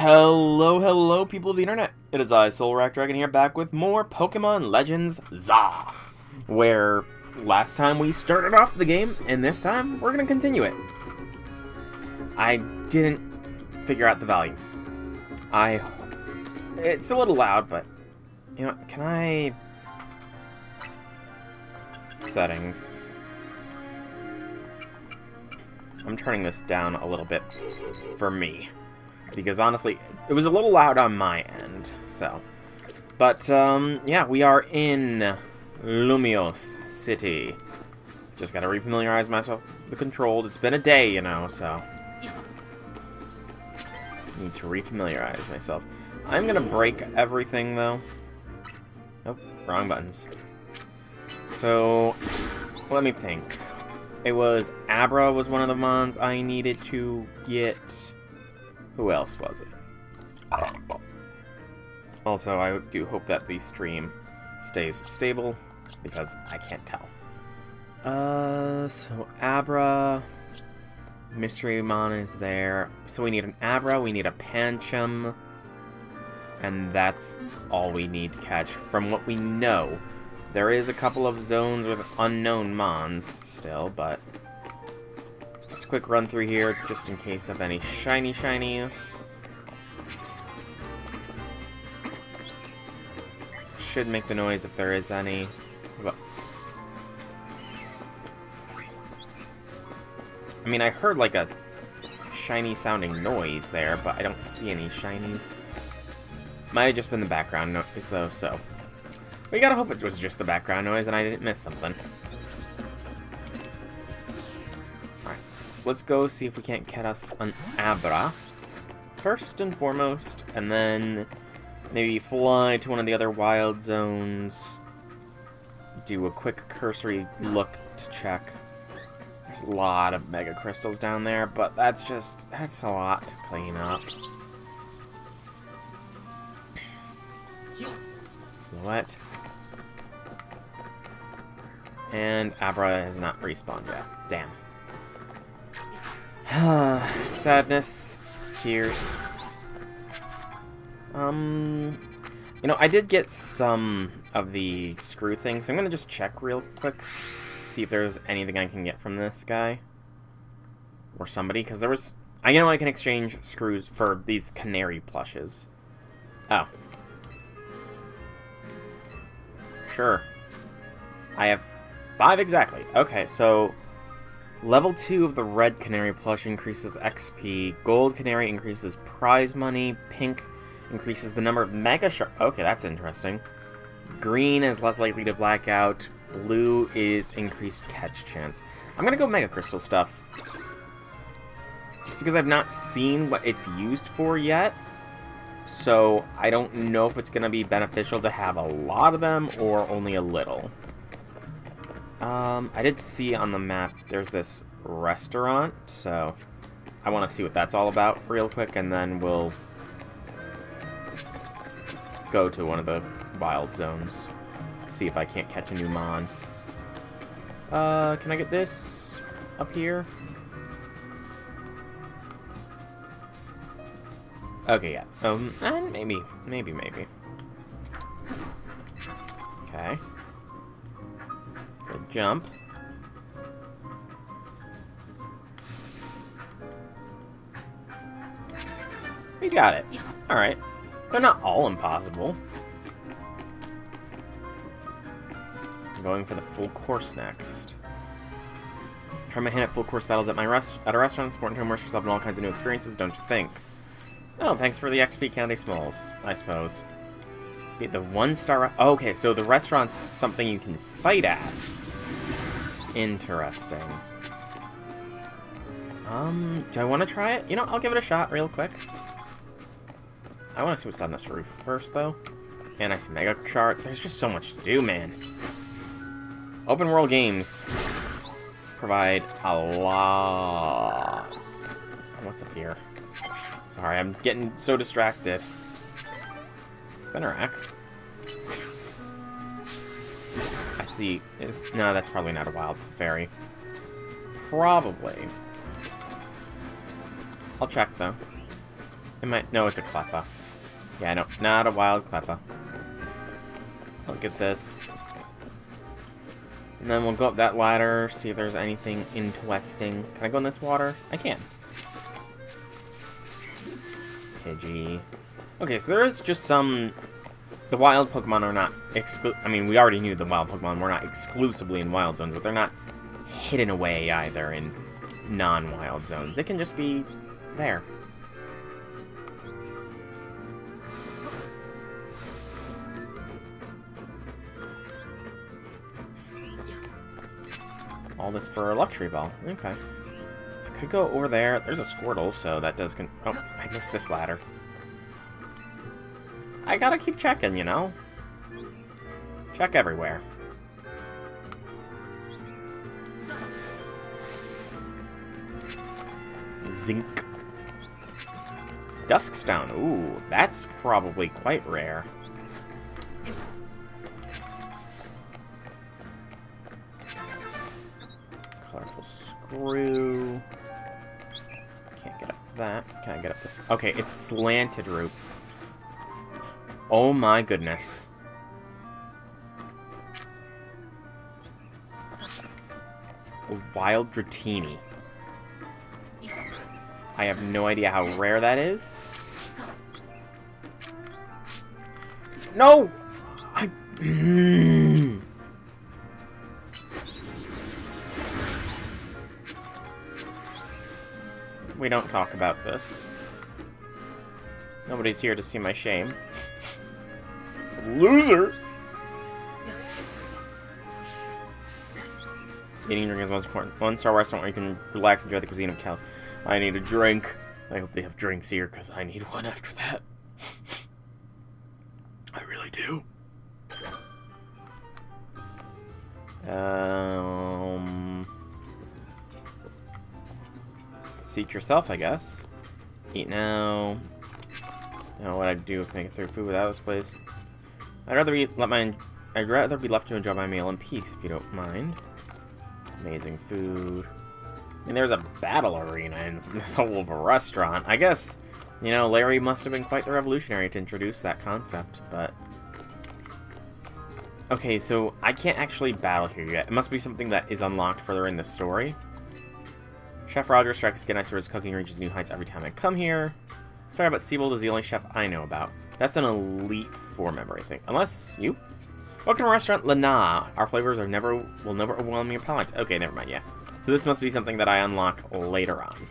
Hello, people of the internet. It is I, SoulRackDragon, here, back with more Pokemon Legends ZA, where last time we started off the game, and this time we're going to continue it. I didn't figure out the volume. It's a little loud, but, you know, can I... Settings. I'm turning this down a little bit for me. Because honestly, it was a little loud on my end, so. But, yeah, we are in Lumiose City. Just gotta refamiliarize myself with the controls. It's been a day, you know, so. Need to refamiliarize myself. I'm gonna break everything, though. Oh, wrong buttons. So, let me think. It was Abra was one of the mons I needed to get. Who else was it? Also, I do hope that the stream stays stable, because I can't tell. So Abra, Mystery Mon is there. So we need an Abra, we need a Pancham, and that's all we need to catch from what we know. There is a couple of zones with unknown mons still, but just a quick run through here, just in case of any shinies. Should make the noise if there is any. I mean, I heard like a shiny sounding noise there, but I don't see any shinies. Might have just been the background noise though, so. We gotta hope it was just the background noise and I didn't miss something. Alright, let's go see if we can't get us an Abra first and foremost, and then maybe fly to one of the other wild zones, do a quick cursory look to check. There's a lot of Mega Crystals down there, but that's a lot to clean up. What? And Abra has not respawned yet. Damn. Sadness. Tears. You know, I did get some of the screw things. So I'm gonna just check real quick. See if there's anything I can get from this guy. Or somebody. Because there was... I know I can exchange screws for these canary plushes. Oh. Sure. I have 5 exactly. Okay, so level 2 of the red canary plush increases XP. Gold canary increases prize money. Pink increases the number of mega shark. Okay, that's interesting. Green is less likely to black out. Blue is increased catch chance. I'm gonna go mega crystal stuff. Just because I've not seen what it's used for yet. So I don't know if it's gonna be beneficial to have a lot of them or only a little. I did see on the map there's this restaurant, so I want to see what that's all about real quick, and then we'll go to one of the wild zones. See if I can't catch a new mon. Can I get this up here? Okay, yeah. And maybe. Okay. Good jump. We got it. Alright. They're not all impossible. I'm going for the full course next. Try my hand at full course battles at a restaurant. It's important to immerse yourself in all kinds of new experiences, don't you think? Oh, thanks for the XP Candy Smalls, I suppose. Be the 1-star... Oh, okay, so the restaurant's something you can fight at. Interesting. Do I want to try it? You know, I'll give it a shot real quick. I want to see what's on this roof first, though. And I see Mega Shark. There's just so much to do, man. Open world games provide a lot. What's up here? Sorry, I'm getting so distracted. Spinnerack. I see. No, that's probably not a wild fairy. Probably. I'll check, though. It might... No, it's a Cleffa. Yeah, no, not a wild Cleffa. Look at this. And then we'll go up that ladder, see if there's anything interesting. Can I go in this water? I can. Pidgey. Okay, so there is just some... The wild Pokemon are not I mean, we already knew the wild Pokemon were not exclusively in wild zones, but they're not hidden away either in non-wild zones. They can just be there. All this for a luxury ball. Okay. I could go over there. There's a Squirtle, so that does... Oh, I missed this ladder. I gotta keep checking, you know? Check everywhere. Zinc. Duskstone. Ooh, that's probably quite rare. Colorful screw. Can't get up that. Can I get up this? Okay, it's slanted roofs. Oh my goodness. A wild Dratini. I have no idea how rare that is. No! We don't talk about this. Nobody's here to see my shame. Loser! Eating and drinking is most important. One-star restaurant where you can relax and enjoy the cuisine of cows. I need a drink. I hope they have drinks here, because I need one after that. I really do. Seat yourself, I guess. Eat now. Now what I'd do if I get through food without this place. I'd rather be left to enjoy my meal in peace, if you don't mind. Amazing food. I mean, there's a battle arena in the whole of a restaurant. I guess, you know, Larry must have been quite the revolutionary to introduce that concept, but... Okay, so I can't actually battle here yet. It must be something that is unlocked further in the story. Chef Roger strikes again. I swear his cooking reaches new heights every time I come here. Sorry, but Siebold is the only chef I know about. That's an Elite Four member, I think. Unless you? Welcome to Restaurant Lana. Our flavors will never overwhelm your palate. Okay, never mind, yeah. So this must be something that I unlock later on.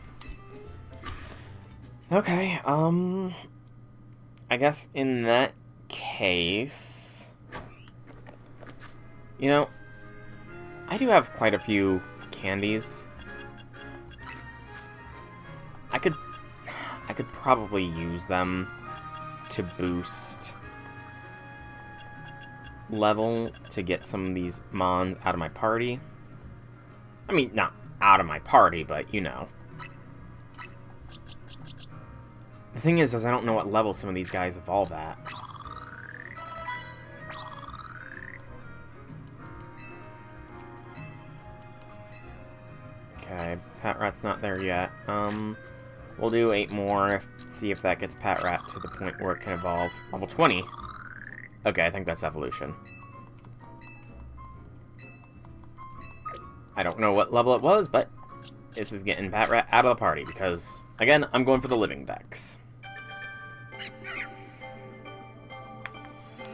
Okay, I guess in that case... You know, I do have quite a few candies. I could probably use them to boost level to get some of these mons out of my party. I mean, not out of my party, but you know. The thing is I don't know what level some of these guys evolve at. Okay, Patrat's not there yet. We'll do 8 more, see if that gets Patrat to the point where it can evolve. Level 20? Okay, I think that's evolution. I don't know what level it was, but this is getting Patrat out of the party, because, again, I'm going for the living dex.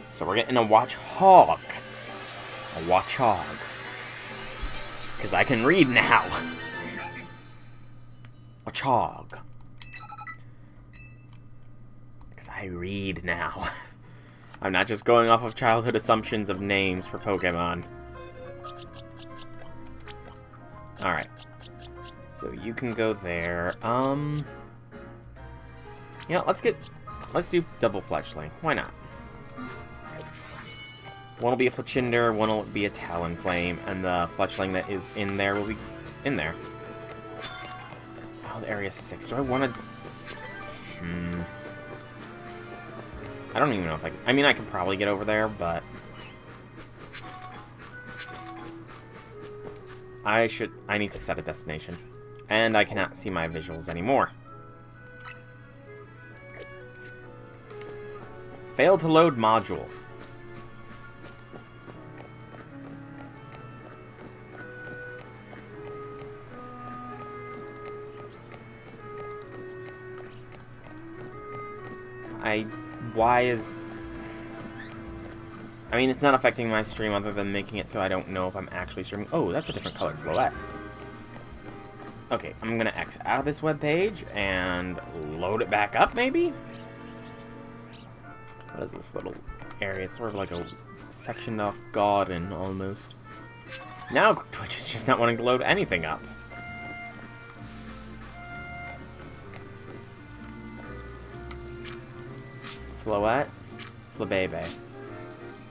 So we're getting a Watchhog. A Watchhog. Because I can read now. Watchhog. Because I read now. I'm not just going off of childhood assumptions of names for Pokemon. Alright. So you can go there. Yeah, let's do double Fletchling. Why not? One will be a Fletchinder, one will be a Talonflame, and the Fletchling that is in there will be in there. Oh, the Area 6. Do I want to... I don't even know if I can... I mean, I could probably get over there, but... I need to set a destination. And I cannot see my visuals anymore. Failed to load module. Why is... I mean, it's not affecting my stream other than making it so I don't know if I'm actually streaming. Oh, that's a different colored floette. Okay, I'm gonna X out of this web page and load it back up, maybe? What is this little area? It's sort of like a sectioned off garden, almost. Now Twitch is just not wanting to load anything up. Floette? Flabebe.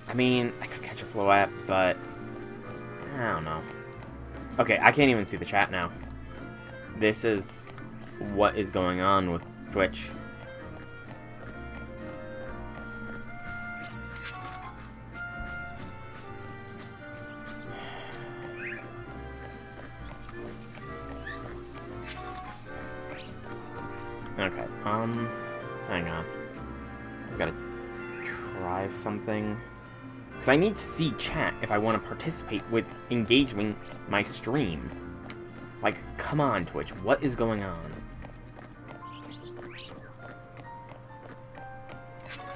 I mean, I could catch a floette, but... I don't know. Okay, I can't even see the chat now. This is what is going on with Twitch. Okay, hang on. I've gotta try something. Because I need to see chat if I want to participate with engaging my stream. Like, come on, Twitch, what is going on?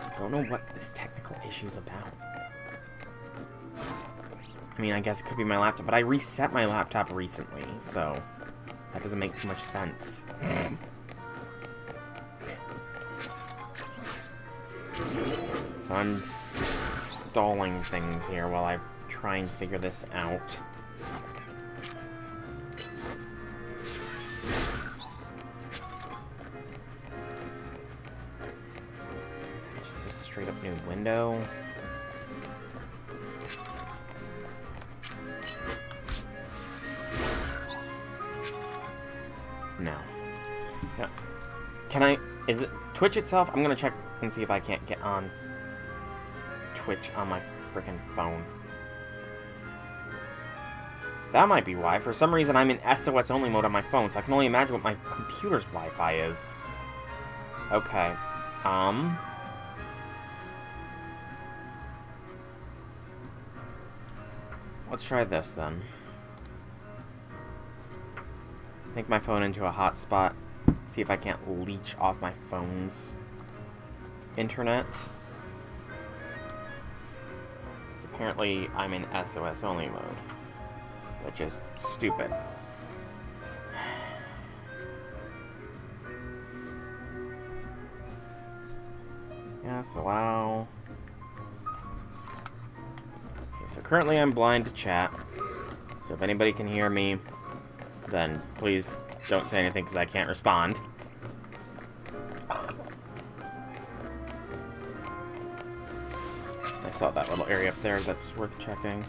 I don't know what this technical issue is about. I mean, I guess it could be my laptop, but I reset my laptop recently, so that doesn't make too much sense. So I'm stalling things here while I try and figure this out. Just a straight up new window. No. No. Can I... Is it Twitch itself? I'm gonna check and see if I can't get on Twitch on my freaking phone. That might be why. For some reason, I'm in SOS only mode on my phone, so I can only imagine what my computer's Wi-Fi is. Okay. Let's try this, then. Make my phone into a hotspot. See if I can't leech off my phone's internet. Because apparently I'm in SOS only mode. Which is stupid. Yes, allow. Okay, so currently I'm blind to chat. So if anybody can hear me, then please don't say anything because I can't respond. I saw that little area up there that's worth checking.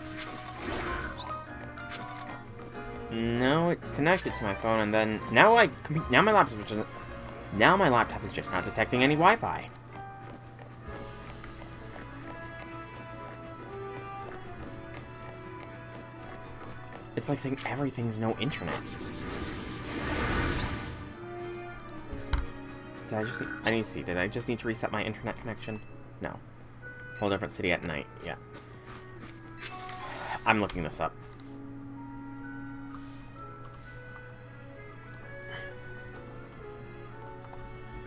No, it connected to my phone, and then now my laptop is just not detecting any Wi-Fi. It's like saying everything's no internet. Did I just need to reset my internet connection? No. Whole different city at night, yeah. I'm looking this up.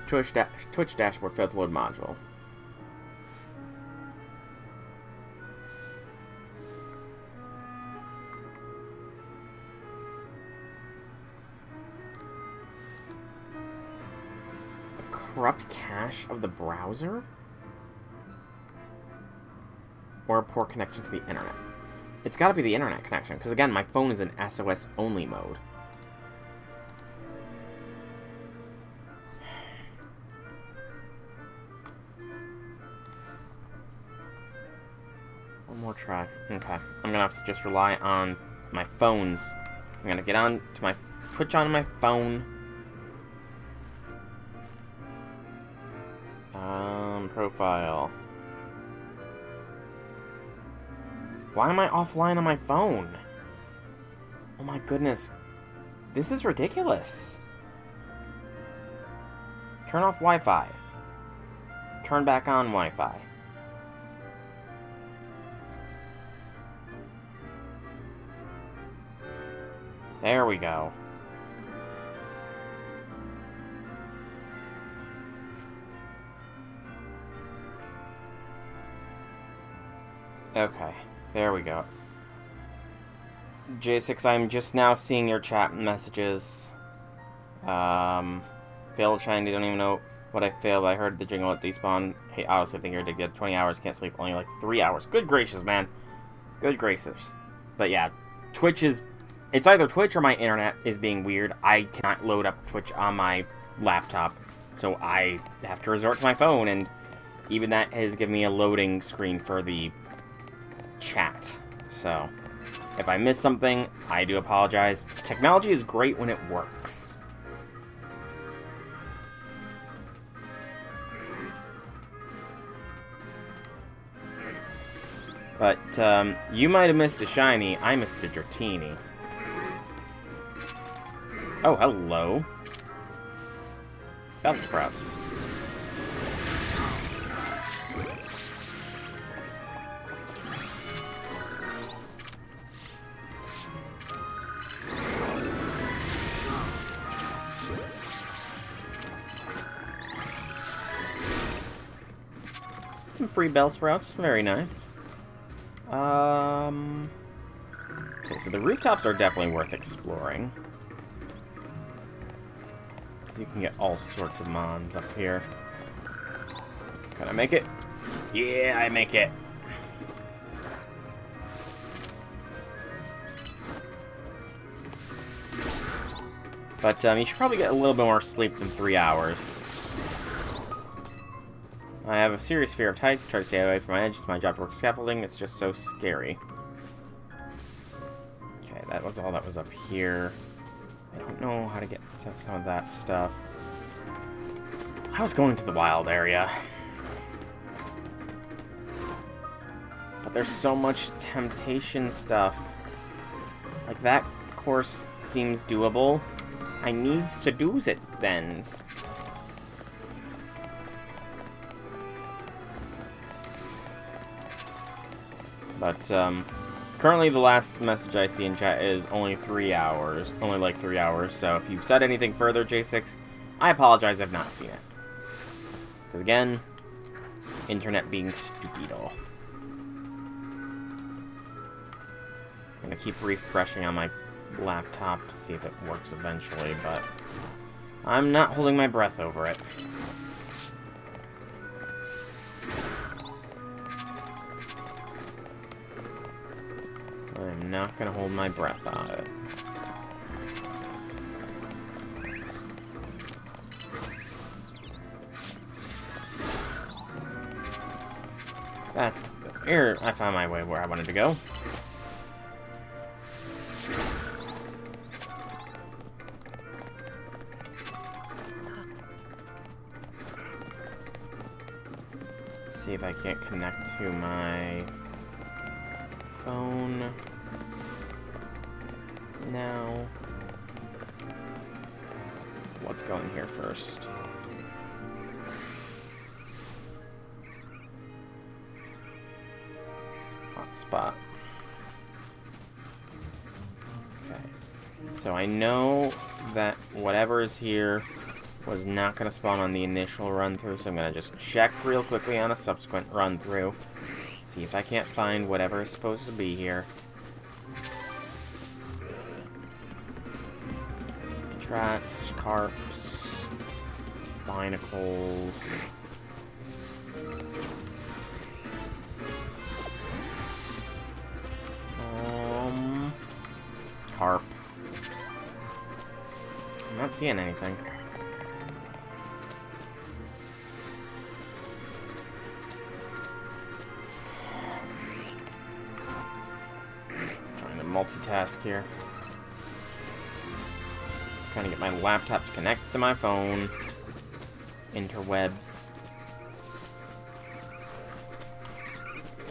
Twitch dashboard failed to load module. Corrupt cache of the browser? Or a poor connection to the internet? It's gotta be the internet connection, because again, my phone is in SOS only mode. One more try. Okay. I'm gonna have to just rely on my phones. I'm gonna get on to my Twitch on my phone. Profile. Why am I offline on my phone? Oh my goodness. This is ridiculous. Turn off Wi-Fi. Turn back on Wi-Fi. There we go. Okay, there we go. J6, I'm just now seeing your chat messages. Failed shiny, don't even know what I failed. I heard the jingle at despawn. Hey, honestly, I think you're addicted. 20 hours, can't sleep, only like 3 hours. Good gracious, man. Good gracious. But yeah, Twitch is... It's either Twitch or my internet is being weird. I cannot load up Twitch on my laptop, so I have to resort to my phone, and even that has given me a loading screen for the chat. So, if I miss something, I do apologize. Technology is great when it works. But, you might have missed a shiny. I missed a Dratini. Oh, hello. Bellsprouts. Some free Bellsprouts. Very nice. Okay, so the rooftops are definitely worth exploring. You can get all sorts of mons up here. Can I make it? Yeah, I make it. But you should probably get a little bit more sleep than 3 hours. I have a serious fear of heights. Try to stay away from my edge. It's my job to work scaffolding. It's just so scary. Okay, that was all that was up here. I don't know how to get to some of that stuff. I was going to the wild area. But there's so much temptation stuff. Like, that course seems doable. I needs to do's it, thens. But, currently, the last message I see in chat is only 3 hours. Only like 3 hours. So if you've said anything further, J6, I apologize. I've not seen it. Because again, internet being stupido. I'm gonna keep refreshing on my laptop to see if it works eventually, but I'm not holding my breath over it. I'm not gonna hold my breath on it. That's... Here, I found my way where I wanted to go. Let's see if I can't connect to my phone now. Let's go in here first. Hotspot. Okay. So I know that whatever is here was not going to spawn on the initial run-through, so I'm going to just check real quickly on a subsequent run-through. See if I can't find whatever is supposed to be here. Trats, carps, binacles. Carp. I'm not seeing anything. Trying to multitask here. Trying to get my laptop to connect to my phone. Interwebs.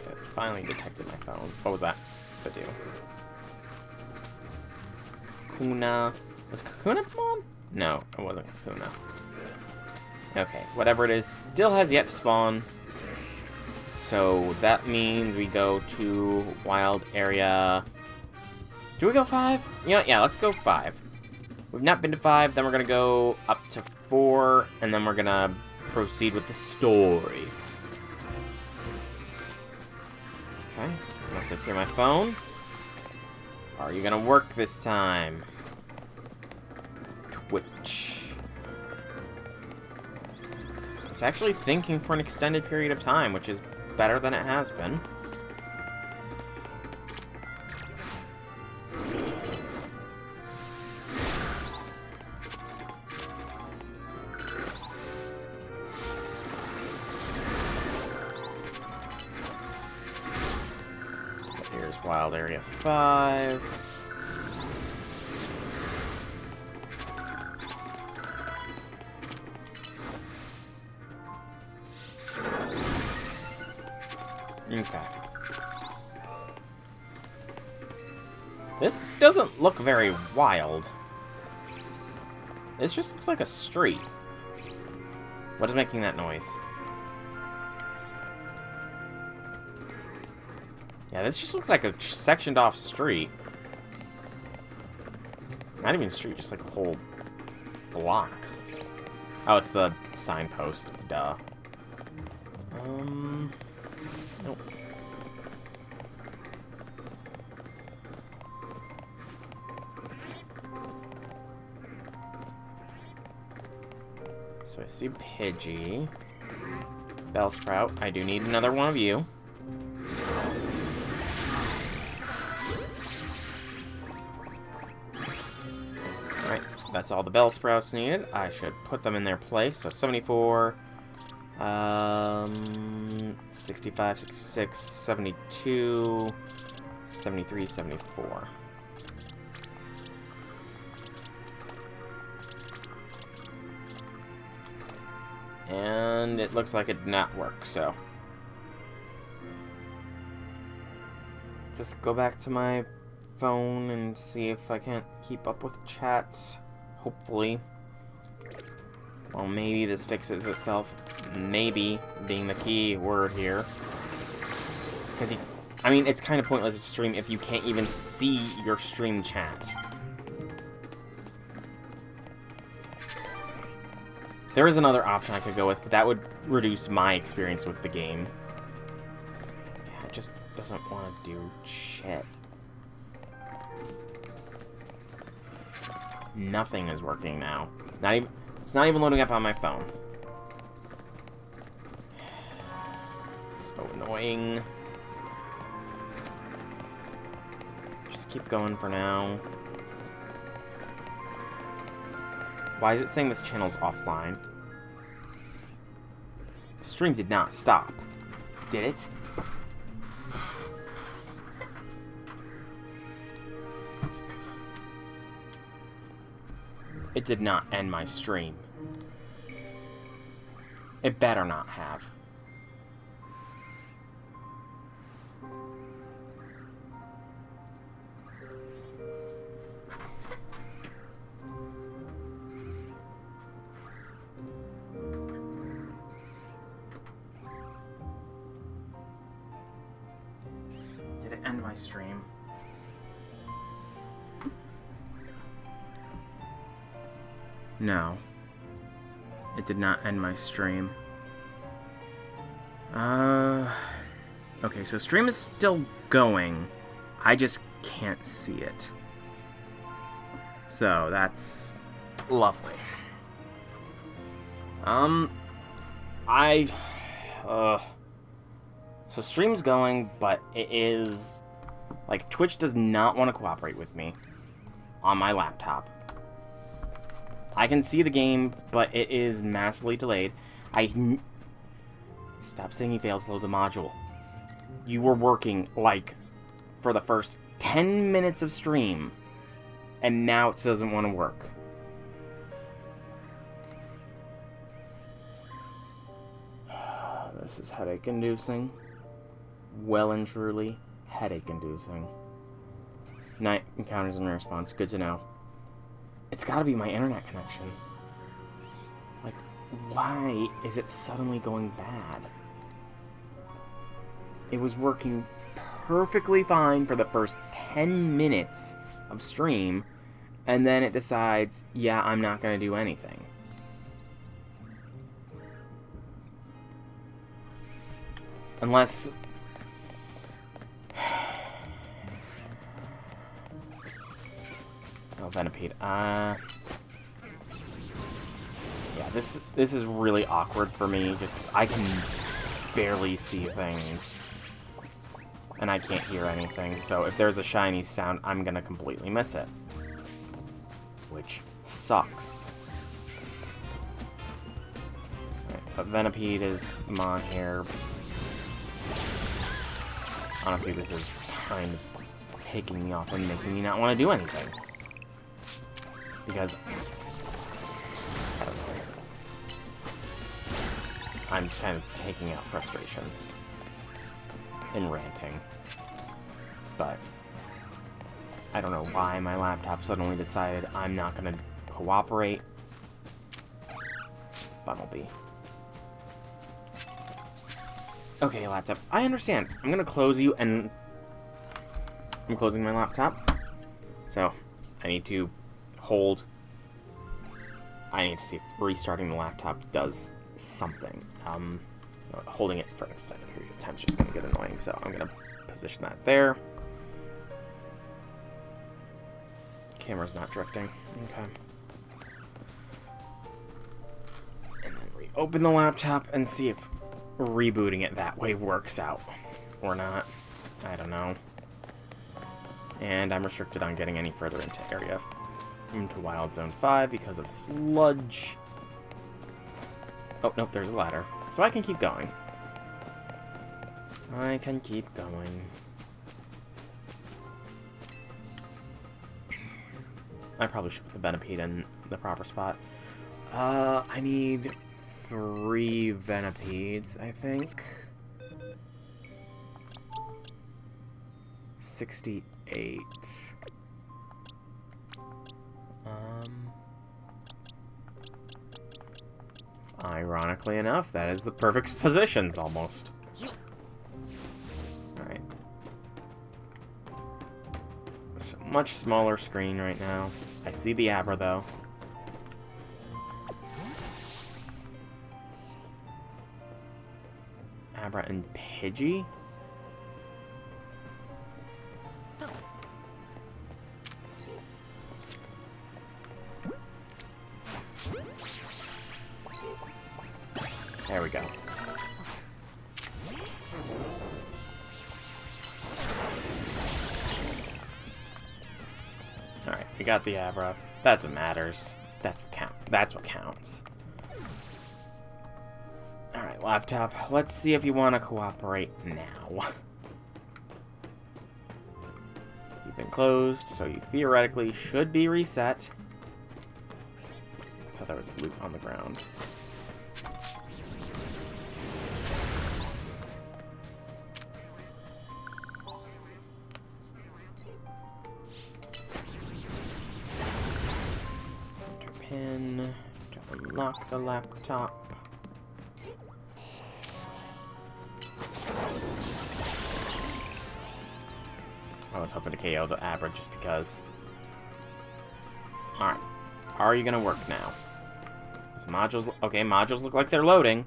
It finally detected my phone. What was that? Video. Kakuna. Was Kakuna Pokemon? No, it wasn't Kakuna. Okay, whatever it is still has yet to spawn. So that means we go to wild area. Do we go 5? You know what? Yeah, let's go 5. We've not been to 5, then we're going to go up to 4, and then we're going to proceed with the story. Okay, I'm going to flip through my phone. Are you going to work this time? Twitch. It's actually thinking for an extended period of time, which is better than it has been. Here's Wild Area 5. Okay. This doesn't look very wild. This just looks like a street. What is making that noise? Yeah, this just looks like a sectioned off street. Not even street, just like a whole block. Oh, it's the signpost. Duh. Nope. So I see Pidgey. Bellsprout. I do need another one of you. Alright, that's all the Bellsprouts needed. I should put them in their place. So 74, 65, 66, 72, 73, 74. And it looks like it did not work, so just go back to my phone and see if I can't keep up with chats. Hopefully. Well, maybe this fixes itself. Maybe being the key word here. Because I mean, it's kind of pointless to stream if you can't even see your stream chat. There is another option I could go with, but that would reduce my experience with the game. Yeah, it just doesn't want to do shit. Nothing is working now. It's not even loading up on my phone. So annoying. Just keep going for now. Why is it saying this channel's offline? The stream did not stop. Did it? It did not end my stream. It better not have. Did it end my stream? No. It did not end my stream. Okay, so stream is still going. I just can't see it. So, that's lovely. So stream's going, but it is... Like, Twitch does not want to cooperate with me on my laptop. I can see the game, but it is massively delayed. Stop saying you failed to load the module. You were working, like, for the first 10 minutes of stream, and now it doesn't want to work. This is headache-inducing. Well and truly, headache-inducing. Night encounters and response. Good to know. It's gotta be my internet connection. Like, Why is it suddenly going bad? It was working perfectly fine for the first 10 minutes of stream, and then it decides, yeah, I'm not going to do anything. Unless... Oh, Venipede. Yeah, this is really awkward for me, just because I can barely see things. And I can't hear anything, so if there's a shiny sound, I'm gonna completely miss it. Which sucks. Right, but Venipede is Mon here. Honestly, this is kind of taking me off and making me not want to do anything. Because... I don't know. I'm kind of taking out frustrations. And ranting. But... I don't know why my laptop suddenly decided I'm not going to cooperate. It's Bumblebee. Okay, laptop. I understand. I'm going to close you and... I'm closing my laptop. So, I need to hold... I need to see if restarting the laptop does something. Holding it for an extended period of time is just going to get annoying, so I'm going to position that there. Camera's not drifting. Okay. And then reopen the laptop and see if rebooting it that way works out. Or not. I don't know. And I'm restricted on getting any further into Wild Zone 5 because of sludge. Oh, nope, there's a ladder. So I can keep going. I can keep going. I probably should put the Venipede in the proper spot. I need 3 Venipedes, I think. 68. Ironically enough, that is the perfect positions, almost. Alright. So much smaller screen right now. I see the Abra, though. Abra and Pidgey? There we go. Alright, we got the Abra. That's what matters. That's what counts. Alright, laptop. Let's see if you want to cooperate now. You've been closed, so you theoretically should be reset. I thought there was loot on the ground. Pin to unlock the laptop. I was hoping to KO the Abra just because. Alright. Are you gonna work now? Is the modules... Okay, modules look like they're loading.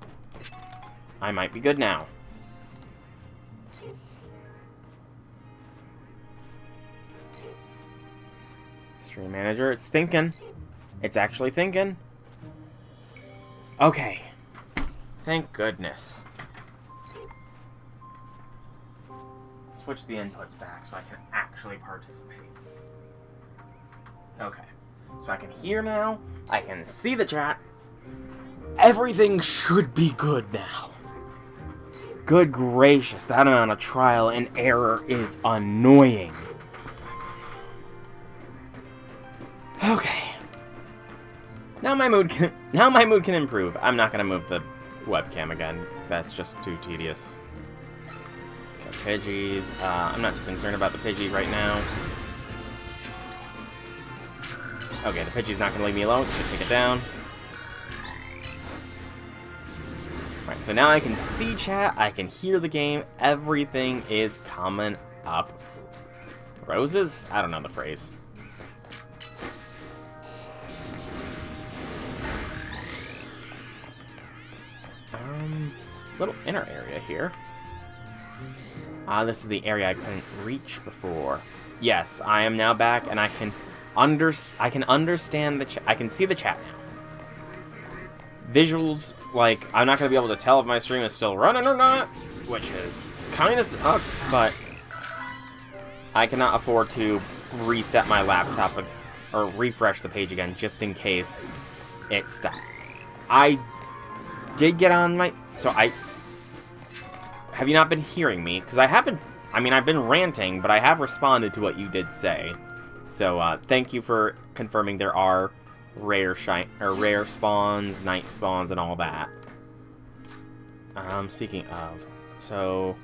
I might be good now. Stream Manager, it's thinking. It's actually thinking. Okay. Thank goodness. Switch the inputs back so I can actually participate. Okay. So I can hear now. I can see the chat. Everything should be good now. Good gracious, that amount of trial and error is annoying. Okay. Now my mood can improve. I'm not gonna move the webcam again. That's just too tedious. Okay, Pidgeys. I'm not too concerned about the Pidgey right now. Okay, the Pidgey's not gonna leave me alone, so take it down. back. So now I can see chat, I can hear the game, everything is coming up. Roses? I don't know the phrase. Little inner area here. This is the area I couldn't reach before. Yes, I am now back, and I can understand the chat. I can see the chat now. Visuals, like, I'm not going to be able to tell if my stream is still running or not, which is kind of sucks, but I cannot afford to reset my laptop or refresh the page again just in case it stops. I did get on my... So have you not been hearing me? Because I haven't... I mean, I've been ranting, but I have responded to what you did say. So, thank you for confirming there are rare spawns, night spawns, and all that. Speaking of... So,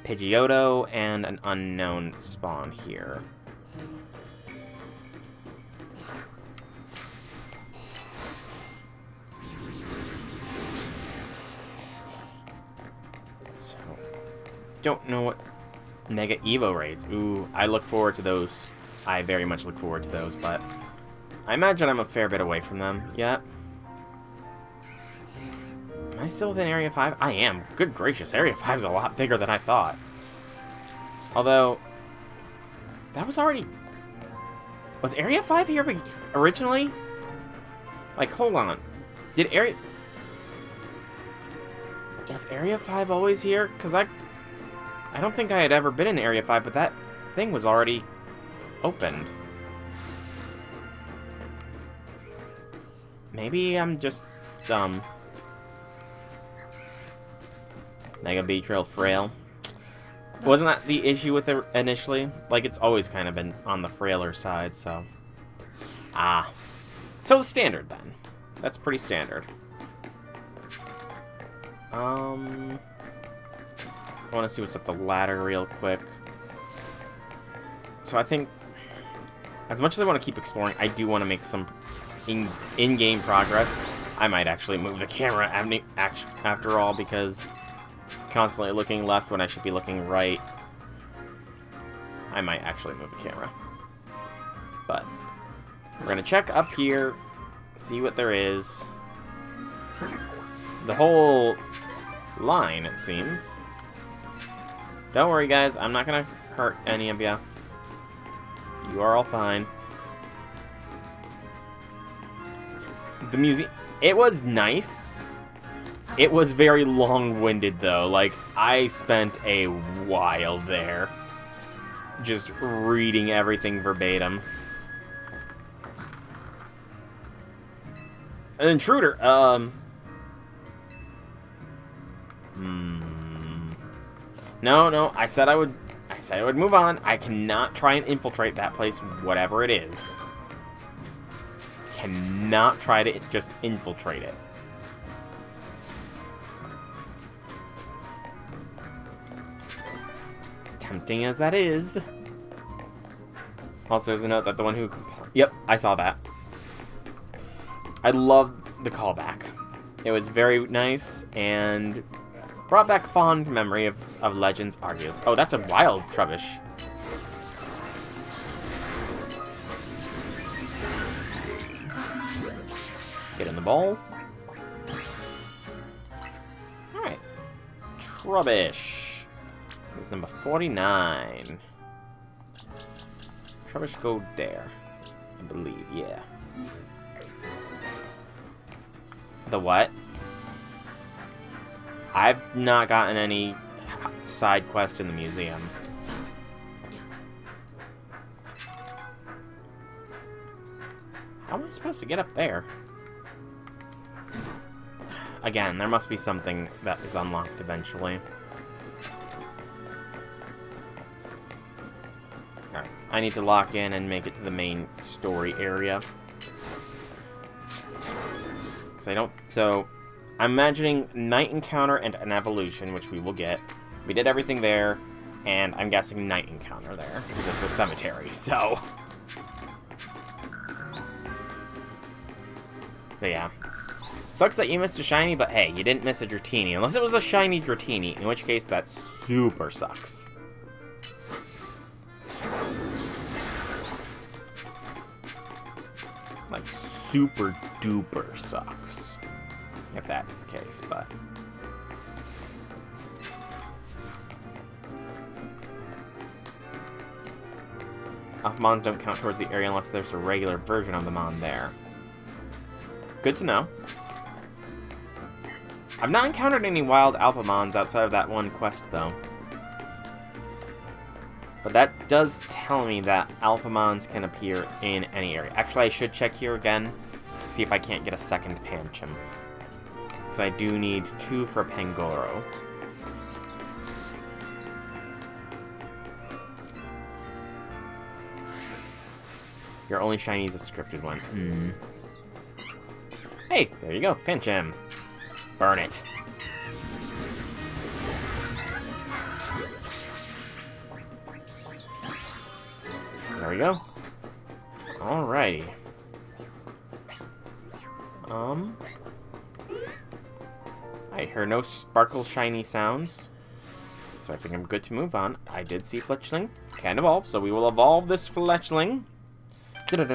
Pidgeotto and an unknown spawn here. So, don't know what Mega Evo raids. Ooh, I look forward to those. I very much look forward to those, but I imagine I'm a fair bit away from them yet. Am I still within Area 5? I am. Good gracious, Area 5 is a lot bigger than I thought. Although, that was already... Was Area 5 here originally? Like, hold on. Did Area... Was Area 5 always here? Because I don't think I had ever been in Area 5, but that thing was already opened. Maybe I'm just dumb. Mega Beatrill frail. Wasn't that the issue with it initially? Like, it's always kind of been on the frailer side, so... Ah. So standard, then. That's pretty standard. I want to see what's up the ladder real quick. So I think, as much as I want to keep exploring, I do want to make some in-game progress. I might actually move the camera after all, because constantly looking left when I should be looking right. I might actually move the camera. But we're going to check up here, see what there is. The whole line, it seems. Don't worry, guys. I'm not going to hurt any of you. You are all fine. The museum... It was nice. It was very long-winded, though. Like, I spent a while there. Just reading everything verbatim. An intruder. No, I said I would move on. I cannot try and infiltrate that place, whatever it is. Cannot try to just infiltrate it. As tempting as that is. Also, there's a note that the one who... Yep, I saw that. I loved the callback. It was very nice, and brought back fond memory of Legends Arceus. Oh, that's a wild Trubbish. Get in the bowl. Alright. Trubbish. This is number 49. Trubbish go there. I believe, yeah. The what? I've not gotten any side quests in the museum. How am I supposed to get up there? Again, there must be something that is unlocked eventually. Alright, I need to lock in and make it to the main story area. Because I don't... So, I'm imagining Night Encounter and an Evolution, which we will get. We did everything there, and I'm guessing Night Encounter there, because it's a cemetery, so... But yeah. Sucks that you missed a shiny, but hey, you didn't miss a Dratini. Unless it was a shiny Dratini, in which case that super sucks. Like, super duper sucks. If that's the case, but... Alphamons don't count towards the area unless there's a regular version of them on there. Good to know. I've not encountered any wild Alphamons outside of that one quest, though. But that does tell me that Alphamons can appear in any area. Actually, I should check here again, see if I can't get a second Pancham. Because I do need 2 for Pangoro. Your only shiny is a scripted one. Hey, there you go, Pancham. Burn it. There we go. Alrighty. I hear no sparkle shiny sounds, so I think I'm good to move on. I did see Fletchling can evolve, so we will evolve this Fletchling. There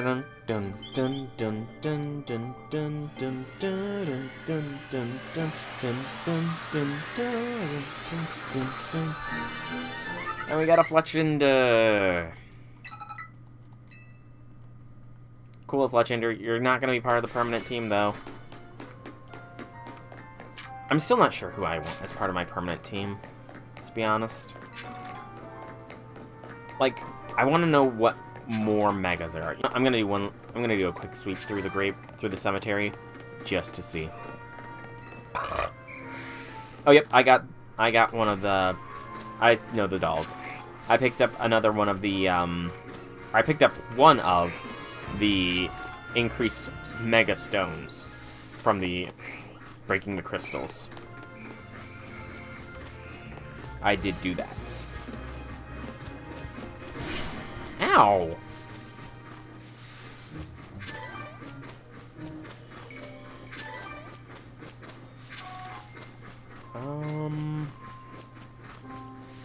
we got a Fletchender. Cool, Fletchender. You're not going to be part of the permanent team, though. I'm still not sure who I want as part of my permanent team, to be honest. Like, I want to know what more megas there are. You know, I'm gonna do a quick sweep through the cemetery, just to see. Oh yep, I got one of the, I know the dolls. I picked up another one of the I picked up one of the increased mega stones from the breaking the crystals. I did do that. Ow!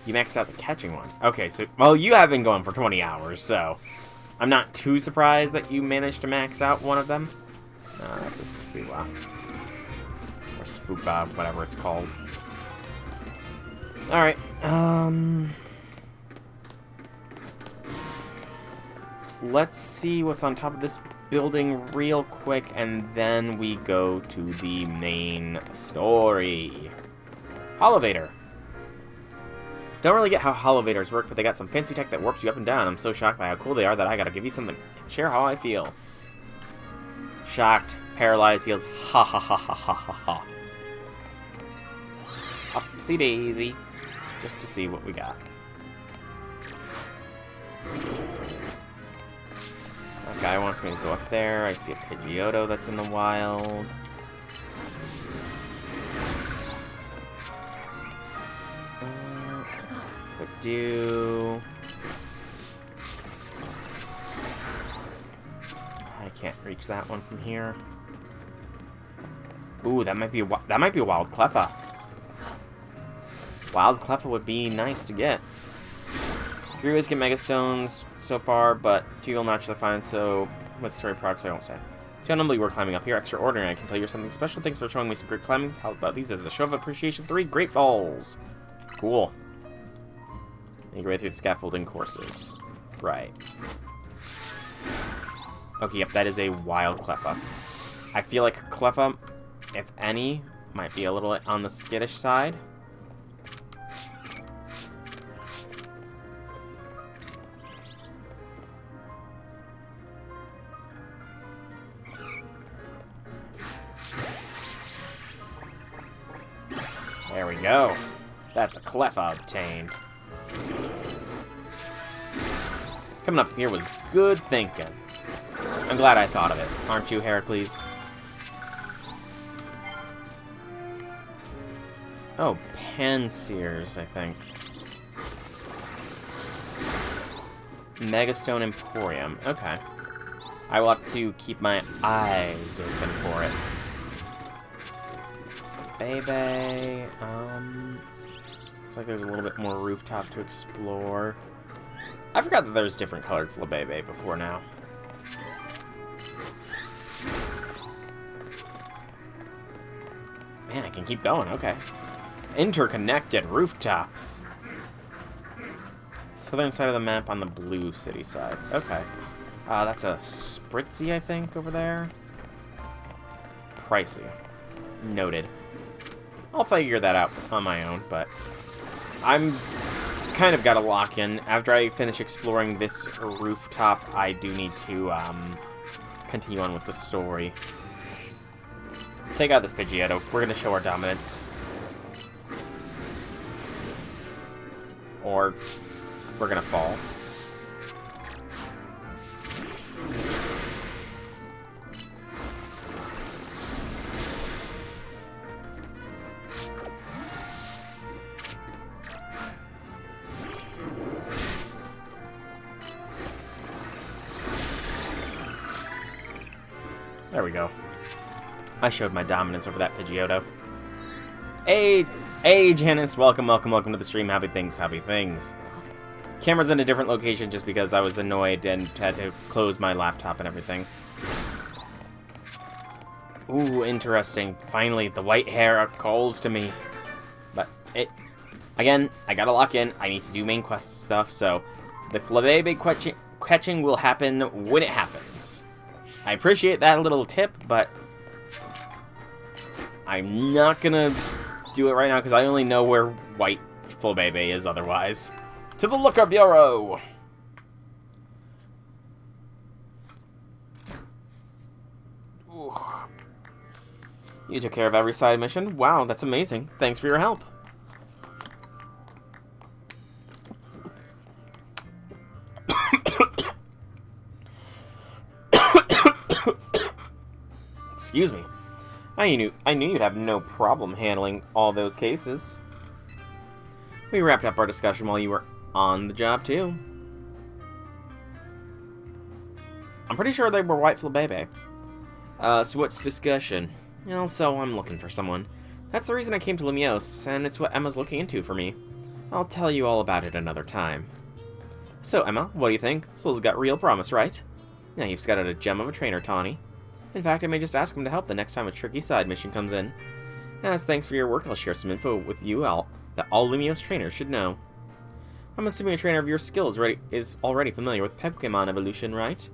You maxed out the catching one. Okay, so, well, you have been going for 20 hours, so I'm not too surprised that you managed to max out one of them. That's a Spooba. Or Spooba, whatever it's called. Alright, let's see what's on top of this building real quick, and then we go to the main story. Holovator. Don't really get how Holovators work, but they got some fancy tech that warps you up and down. I'm so shocked by how cool they are that I gotta give you something. Share how I feel. Shocked, paralyzed, heals. Ha ha ha ha ha ha ha. Upsy daisy. Just to see what we got. That guy wants me to go up there. I see a Pidgeotto that's in the wild. I can't reach that one from here. Ooh, that might be a wild Cleffa. Wild Cleffa would be nice to get. 3 ways to get Mega Stones so far, but 2 you'll naturally find, so with story products I won't say. See how numbly we're climbing up here. Extraordinary. I can tell you're something special. Thanks for showing me some great climbing. How about these as a show of appreciation? 3 great balls. Cool. You go right through the scaffolding courses. Right. Okay, yep, that is a wild Cleffa. I feel like Cleffa, if any, might be a little on the skittish side. There we go. That's a Cleffa obtained. Coming up here was good thinking. I'm glad I thought of it. Aren't you, Heracles? Oh, Panseers, I think. Megastone Emporium. Okay. I will have to keep my eyes open for it. Flabébé. Looks like there's a little bit more rooftop to explore. I forgot that there's different colored Flabébé before now. Man, I can keep going, okay. Interconnected rooftops. Southern side of the map on the blue city side. Okay. That's a Spritzy, I think, over there. Pricey. Noted. I'll figure that out on my own, but I'm kind of got to lock in. After I finish exploring this rooftop, I do need to continue on with the story. Take out this Pidgeotto. We're going to show our dominance. Or we're going to fall. There we go. I showed my dominance over that Pidgeotto. Hey, Janice. Welcome to the stream. Happy things. Camera's in a different location just because I was annoyed and had to close my laptop and everything. Ooh, interesting. Finally, the white hair calls to me. But, again, I gotta lock in. I need to do main quest stuff, so the Flabébé catching will happen when it happens. I appreciate that little tip, but I'm not gonna do it right now because I only know where white Flabébé is otherwise. To the Looker Bureau! Ooh. You took care of every side mission? Wow, that's amazing. Thanks for your help. Excuse me. I knew you'd have no problem handling all those cases. We wrapped up our discussion while you were on the job, too. I'm pretty sure they were white Flabébé. So what's discussion? Well, so I'm looking for someone. That's the reason I came to Lumiose, and it's what Emma's looking into for me. I'll tell you all about it another time. So, Emma, what do you think? Soul's got real promise, right? Now you've scouted a gem of a trainer, Tawny. In fact, I may just ask him to help the next time a tricky side mission comes in. As thanks for your work, I'll share some info with you that all Lumiose trainers should know. I'm assuming a trainer of your skills is already familiar with Pokemon evolution, right?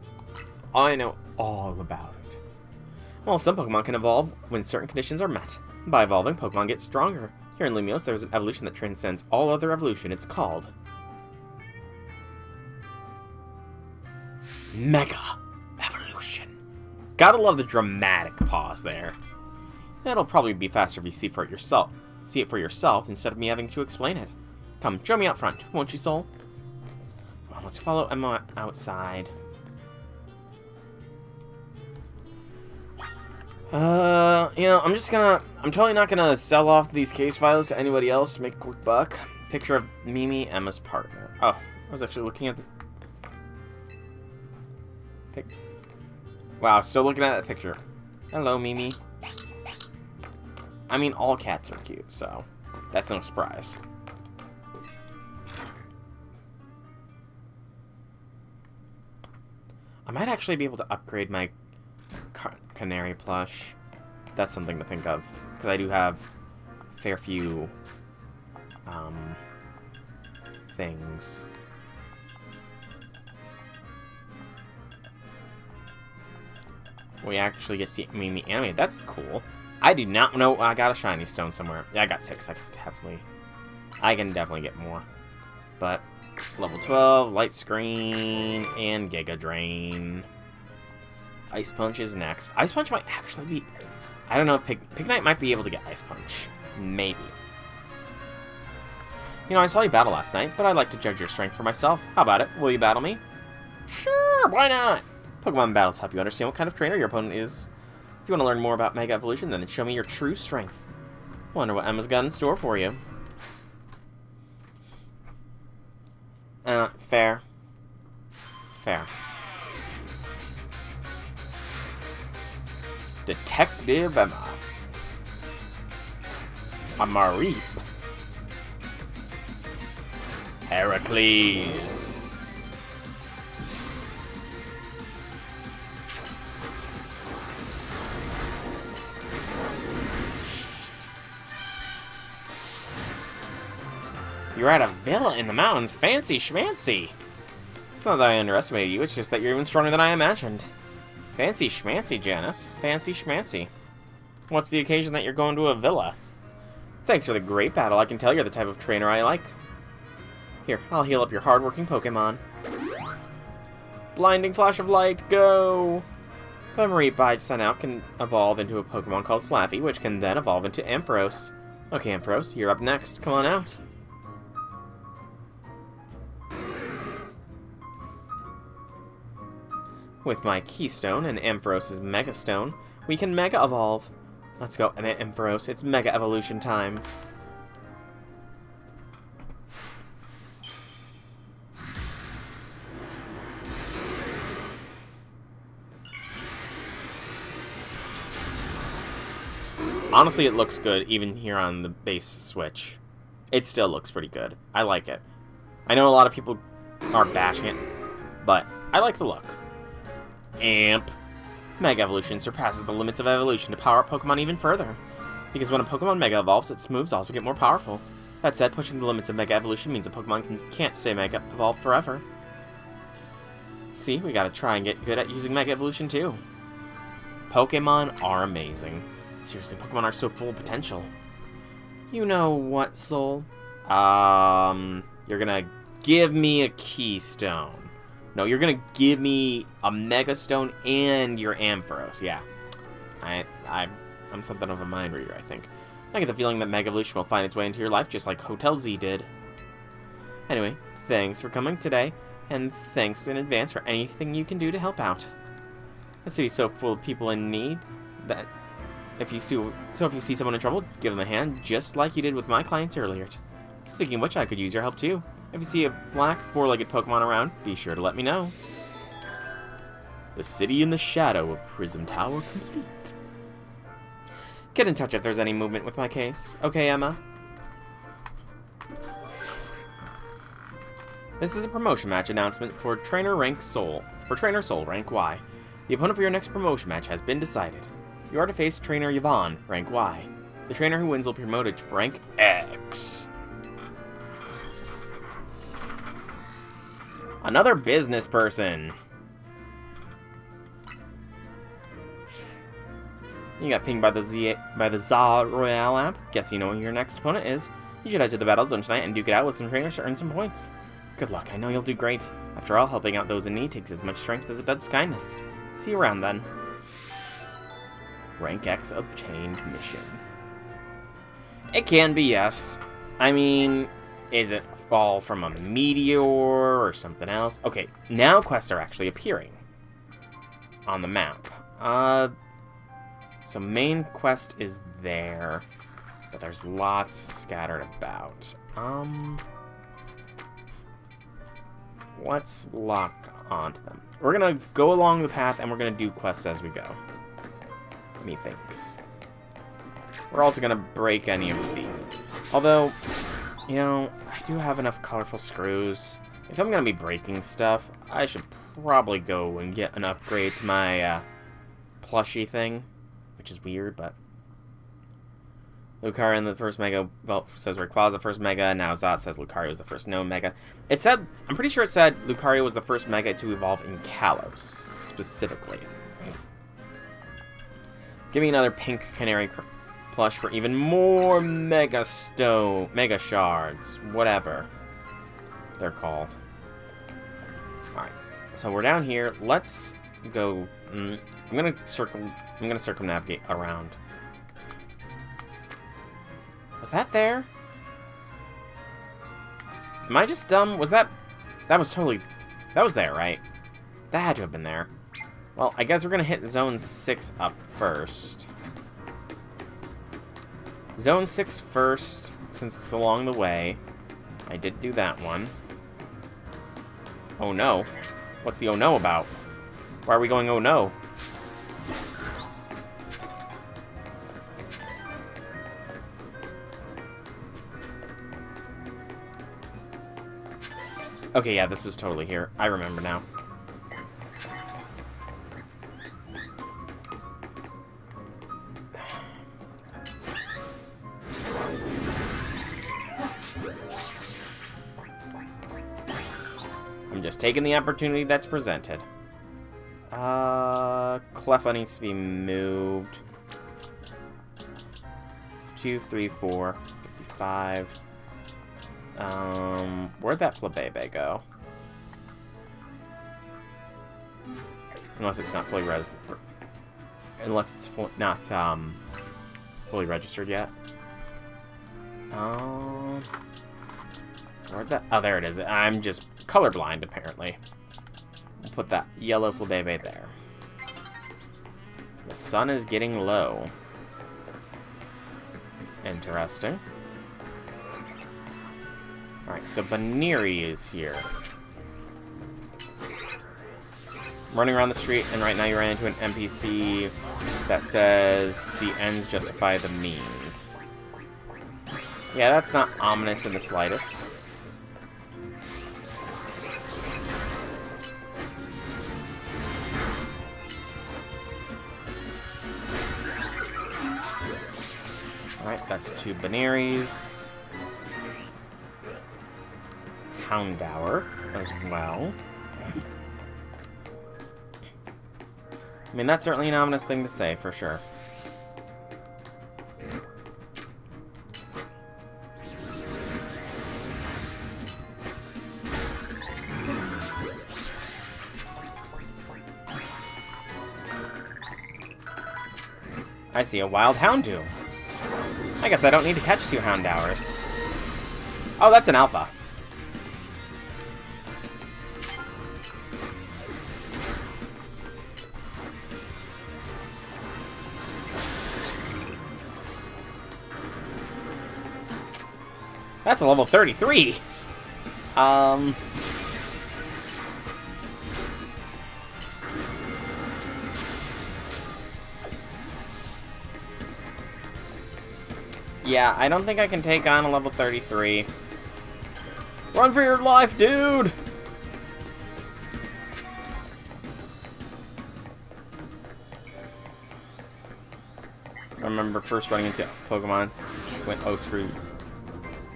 I know all about it. Well, some Pokemon can evolve when certain conditions are met. By evolving, Pokemon get stronger. Here in Lumiose, there's an evolution that transcends all other evolution. It's called Mega Evolution. Gotta love the dramatic pause there. It'll probably be faster if you see it for yourself instead of me having to explain it. Come, join me out front, won't you, Soul? Come on, let's follow Emma outside. I'm totally not gonna sell off these case files to anybody else to make a quick buck. Picture of Mimi, Emma's partner. Oh, I was actually looking at the... Wow, still looking at that picture. Hello, Mimi. I mean, all cats are cute, so that's no surprise. I might actually be able to upgrade my canary plush. That's something to think of, because I do have a fair few things. We actually get to see Mimi animated. That's cool. I do not know. I got a shiny stone somewhere. Yeah, I got 6. I can definitely get more. But level 12, light screen, and Giga Drain. Ice Punch is next. Ice Punch might actually be... I don't know. Pignite might be able to get Ice Punch. Maybe. You know, I saw you battle last night, but I'd like to judge your strength for myself. How about it? Will you battle me? Sure, why not? Pokemon battles help you understand what kind of trainer your opponent is. If you want to learn more about Mega Evolution, then show me your true strength. Wonder what Emma's got in store for you. Fair. Detective Emma. A Mareep. Heracles. You're at a villa in the mountains. Fancy schmancy. It's not that I underestimated you, it's just that you're even stronger than I imagined. Fancy schmancy, Janice. Fancy schmancy. What's the occasion that you're going to a villa? Thanks for the great battle. I can tell you're the type of trainer I like. Here, I'll heal up your hardworking Pokemon. Blinding Flash of Light, go! The Mareep I sent out can evolve into a Pokemon called Flaffy, which can then evolve into Ampharos. Okay, Ampharos, you're up next. Come on out. With my Keystone and Ampharos' Mega Stone, we can Mega Evolve. Let's go, Ampharos. It's Mega Evolution time. Honestly, it looks good, even here on the base Switch. It still looks pretty good. I like it. I know a lot of people are bashing it, but I like the look. Amp. Mega Evolution surpasses the limits of evolution to power up Pokemon even further. Because when a Pokemon Mega Evolves, its moves also get more powerful. That said, pushing the limits of Mega Evolution means a Pokemon can't stay Mega Evolved forever. See, we gotta try and get good at using Mega Evolution too. Pokemon are amazing. Seriously, Pokemon are so full of potential. You know what, Soul? You're gonna give me a Keystone. No, you're gonna give me a Mega Stone and your Ampharos. Yeah, I'm something of a mind reader, I think. I get the feeling that Mega Evolution will find its way into your life just like Hotel Z did. Anyway, thanks for coming today, and thanks in advance for anything you can do to help out. The city's so full of people in need that if you see someone in trouble, give them a hand, just like you did with my clients earlier. Speaking of which, I could use your help too. If you see a black, four-legged Pokemon around, be sure to let me know. The city in the shadow of Prism Tower complete. Get in touch if there's any movement with my case. Okay, Emma? This is a promotion match announcement for Trainer Soul rank Y. The opponent for your next promotion match has been decided. You are to face Trainer Yvonne, rank Y. The trainer who wins will be promoted to rank X. Another business person. You got pinged by the ZA Royale app. Guess you know who your next opponent is. You should head to the battle zone tonight and duke it out with some trainers to earn some points. Good luck, I know you'll do great. After all, helping out those in need takes as much strength as it does kindness. See you around then. Rank X obtained mission. It can be, yes. I mean, is it fall from a meteor or something else? Okay, now quests are actually appearing on the map. So main quest is there, but there's lots scattered about. Let's lock onto them. We're gonna go along the path and we're gonna do quests as we go. Methinks. We're also gonna break any of these. Although, you know, I do have enough colorful screws. If I'm gonna be breaking stuff, I should probably go and get an upgrade to my plushie thing, which is weird, but Lucario in the first Mega, well, says Rayquaza the first Mega, now Zot says Lucario was the first known Mega. It said, I'm pretty sure it said Lucario was the first Mega to evolve in Kalos, specifically. Give me another pink Canary plush for even more Mega Shards, whatever they're called. Alright, so we're down here. Let's go. I'm gonna circumnavigate around. Was that there? Am I just dumb? Was that was totally, that was there, right? That had to have been there. Well, I guess we're gonna hit Zone 6 up first. Zone 6 first, since it's along the way. I did do that one. Oh no. What's the oh no about? Why are we going oh no? Okay, yeah, this was totally here. I remember now. I'm just taking the opportunity that's presented. Cleffa needs to be moved. 2, 3, 4, 55. Where'd that Flabebe go? Unless it's not fully unless it's not fully registered yet. Where'd that? Oh, there it is. I'm just colorblind, apparently. We'll put that yellow Flabebe there. The sun is getting low. Interesting. Alright, so Baneri is here. I'm running around the street, and right now you ran into an NPC that says, the ends justify the means. Yeah, that's not ominous in the slightest. Alright, that's 2 Baneries. Houndour as well. I mean, that's certainly an ominous thing to say, for sure. I see a wild Houndoom. I guess I don't need to catch 2 Houndours. Oh, that's an alpha. That's a level 33. Yeah, I don't think I can take on a level 33. Run for your life, dude! I remember first running into Pokemon's went, oh, screwed.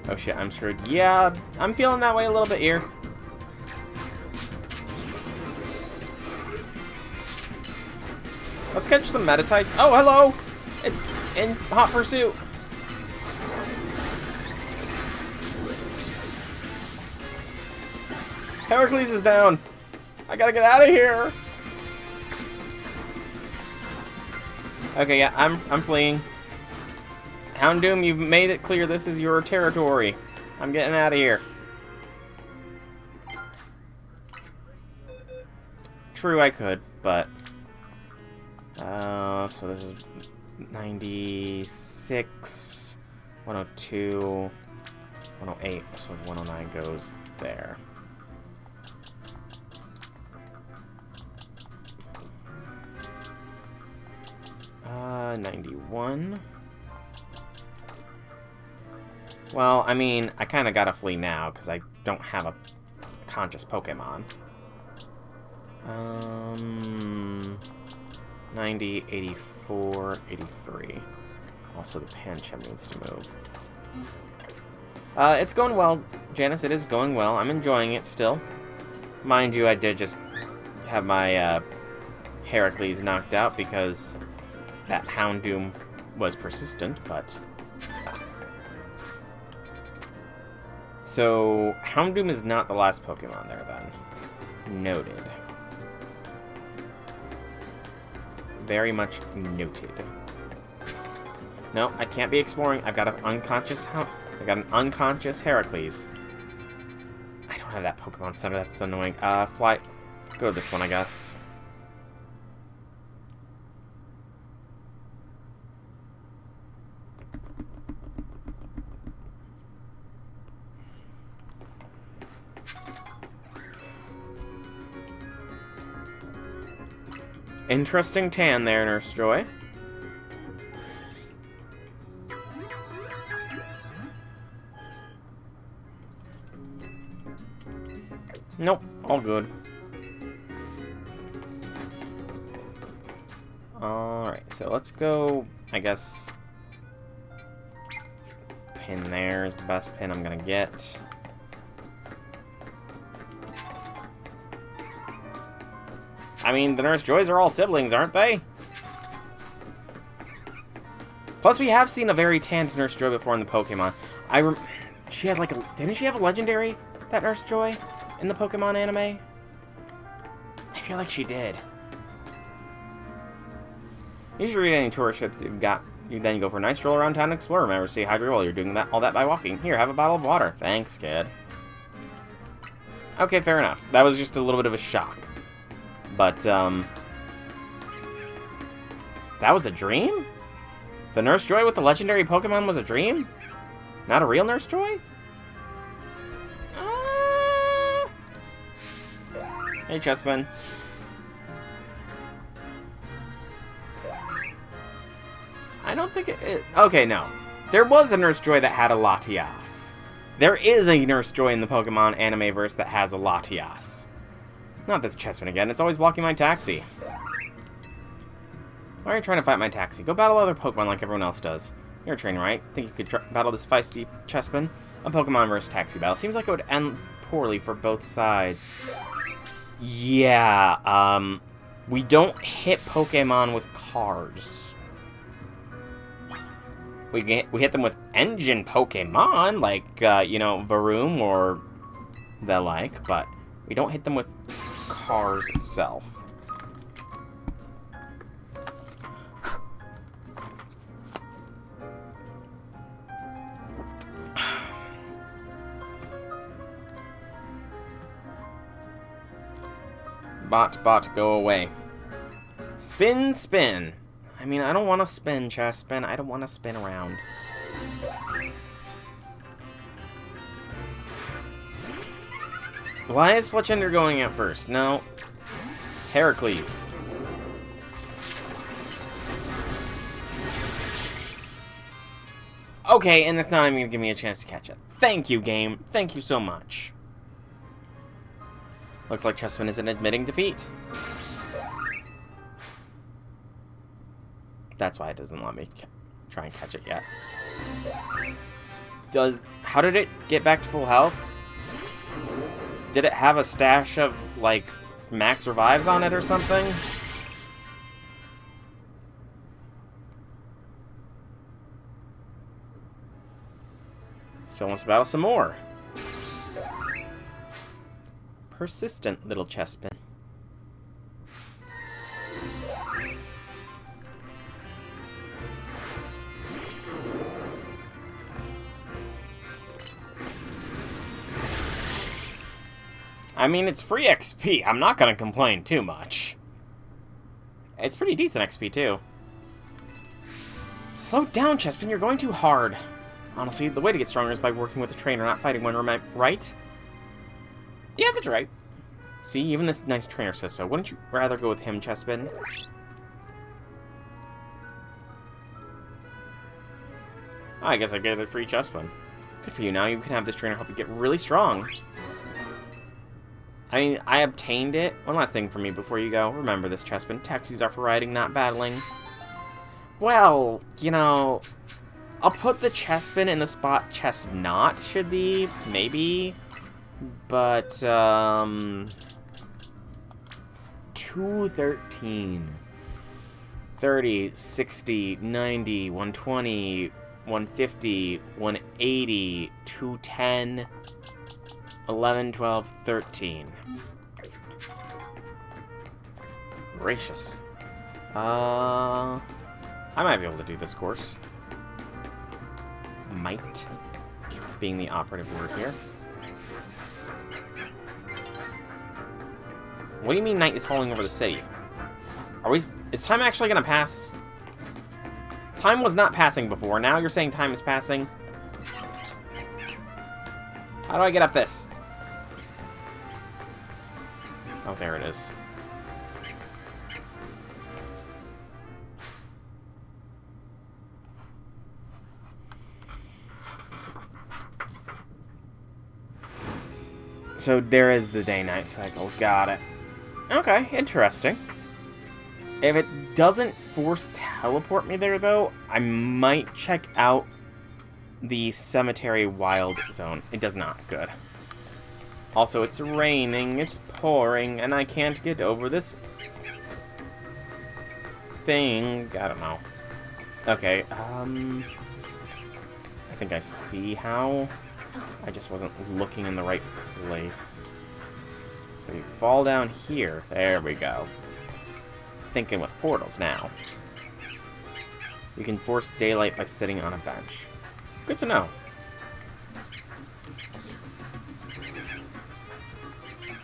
Oh shit, I'm screwed. Yeah, I'm feeling that way a little bit here. Let's catch some Metatites. Oh, hello! It's in hot pursuit. Heracles is down. I gotta get out of here. Okay, yeah, I'm fleeing. Houndoom, you've made it clear this is your territory. I'm getting out of here. True, I could, but... so this is 96, 102, 108, so 109 goes there. Uh, 91. Well, I mean, I kind of gotta flee now, because I don't have a conscious Pokemon. 90, 84, 83. Also, the Pancham needs to move. It's going well, Janice. It is going well. I'm enjoying it still. Mind you, I did just have my Heracles knocked out because that Houndoom was persistent, but... So, Houndoom is not the last Pokemon there, then. Noted. Very much noted. No, I can't be exploring. I've got an unconscious Heracles. I don't have that Pokemon Center. That's annoying. Fly. Go to this one, I guess. Interesting tan there, Nurse Joy. Nope, all good. Alright, so let's go, I guess... Pin there is the best pin I'm gonna get. I mean, the Nurse Joys are all siblings, aren't they? Plus, we have seen a very tanned Nurse Joy before in the Pokemon. She had like a... Didn't she have a legendary, that Nurse Joy, in the Pokemon anime? I feel like she did. You should read any tourist ships that you've got. Then you go for a nice stroll around town and explore. Remember, stay hydrated while you're doing all that by walking. Here, have a bottle of water. Thanks, kid. Okay, fair enough. That was just a little bit of a shock. But, that was a dream? The Nurse Joy with the legendary Pokemon was a dream? Not a real Nurse Joy? Hey, Chespin. I don't think it... Okay, no. There was a Nurse Joy that had a Latias. There is a Nurse Joy in the Pokemon Animeverse that has a Latias. Not this Chespin again. It's always blocking my taxi. Why are you trying to fight my taxi? Go battle other Pokemon like everyone else does. You're a trainer, right? Think you could battle this feisty Chespin? A Pokemon versus taxi battle. Seems like it would end poorly for both sides. Yeah, we don't hit Pokemon with cars. We hit them with engine Pokemon, like, you know, Varoom or the like, but we don't hit them with cars itself. Bot, go away. Spin, spin. I mean, I don't want to spin, Chespin. I don't want to spin around. Why is Fletchender going at first? No. Heracles. Okay, and it's not even going to give me a chance to catch it. Thank you, game. Thank you so much. Looks like Chespin isn't admitting defeat. That's why it doesn't let me try and catch it yet. How did it get back to full health? Did it have a stash of, like, max revives on it or something? Still wants to battle some more. Persistent little Chespin. I mean, it's free XP. I'm not gonna complain too much. It's pretty decent XP, too. Slow down, Chespin. You're going too hard. Honestly, the way to get stronger is by working with a trainer, not fighting one, right? Yeah, that's right. See, even this nice trainer says so. Wouldn't you rather go with him, Chespin? I guess I get a free Chespin. Good for you. Now you can have this trainer help you get really strong. I mean, I obtained it. One last thing for me before you go. Remember this, Chespin. Taxis are for riding, not battling. Well, you know, I'll put the Chespin in the spot Chestnut should be, maybe. But, 213. 30, 60, 90, 120, 150, 180, 210... 11, 12, 13. Gracious. I might be able to do this course. Might being the operative word here. What do you mean night is falling over the city? Is time actually gonna pass? Time was not passing before. Now you're saying time is passing? How do I get up this? Oh, there it is. So there is the day-night cycle. Got it. Okay, interesting. If it doesn't force teleport me there, though, I might check out the cemetery wild zone. It does not. Good. Also, it's raining, it's pouring, and I can't get over this thing. I don't know. Okay, I think I see how. I just wasn't looking in the right place. So you fall down here. There we go. Thinking with portals now. You can force daylight by sitting on a bench. Good to know.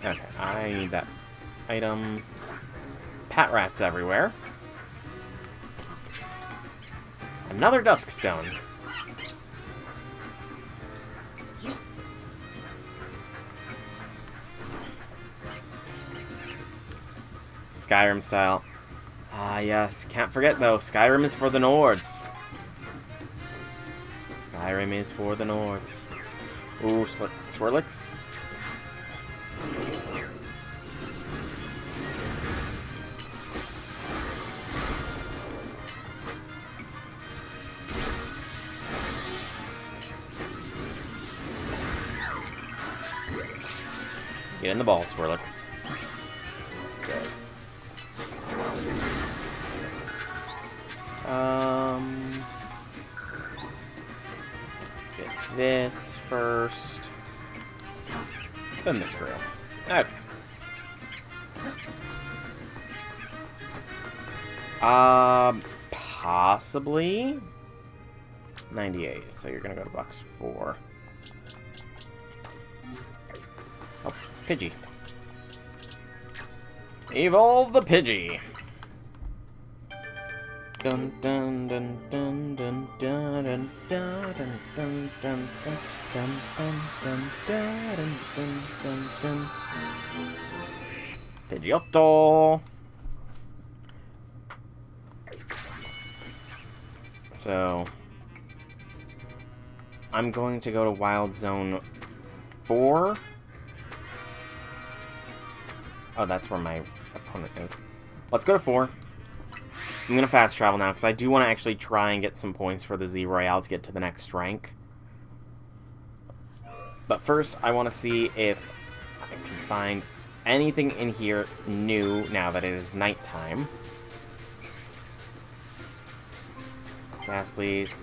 Okay, I need that item. Pat rats everywhere. Another dusk stone. Skyrim style. Ah, yes. Can't forget, though. Skyrim is for the Nords. Skyrim is for the Nords. Ooh, Swirlix. Get in the ball, Swirlix. Good. Get this first. Then the screw. Okay. Possibly 98. So you're gonna go to box 4. Oh, Pidgey. Evolve the Pidgey. Dun dun dun dun dun dun dun dun dun dun dun dun dun dun dun dun. Pidgeotto. So I'm going to go to Wild Zone 4. Oh, that's where my opponent is. Let's go to 4. I'm going to fast travel now, because I do want to actually try and get some points for the Z Royale to get to the next rank. But first, I want to see if I can find anything in here new now that it is nighttime. Ghastlies,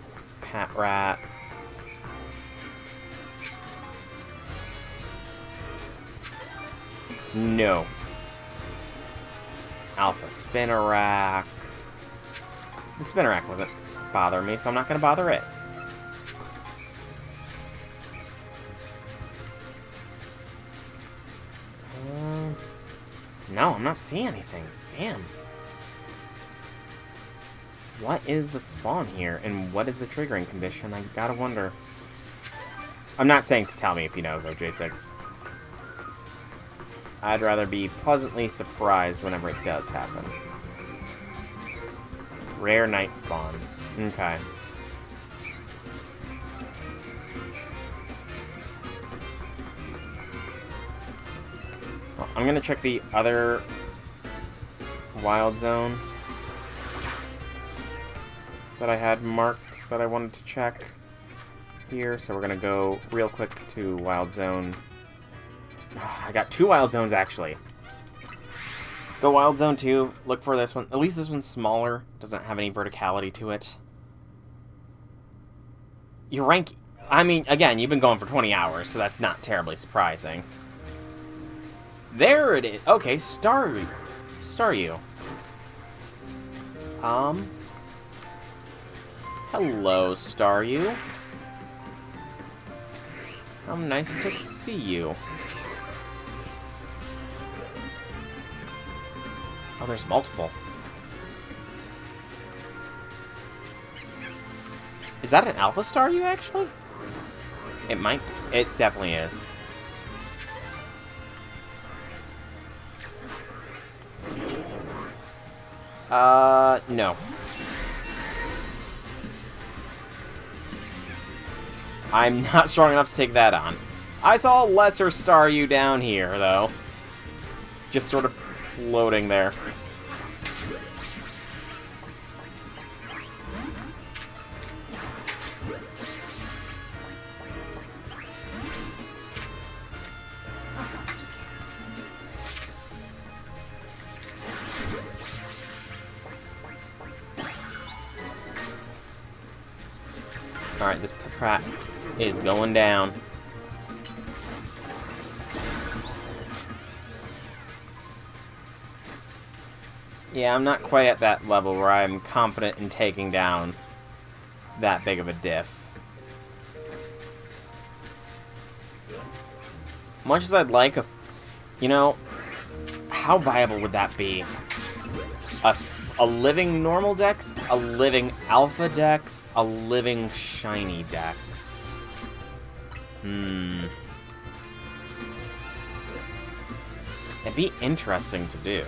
Pat Rats. No. Alpha Spinnerack. The Spinnerack wasn't bothering me, so I'm not going to bother it. No, I'm not seeing anything. Damn. What is the spawn here, and what is the triggering condition? I gotta wonder. I'm not saying to tell me if you know, though, J6. I'd rather be pleasantly surprised whenever it does happen. Rare night spawn. Okay. Well, I'm gonna check the other wild zone that I had marked that I wanted to check here. So we're gonna go real quick to wild zone. I got 2 wild zones, actually. Go Wild Zone 2, look for this one. At least this one's smaller, doesn't have any verticality to it. Your rank... I mean, again, you've been going for 20 hours, so that's not terribly surprising. There it is. Okay, Staryu. Hello, Staryu. How nice to see you. Oh, there's multiple. Is that an Alpha Staryu, actually? It might. It definitely is. No. I'm not strong enough to take that on. I saw a lesser Staryu down here, though. Just sort of floating there. Alright, this Patrat is going down. Yeah, I'm not quite at that level where I'm confident in taking down that big of a diff. Much as I'd like a... You know, how viable would that be? A living normal dex, a living alpha dex, a living shiny dex. It'd be interesting to do.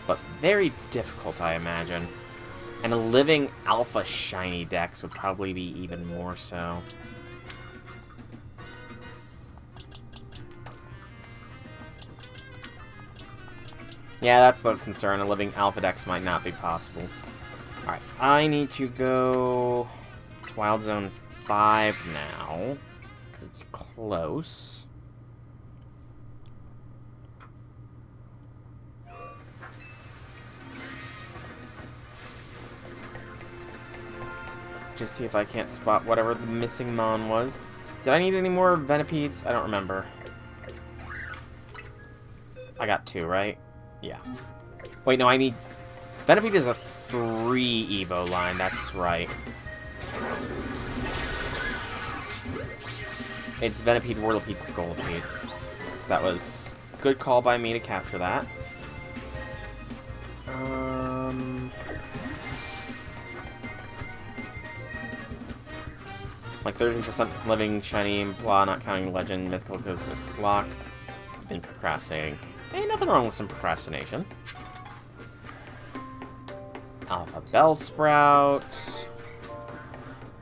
But very difficult, I imagine. And a living alpha shiny dex would probably be even more so. Yeah, that's the concern. A living alpha dex might not be possible. Alright, I need to go to Wild Zone 5 now, because it's close. Just see if I can't spot whatever the missing mon was. Did I need any more Venipedes? I don't remember. I got 2, right? Yeah. Wait, no, I need... Venipede is a 3 Evo line, that's right. It's Venipede, Whirlipede, Scolipede. So that was a good call by me to capture that. Like 13% living, shiny, blah, not counting legend, mythical, because lock. Been procrastinating. Ain't nothing wrong with some procrastination. Alpha Bellsprout.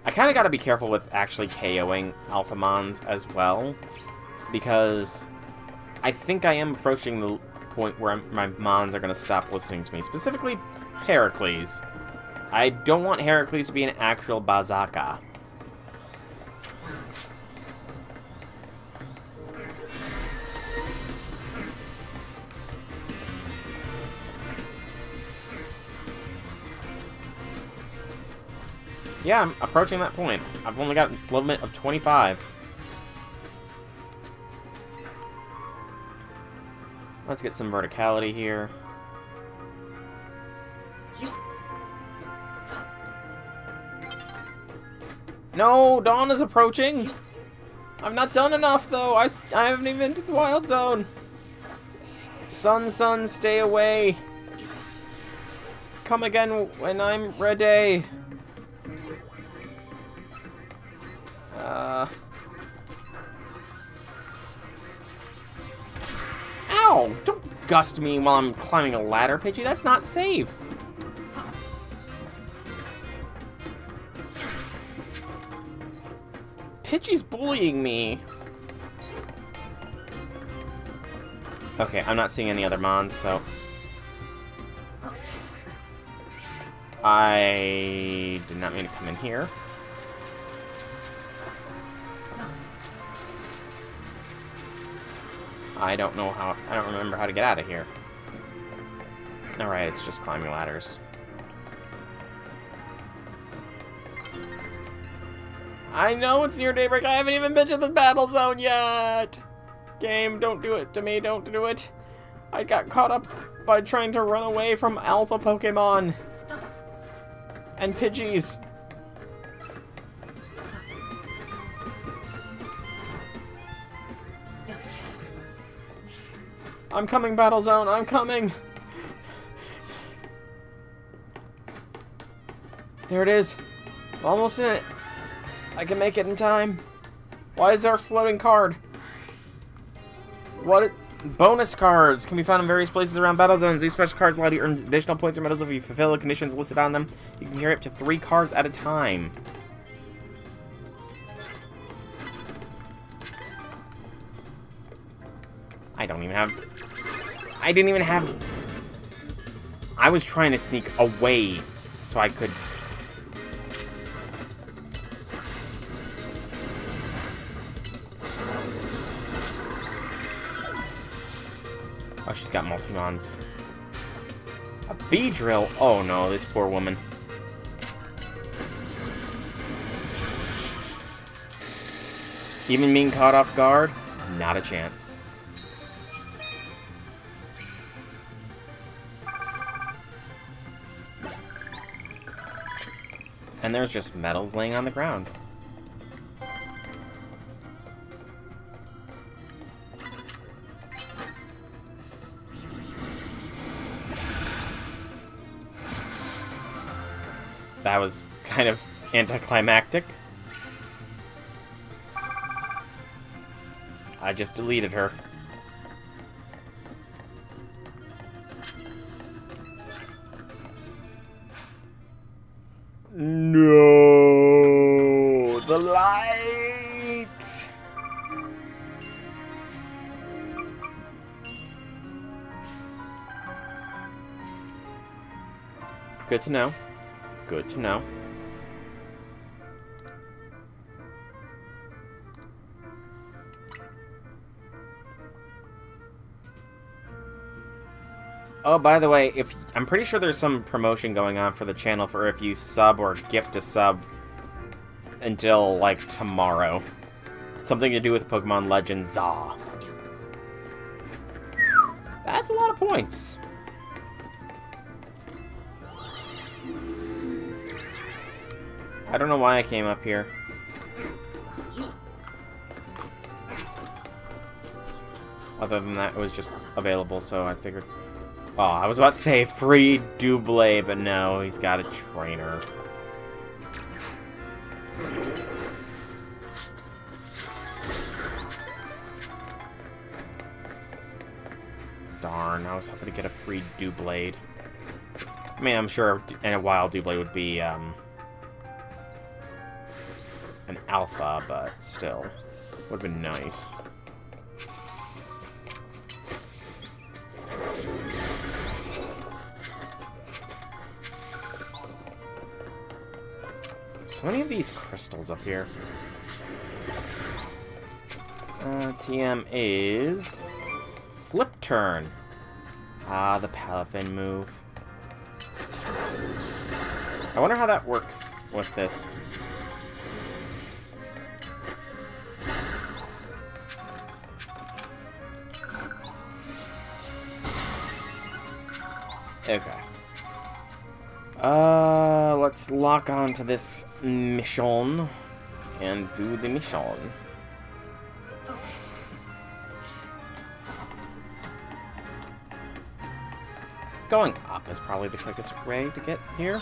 I kind of got to be careful with actually KOing Alpha Mons as well, because I think I am approaching the point where my Mons are going to stop listening to me. Specifically, Heracles. I don't want Heracles to be an actual Bazaka. Yeah, I'm approaching that point. I've only got a limit of 25. Let's get some verticality here. No, dawn is approaching. I've not done enough, though. I haven't even been to the Wild Zone. Sun, stay away. Come again when I'm ready. Ow! Don't gust me while I'm climbing a ladder, Pidgey. That's not safe. Pidgey's bullying me. Okay, I'm not seeing any other mons, so... I did not mean to come in here. I don't know how... I don't remember how to get out of here. Alright, it's just climbing ladders. I know it's near daybreak. I haven't even been to the battle zone yet! Game, don't do it to me. Don't do it. I got caught up by trying to run away from alpha Pokemon. And Pidgeys. I'm coming, Battle Zone. I'm coming. There it is. I'm almost in it. I can make it in time. Why is there a floating card? What? Bonus cards can be found in various places around battle zones. These special cards allow you to earn additional points or medals if you fulfill the conditions listed on them. You can carry up to 3 cards at a time. I don't even have... I didn't even have... I was trying to sneak away so I could... Oh, she's got multi-mons. A bee drill? Oh no, this poor woman. Even being caught off guard? Not a chance. And there's just medals laying on the ground. That was kind of anticlimactic. I just deleted her. No, the light. Good to know. Good to know. Oh, by the way, I'm pretty sure there's some promotion going on for the channel for if you sub or gift a sub until, like, tomorrow. Something to do with Pokemon Legends ZA. That's a lot of points. I don't know why I came up here. Other than that, it was just available, so I figured... Oh, I was about to say free Double, but no, he's got a trainer. Darn, I was hoping to get a free Double. I mean, I'm sure in a while Double would be, an alpha, but still. Would have been nice. So many of these crystals up here. TM is... Flip Turn. Ah, the Palafin move. I wonder how that works with this. Okay. Let's lock on to this mission and do the mission. Going up is probably the quickest way to get here.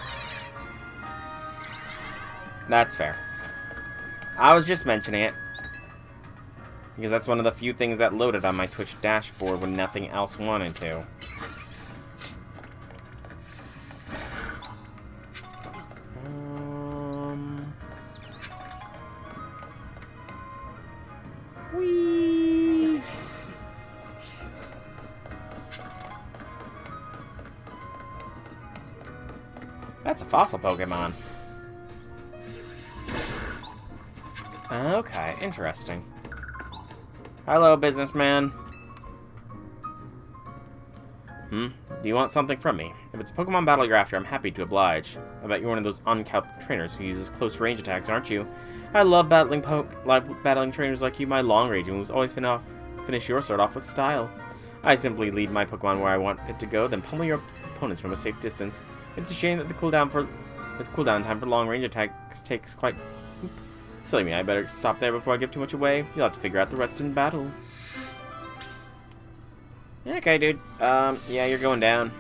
That's fair. I was just mentioning it, because that's one of the few things that loaded on my Twitch dashboard when nothing else wanted to. Whee! That's a fossil Pokemon. Okay, interesting. Hello, businessman. Do you want something from me? If it's a Pokemon battle you're after, I'm happy to oblige. I bet you're one of those uncouth trainers who uses close range attacks, aren't you? I love battling trainers like you. My long range moves always finish your sword off with style. I simply lead my Pokemon where I want it to go, then pummel your opponents from a safe distance. It's a shame that the cooldown time for long range attacks takes quite... Silly me, I better stop there before I give too much away. You'll have to figure out the rest in battle. Okay, dude. Yeah, you're going down.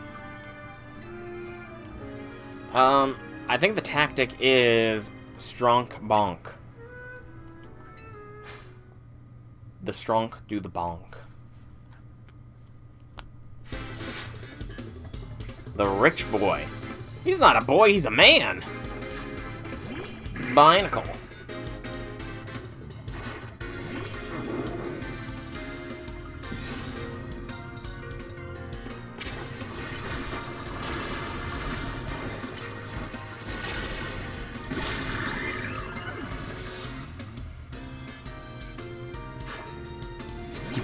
I think the tactic is Stronk Bonk. The Stronk do the bonk. The rich boy. He's not a boy, he's a man. Binacle.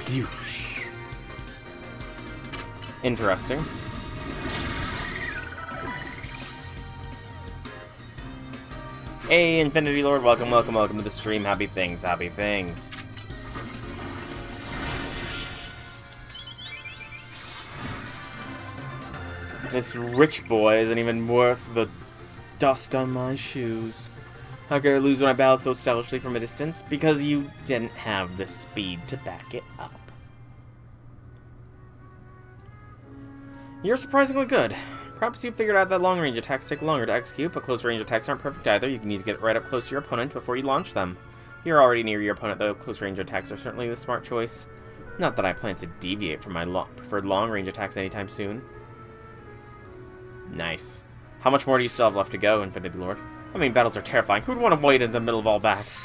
Douche. Interesting. Hey, Infinity Lord, welcome, welcome, welcome to the stream. Happy things, happy things. This rich boy isn't even worth the dust on my shoes. How could I lose when I battled so stylishly from a distance? Because you didn't have the speed to back it up. You're surprisingly good. Perhaps you figured out that long-range attacks take longer to execute, but close-range attacks aren't perfect either. You need to get right up close to your opponent before you launch them. You're already near your opponent, though. Close-range attacks are certainly the smart choice. Not that I plan to deviate from my preferred long-range attacks anytime soon. Nice. How much more do you still have left to go, Infinity Lord? I mean, battles are terrifying. Who'd want to wait in the middle of all that?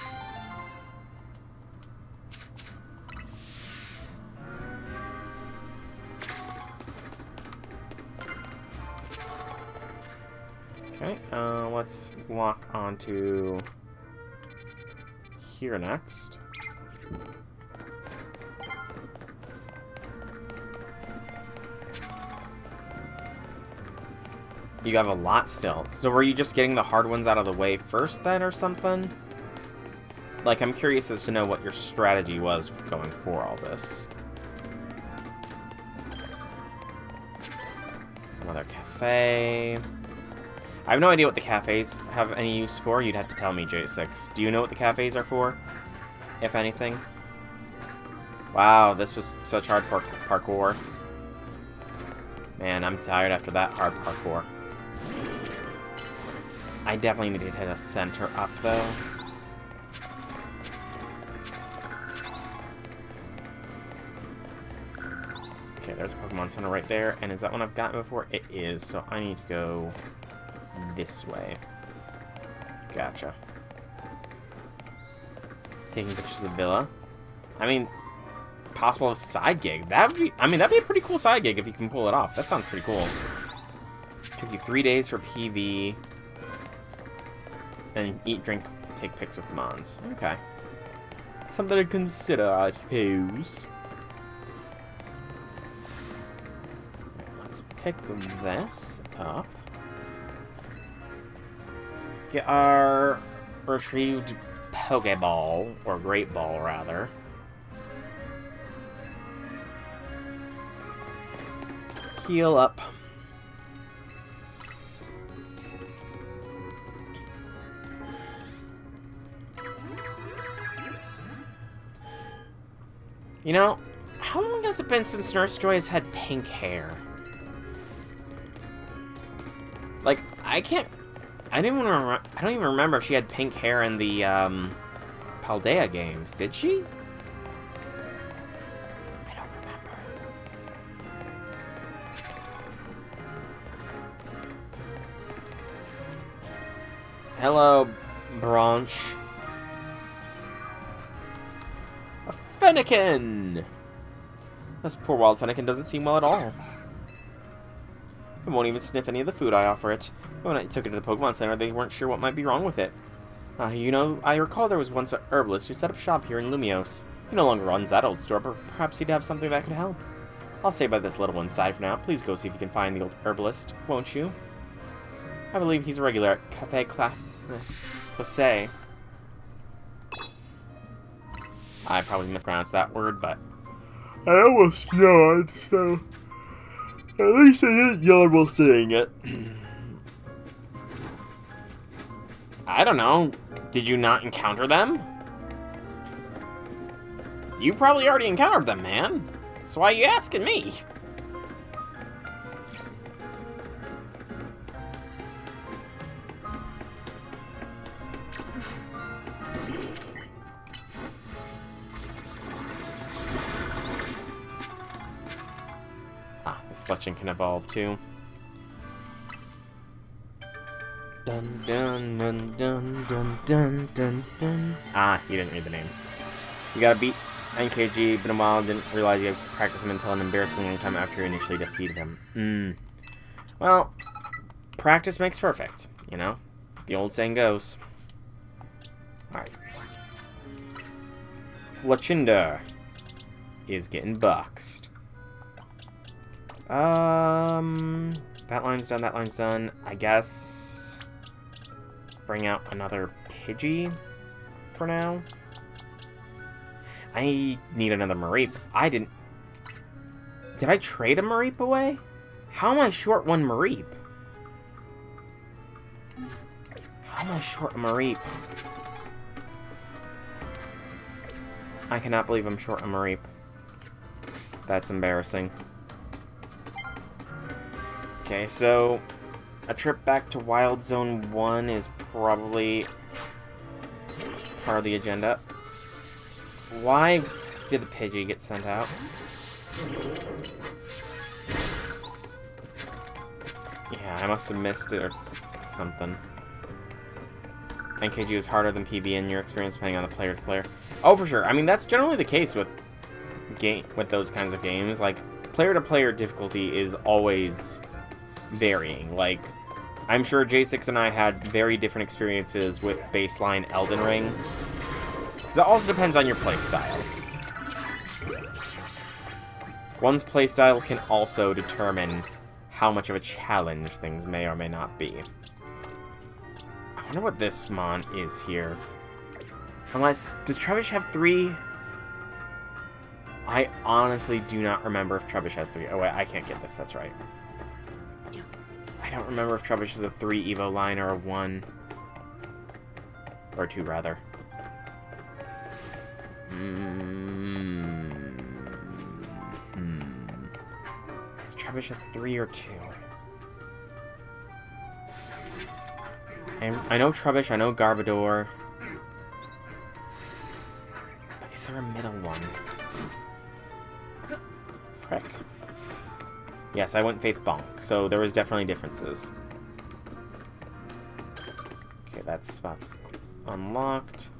Okay, let's lock onto here next. You have a lot still. So were you just getting the hard ones out of the way first then or something? Like, I'm curious as to know what your strategy was for going for all this. Another cafe. I have no idea what the cafes have any use for. You'd have to tell me, J6. Do you know what the cafes are for? If anything? Wow, this was such hard parkour. Man, I'm tired after that hard parkour. I definitely need to hit a center up, though. Okay, there's a Pokemon Center right there. And is that one I've gotten before? It is, so I need to go this way. Gotcha. Taking pictures of the villa. I mean, possible side gig. That'd be a pretty cool side gig if you can pull it off. That sounds pretty cool. Took you 3 days for PV. And eat, drink, take pics with Mons. Okay. Something to consider, I suppose. Let's pick this up. Get our retrieved Pokeball, or Great Ball, rather. Heal up. You know, how long has it been since Nurse Joy has had pink hair? Like, I don't even remember if she had pink hair in the, Paldea games. Did she? I don't remember. Hello, Branch. A Fennekin! This poor wild Fennekin doesn't seem well at all. It won't even sniff any of the food I offer it. When I took it to the Pokemon Center, they weren't sure what might be wrong with it. You know, I recall there was once a herbalist who set up shop here in Lumiose. He no longer runs that old store, but perhaps he'd have something that could help. I'll stay by this little one's side for now. Please go see if you can find the old herbalist, won't you? I believe he's a regular at Café Classe. I probably mispronounced that word, but I almost yawned, so at least I didn't yawn while saying it. I don't know. Did you not encounter them? You probably already encountered them, man. So why are you asking me? This Fletching can evolve too. Dun dun dun dun dun dun dun dun. You didn't read the name. You gotta beat NKG, been a while, didn't realize you had to practice him until an embarrassingly long time after you initially defeated him. Well, practice makes perfect, you know? The old saying goes. Alright. Fletchinder. is getting boxed. That line's done, that line's done. I guess bring out another Pidgey for now. I need another Mareep. Did I trade a Mareep away? How am I short one Mareep? How am I short a Mareep? I cannot believe I'm short a Mareep. That's embarrassing. Okay, so a trip back to Wild Zone 1 is probably part of the agenda. Why did the Pidgey get sent out? Yeah, I must have missed it or something. NKG is harder than PB in your experience depending on the player to player. Oh, for sure. I mean, that's generally the case with those kinds of games. Like, player-to-player difficulty is always varying. Like, I'm sure J6 and I had very different experiences with baseline Elden Ring. Because it also depends on your playstyle. One's playstyle can also determine how much of a challenge things may or may not be. I wonder what this Mon is here. Unless, does Trubbish have 3? I honestly do not remember if Trubbish has 3. Oh wait, I can't get this, that's right. I don't remember if Trubbish is a 3 Evo line or a 1. Or 2, rather. Is Trubbish a 3 or 2? I know Trubbish, I know Garbodor. But is there a middle one? Frick. Yes, I went Faith Bonk, so there was definitely differences. Okay, that spot's unlocked.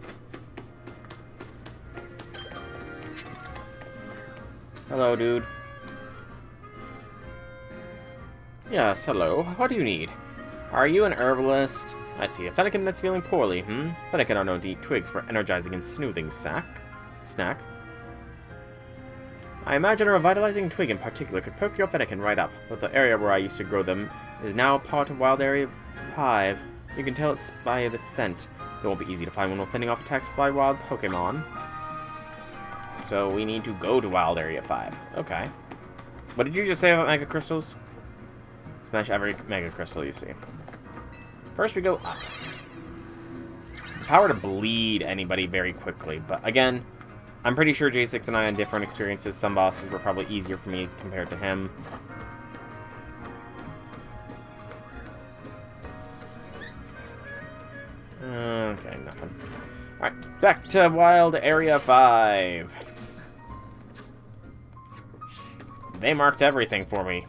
Hello, dude. Yes, hello. What do you need? Are you an herbalist? I see a Fennekin that's feeling poorly, Fennekin are known to eat twigs for energizing and smoothing snack. I imagine a revitalizing twig in particular could perk your Fennekin right up, but the area where I used to grow them is now part of Wild Area 5. You can tell it's by the scent. It won't be easy to find one while fending off attacks by wild Pokemon. So we need to go to Wild Area 5. Okay. What did you just say about Mega Crystals? Smash every Mega Crystal you see. First we go up. Power to bleed anybody very quickly, but again, I'm pretty sure J6 and I had different experiences. Some bosses were probably easier for me compared to him. Okay, nothing. Alright, back to Wild Area 5. They marked everything for me.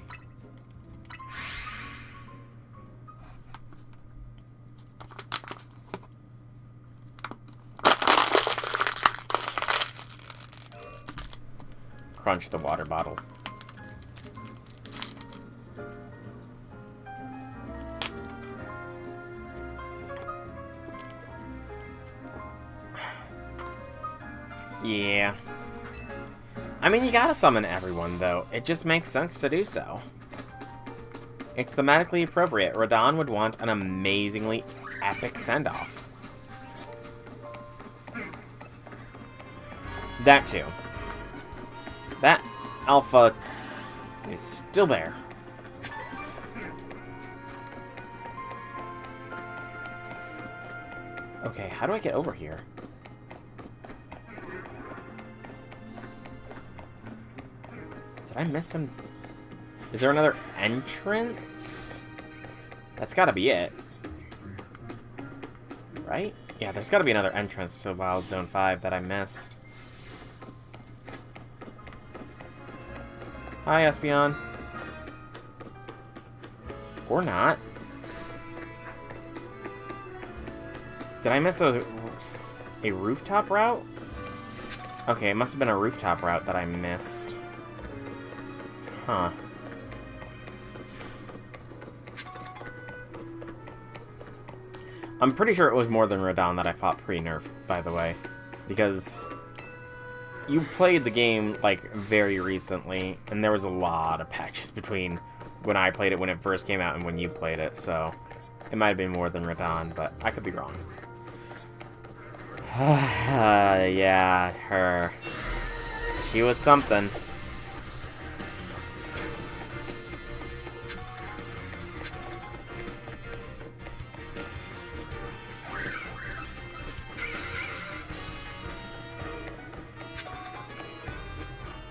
Crunch the water bottle. Yeah. I mean, you gotta summon everyone, though. It just makes sense to do so. It's thematically appropriate. Radahn would want an amazingly epic send-off. That, too. That alpha is still there. Okay, how do I get over here? Did I miss some? Is there another entrance? That's gotta be it. Right? Yeah, there's gotta be another entrance to Wild Zone 5 that I missed. Hi, Espeon. Or not. Did I miss a rooftop route? Okay, it must have been a rooftop route that I missed. Huh. I'm pretty sure it was more than Radahn that I fought pre-nerf, by the way. Because you played the game, like, very recently, and there was a lot of patches between when I played it when it first came out and when you played it, so it might have been more than Radon, but I could be wrong. Yeah, her. She was something.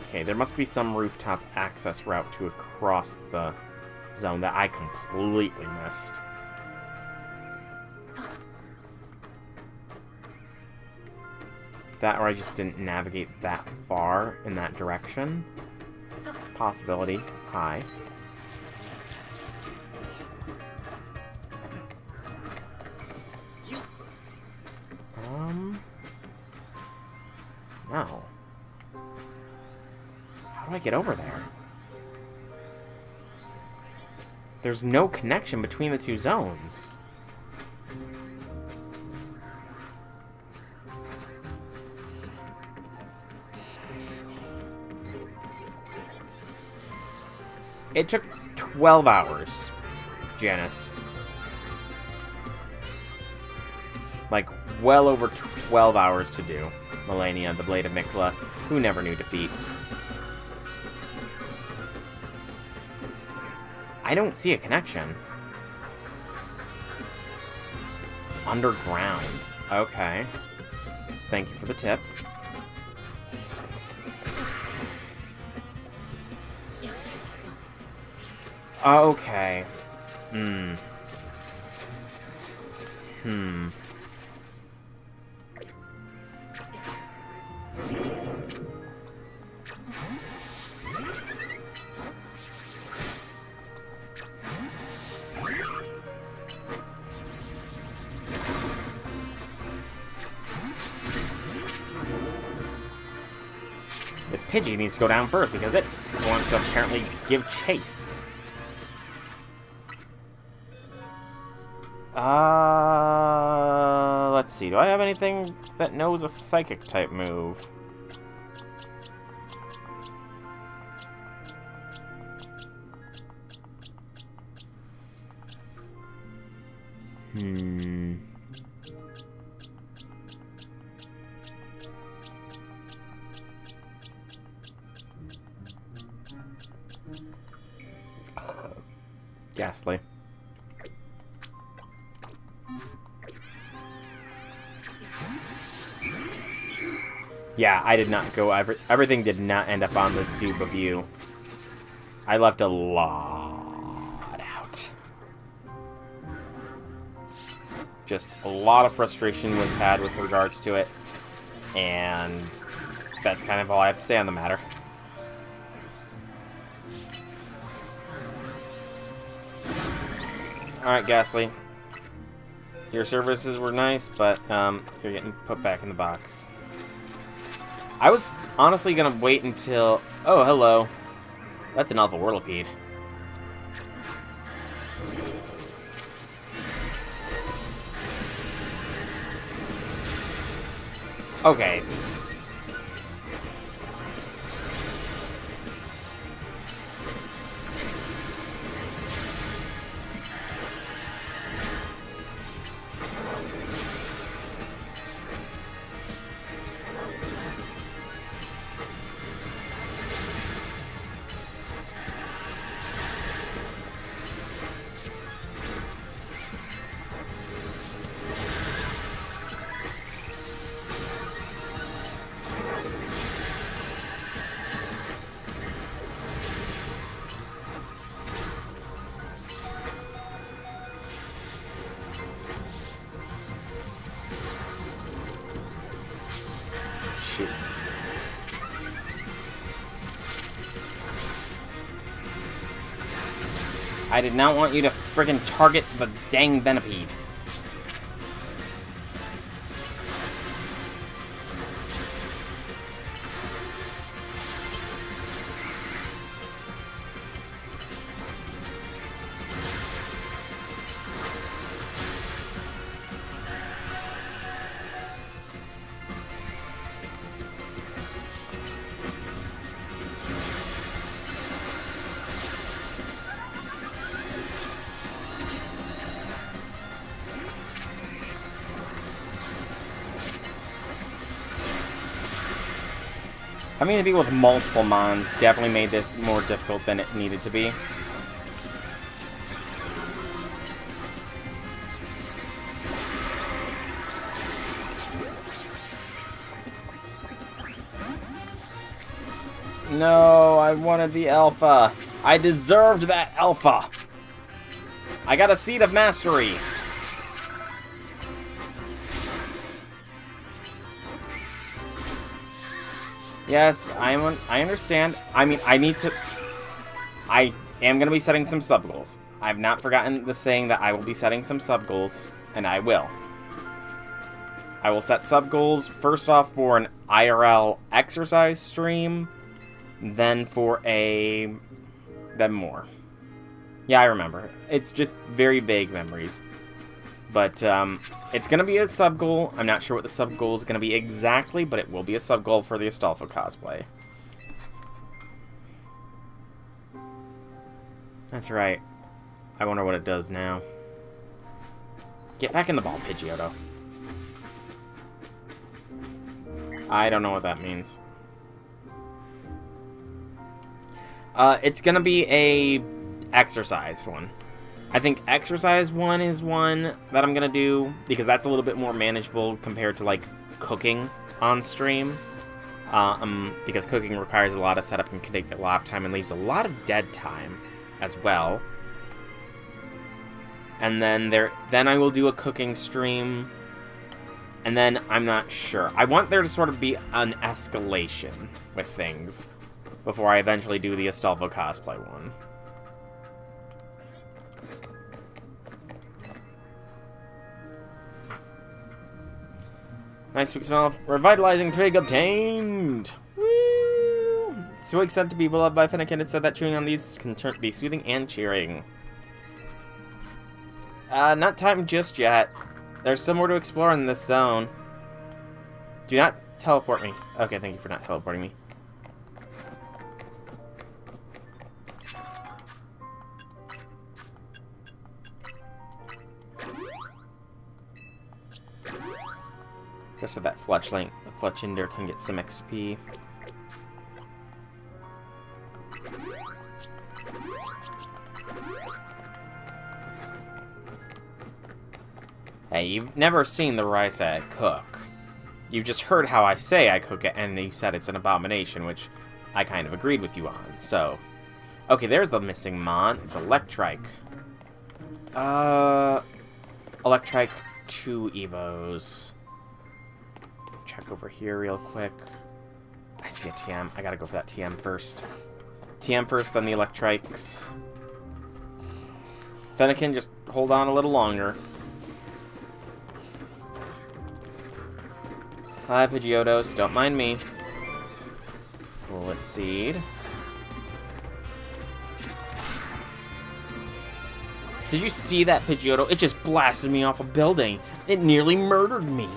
Okay, there must be some rooftop access route to across the zone that I completely missed. That or I just didn't navigate that far in that direction. Possibility high. No. How do I get over there? There's no connection between the two zones. It took 12 hours, Janice. Like, well over 12 hours to do. Melania, the Blade of Mikla, who never knew defeat. I don't see a connection. Underground. Okay. Thank you for the tip. Okay. This Pidgey needs to go down first because it wants to apparently give chase. Let's see. Do I have anything that knows a psychic type move? Ghastly. Yeah, I did not go. Everything did not end up on the tube of you. I left a lot out. Just a lot of frustration was had with regards to it. And that's kind of all I have to say on the matter. Alright, Ghastly. Your services were nice, but you're getting put back in the box. I was honestly gonna wait until... Oh, hello. That's an Alpha Whirlipede. Okay. Shoot. I did not want you to friggin' target the dang Venipede. Having to deal with multiple mons definitely made this more difficult than it needed to be. No, I wanted the alpha. I deserved that alpha. I got a seed of mastery. Yes, I understand. I mean, I am going to be setting some sub-goals. I've not forgotten the saying that I will be setting some sub-goals, and I will. I will set sub-goals, first off, for an IRL exercise stream, then for then more. Yeah, I remember. It's just very vague memories. But, it's going to be a sub-goal. I'm not sure what the sub-goal is going to be exactly, but it will be a sub-goal for the Astolfo cosplay. That's right. I wonder what it does now. Get back in the ball, Pidgeotto. I don't know what that means. It's going to be a exercise one. I think exercise one is one that I'm going to do, because that's a little bit more manageable compared to, like, cooking on stream. Because cooking requires a lot of setup and can take a lot of time and leaves a lot of dead time as well. And then I will do a cooking stream, and then I'm not sure. I want there to sort of be an escalation with things before I eventually do the Astolfo cosplay one. Nice sweet smell of revitalizing twig obtained! Woo! Twig said to be beloved by Fennekin. It said that chewing on these can be soothing and cheering. Not time just yet. There's still more to explore in this zone. Do not teleport me. Okay, thank you for not teleporting me. Just so that Fletchinder can get some XP. Hey, you've never seen the rice I cook. You've just heard how I say I cook it, and you said it's an abomination, which I kind of agreed with you on, so... Okay, there's the missing Mon. It's Electrike. Electrike 2 Evos. Check over here real quick. I see a TM. I gotta go for that TM first. TM first, then the Electrikes. Fennekin, just hold on a little longer. Hi, Pidgeotos. Don't mind me. Bullet Seed. Did you see that, Pidgeotto? It just blasted me off a building. It nearly murdered me.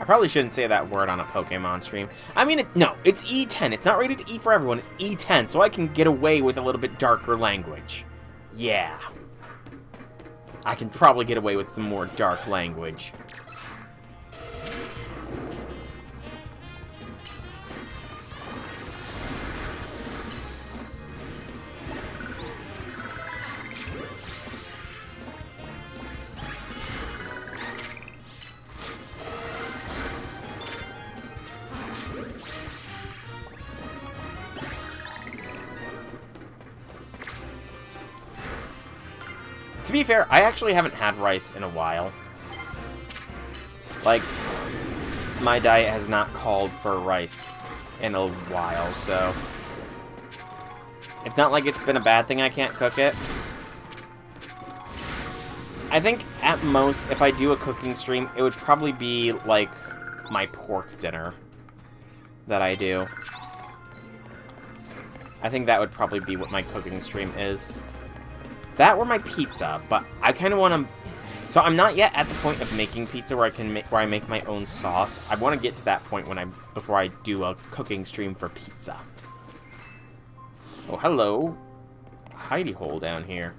I probably shouldn't say that word on a Pokemon stream. I mean, no, it's E10. It's not rated E for everyone. It's E10, so I can get away with a little bit darker language. Yeah. I can probably get away with some more dark language. To be fair, I actually haven't had rice in a while. Like, my diet has not called for rice in a while, so... It's not like it's been a bad thing I can't cook it. I think, at most, if I do a cooking stream, it would probably be, like, my pork dinner that I do. I think that would probably be what my cooking stream is. That or my pizza, but I kind of want to... So I'm not yet at the point of making pizza where I make my own sauce. I want to get to that point before I do a cooking stream for pizza. Oh, hello. Hidey hole down here.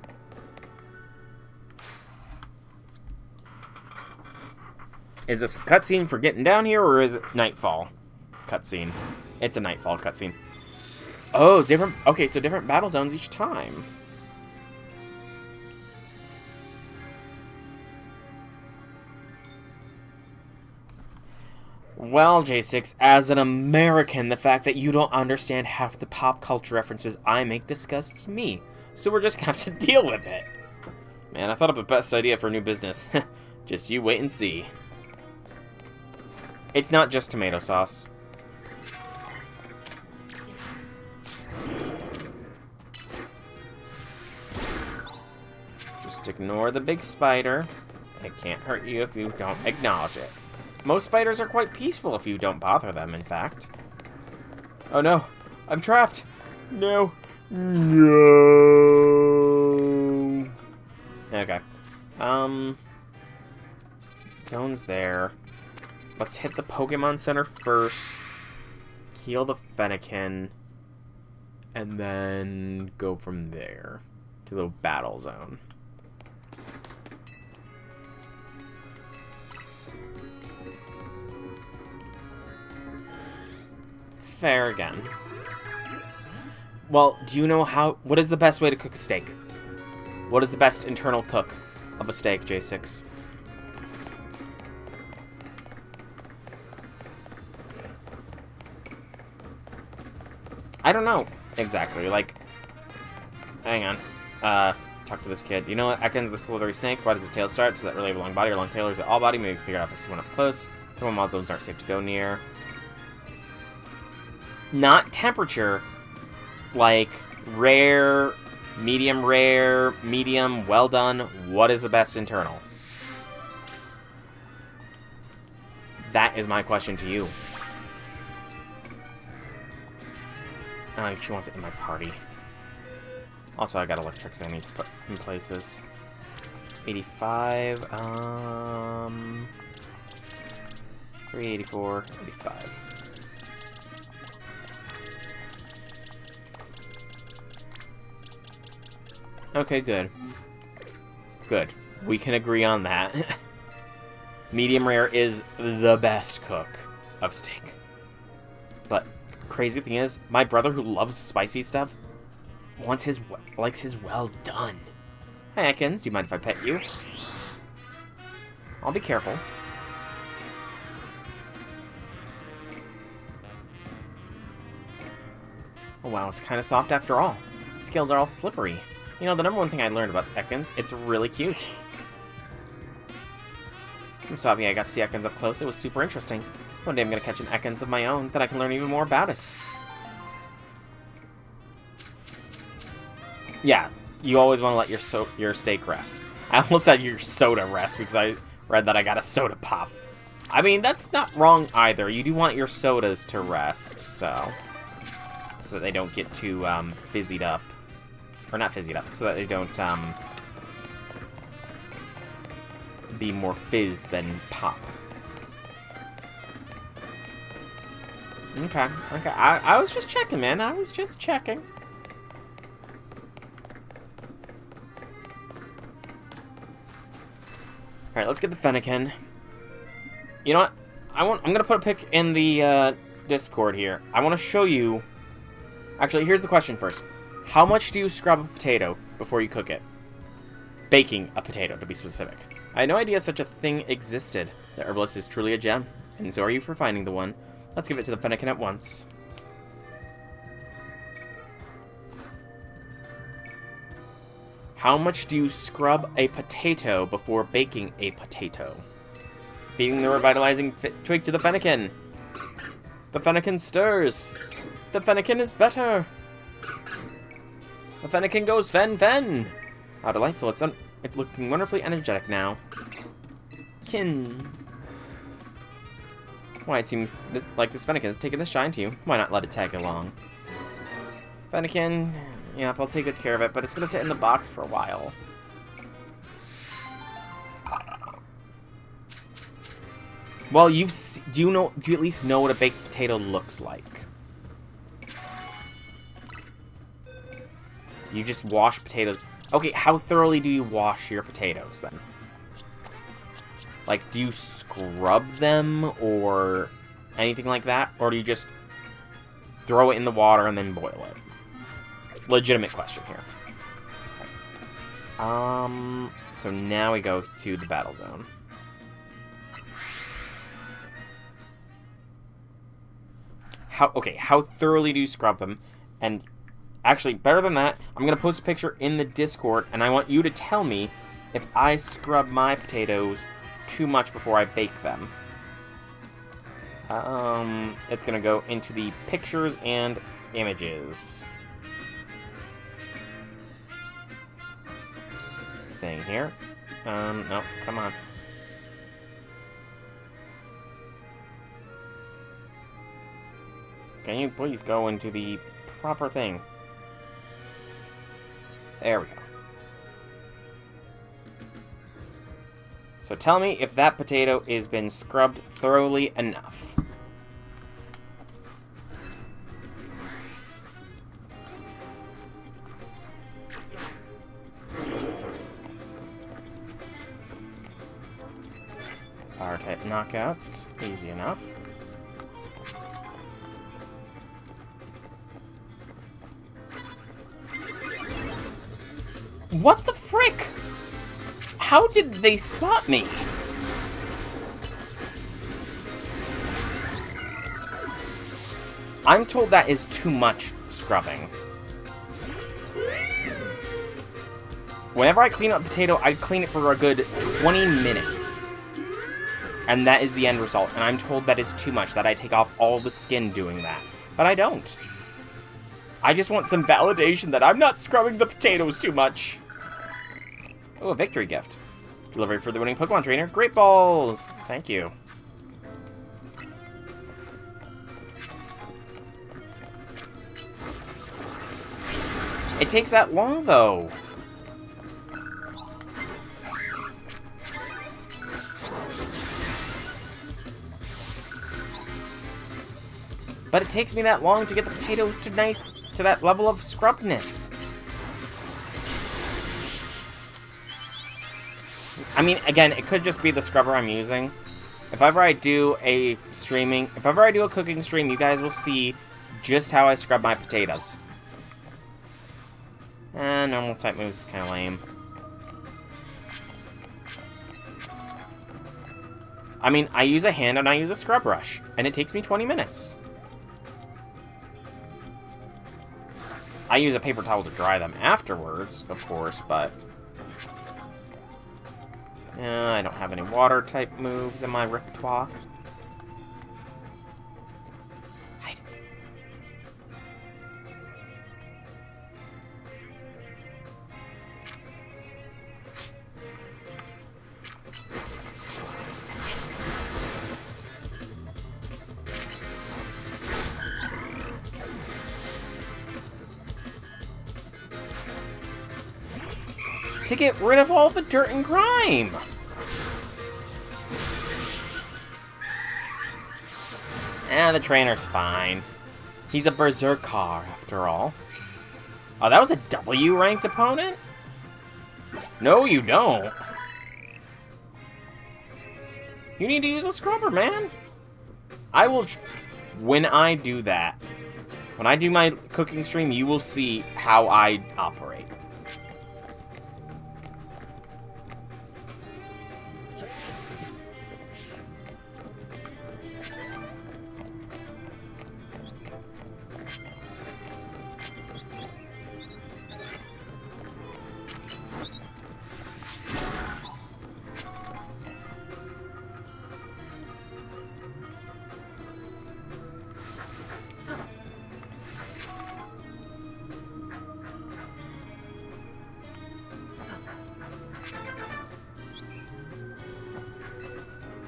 Is this a cutscene for getting down here, or is it Nightfall cutscene? It's a Nightfall cutscene. Oh, different... Okay, so different battle zones each time. Well, J6, as an American, the fact that you don't understand half the pop culture references I make disgusts me. So we're just gonna have to deal with it. Man, I thought of the best idea for a new business. Just you wait and see. It's not just tomato sauce. Just ignore the big spider. It can't hurt you if you don't acknowledge it. Most spiders are quite peaceful if you don't bother them, in fact. Oh no, I'm trapped. No. No. Okay. Zone's there. Let's hit the Pokemon Center first. Heal the Fennekin. And then go from there to the battle zone. Fair again. Well, do you know what is the best way to cook a steak? What is the best internal cook of a steak, J6? I don't know exactly. Like, hang on. Talk to this kid. You know what? Ekans the slithery snake. Why does its tail start? Does that really have a long body or long tail, or is it all body? Maybe figure out if I see one up close. Thermal mod zones aren't safe to go near. Not temperature, like rare, medium, well done. What is the best internal? That is my question to you. Oh, she wants it in my party. Also, I got electrics I need to put in places. 85, 384, 85. Okay, good. Good. We can agree on that. Medium rare is the best cook of steak. But crazy thing is, my brother who loves spicy stuff likes his well done. Hi, Ekans. Do you mind if I pet you? I'll be careful. Oh wow, it's kind of soft after all. The scales are all slippery. You know, the number one thing I learned about Ekans, it's really cute. I'm so happy I got to see Ekans up close. It was super interesting. One day I'm going to catch an Ekans of my own, then I can learn even more about it. Yeah, you always want to let your steak rest. I almost said your soda rest because I read that I got a soda pop. I mean, that's not wrong either. You do want your sodas to rest, so that they don't get too fizzied up. Or not fizzied up, so that they don't be more fizz than pop. Okay. I was just checking, man. I was just checking. Alright, let's get the Fennekin. You know what? I'm gonna put a pic in the Discord here. I want to show you... Actually, here's the question first. How much do you scrub a potato before you cook it? Baking a potato, to be specific. I had no idea such a thing existed. The herbalist is truly a gem, and so are you for finding the one. Let's give it to the Fennekin at once. How much do you scrub a potato before baking a potato? Feeding the revitalizing twig to the Fennekin. The Fennekin stirs. The Fennekin is better. The Fennekin goes fen. How delightful. It's looking wonderfully energetic now. Why, it seems like this Fennekin has taken a shine to you. Why not let it tag along? Fennekin, yep, I'll take good care of it, but it's gonna sit in the box for a while. Well, do you at least know what a baked potato looks like? You just wash potatoes. Okay, how thoroughly do you wash your potatoes then? Like, do you scrub them or anything like that? Or do you just throw it in the water and then boil it? Legitimate question here. So now we go to the battle zone. How thoroughly do you scrub them? And actually, better than that, I'm going to post a picture in the Discord, and I want you to tell me if I scrub my potatoes too much before I bake them. It's going to go into the pictures and images thing here. No, come on. Can you please go into the proper thing? There we go. So tell me if that potato has been scrubbed thoroughly enough. Fire type knockouts, easy enough. What the frick? How did they spot me? I'm told that is too much scrubbing. Whenever I clean up a potato, I clean it for a good 20 minutes. And that is the end result. And I'm told that is too much, that I take off all the skin doing that. But I don't. I just want some validation that I'm not scrubbing the potatoes too much. Oh, a victory gift. Delivery for the winning Pokemon trainer. Great balls! Thank you. It takes that long, though. But it takes me that long to get the potatoes to that level of scrubness. I mean, again, it could just be the scrubber I'm using. If ever I do a cooking stream, you guys will see just how I scrub my potatoes. Normal type moves is kind of lame. I mean, I use a hand and I use a scrub brush, and it takes me 20 minutes. I use a paper towel to dry them afterwards, of course, but... I don't have any water-type moves in my repertoire. Hide. To get rid of all the dirt and grime! The trainer's fine. He's a berserker, after all. Oh, that was a W-ranked opponent? No, you don't. You need to use a scrubber, man. I will... When I do that, when I do my cooking stream, you will see how I operate.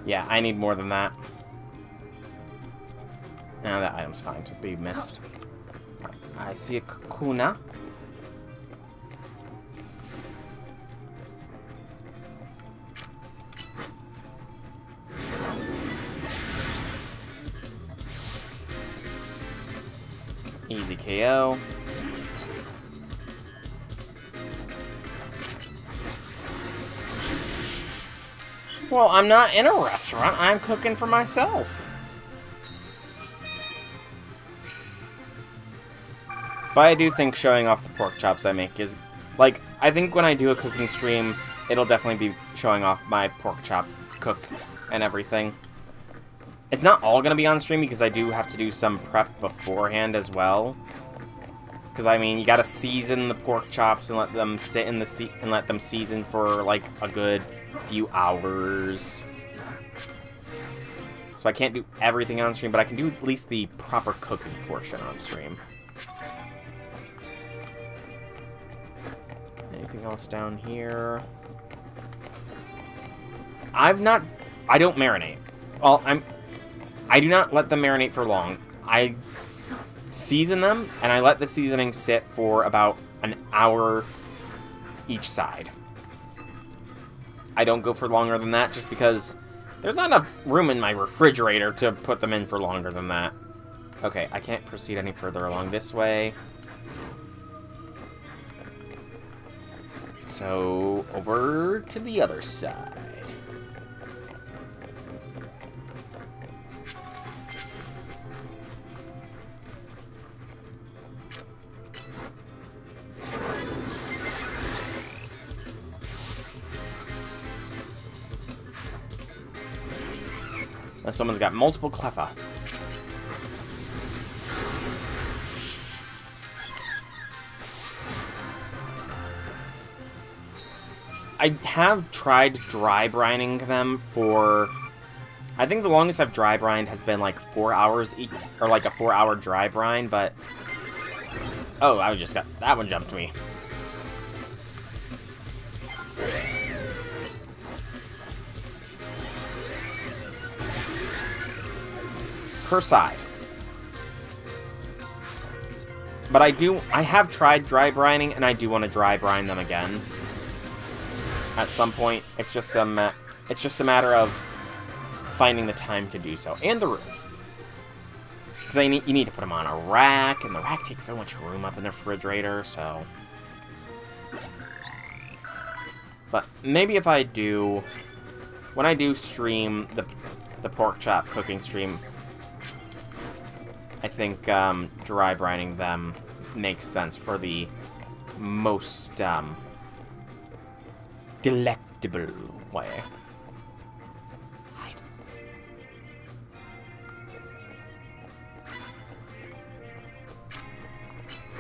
Yeah, I need more than that. Now that item's fine to be missed. I see a Kakuna. Easy KO. Well, I'm not in a restaurant. I'm cooking for myself. But I do think showing off the pork chops I make is... Like, I think when I do a cooking stream, it'll definitely be showing off my pork chop cook and everything. It's not all going to be on stream because I do have to do some prep beforehand as well. Because, I mean, you gotta season the pork chops and let them sit in the and let them season for, like, a good few hours. So I can't do everything on stream, but I can do at least the proper cooking portion on stream. Anything else down here? I don't marinate. Well, I do not let them marinate for long. I season them, and I let the seasoning sit for about an hour each side. I don't go for longer than that, just because there's not enough room in my refrigerator to put them in for longer than that. Okay, I can't proceed any further along this way. So, over to the other side. Someone's got multiple cleffa. I have tried dry brining them for... I think the longest I've dry brined has been like 4 hours each, or like a 4-hour dry brine, but... Oh, I just got... That one jumped me. Per side. But I have tried dry brining, and I do want to dry brine them again. At some point, it's just a matter of finding the time to do so. And the room. Because you need to put them on a rack, and the rack takes so much room up in the refrigerator, so... But maybe if I do... When I do stream the pork chop cooking stream... I think dry brining them makes sense for the most delectable way.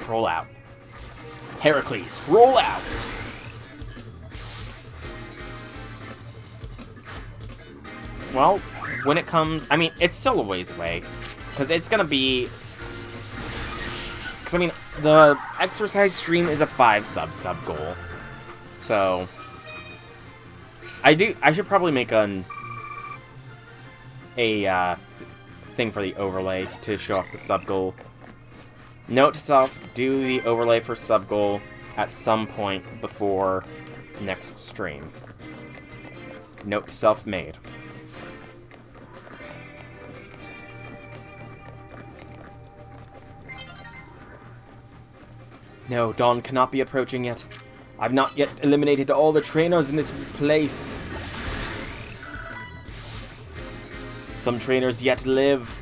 Roll out. Heracles, roll out! Well, when it comes... I mean, it's still a ways away. Because it's going to be... Because, I mean, the exercise stream is a 5 sub goal. So... I should probably make a thing for the overlay to show off the sub goal. Note to self, do the overlay for sub goal at some point before next stream. Note to self made. No, dawn cannot be approaching yet. I've not yet eliminated all the trainers in this place. Some trainers yet live.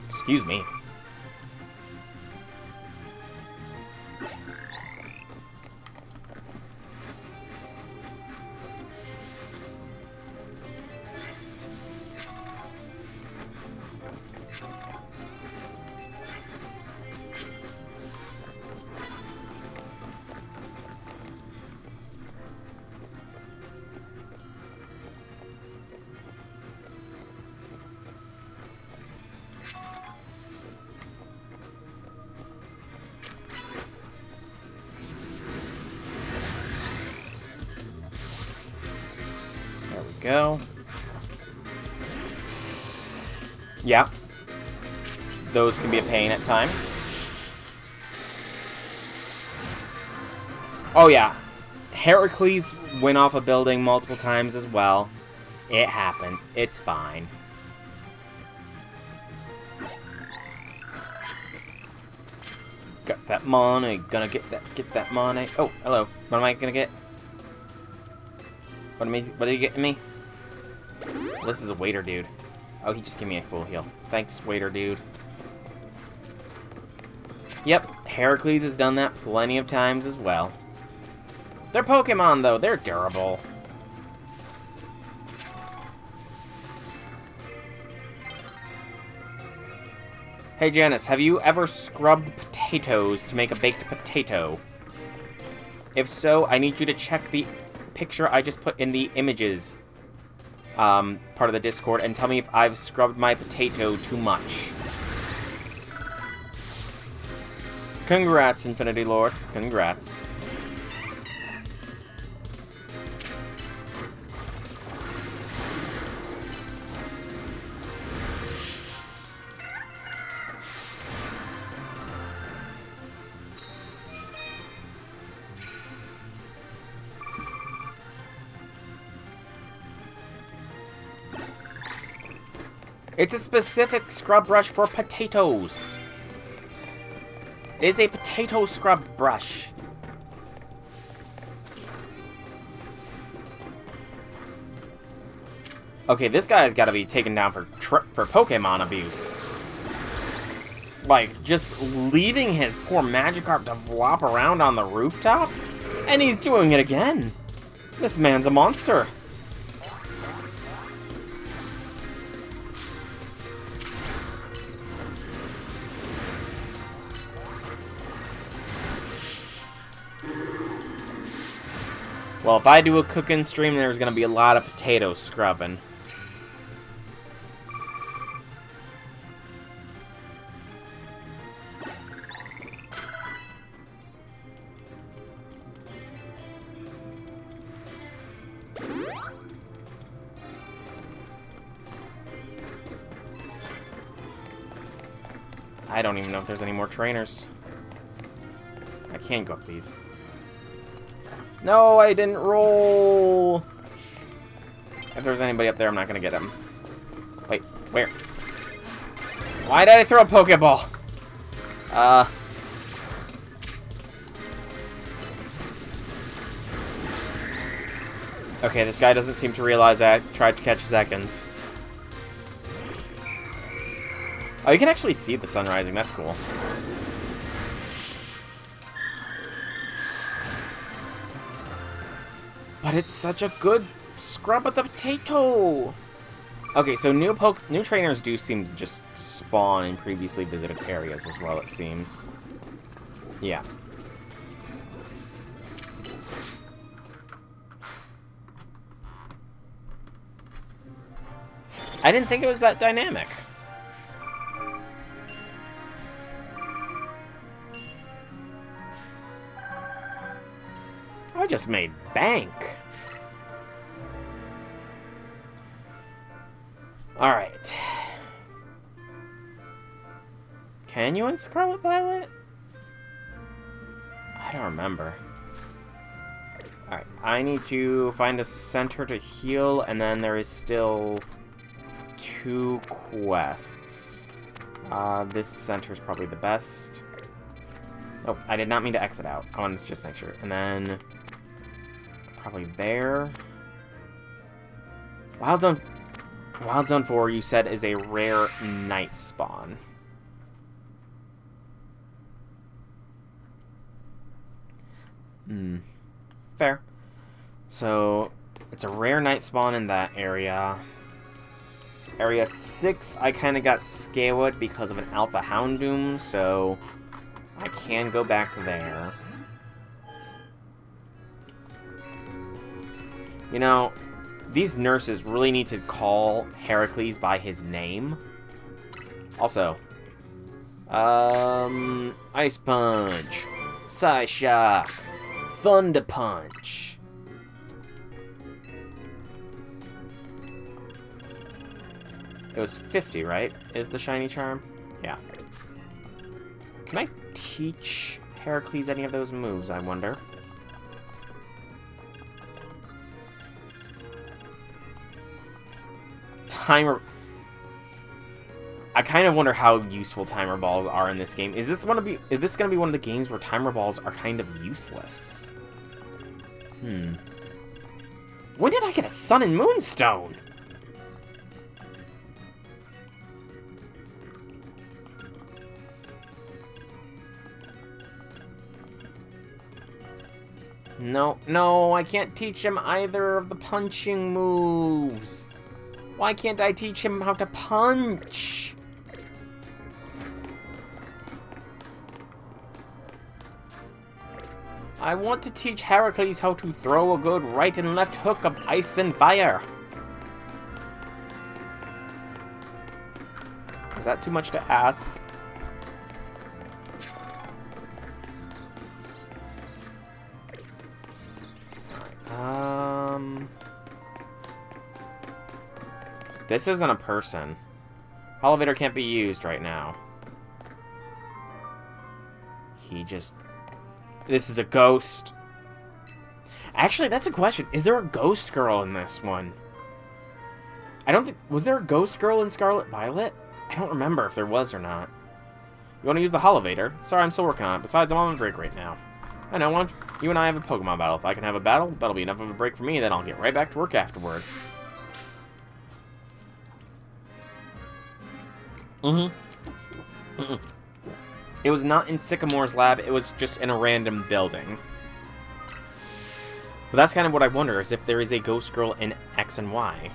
Excuse me. Go. Yeah. Those can be a pain at times. Oh yeah. Heracles went off a building multiple times as well. It happens. It's fine. Got that money. Gonna get that money. Oh, hello. What am I gonna get? What are you getting me? This is a waiter dude. Oh, he just gave me a full heal. Thanks, waiter dude. Yep, Heracles has done that plenty of times as well. They're Pokemon, though. They're durable. Hey, Janice, have you ever scrubbed potatoes to make a baked potato? If so, I need you to check the picture I just put in the images part of the Discord and tell me if I've scrubbed my potato too much. Congrats, Infinity Lord. Congrats. It's a specific scrub brush for potatoes. It is a potato scrub brush. Okay, this guy's got to be taken down for Pokemon abuse. Like, just leaving his poor Magikarp to flop around on the rooftop? And he's doing it again. This man's a monster. Well, if I do a cooking stream, there's going to be a lot of potato scrubbing. I don't even know if there's any more trainers. I can't go up these. No, I didn't roll! If there's anybody up there, I'm not gonna get him. Wait, where? Why did I throw a Pokeball? Okay, this guy doesn't seem to realize I tried to catch seconds. Oh, you can actually see the sun rising. That's cool. But it's such a good scrub of the potato! Okay, so new trainers do seem to just spawn in previously visited areas as well, it seems. Yeah. I didn't think it was that dynamic. I just made bank. Alright. Can you in Scarlet Violet? I don't remember. Alright, I need to find a center to heal, and then there is still 2 quests. This center is probably the best. Oh, I did not mean to exit out. I wanted to just make sure. And then probably there. Wild Zone 4, you said, is a rare night spawn. Fair. So, it's a rare night spawn in that area. Area 6, I kind of got Scaled because of an Alpha Houndoom, so I can go back there. You know, these nurses really need to call Heracles by his name. Also, Ice Punch, Psyshock, Thunder Punch. It was 50, right? Is the shiny charm? Yeah. Can I teach Heracles any of those moves, I wonder? timer... I kind of wonder how useful timer balls are in this game. Is this going to be one of the games where timer balls are kind of useless? When did I get a sun and moonstone? No, I can't teach him either of the punching moves. Why can't I teach him how to punch? I want to teach Heracles how to throw a good right and left hook of ice and fire. Is that too much to ask? This isn't a person. Elevator can't be used right now. This is a ghost. Actually, that's a question. Is there a ghost girl in this one? I don't think... Was there a ghost girl in Scarlet Violet? I don't remember if there was or not. You want to use the Holovator? Sorry, I'm still working on it. Besides, I'm on a break right now. I know, why don't you and I have a Pokemon battle. If I can have a battle, that'll be enough of a break for me, then I'll get right back to work afterward. It was not in Sycamore's lab, it was just in a random building. But that's kind of what I wonder, is if there is a ghost girl in X and Y.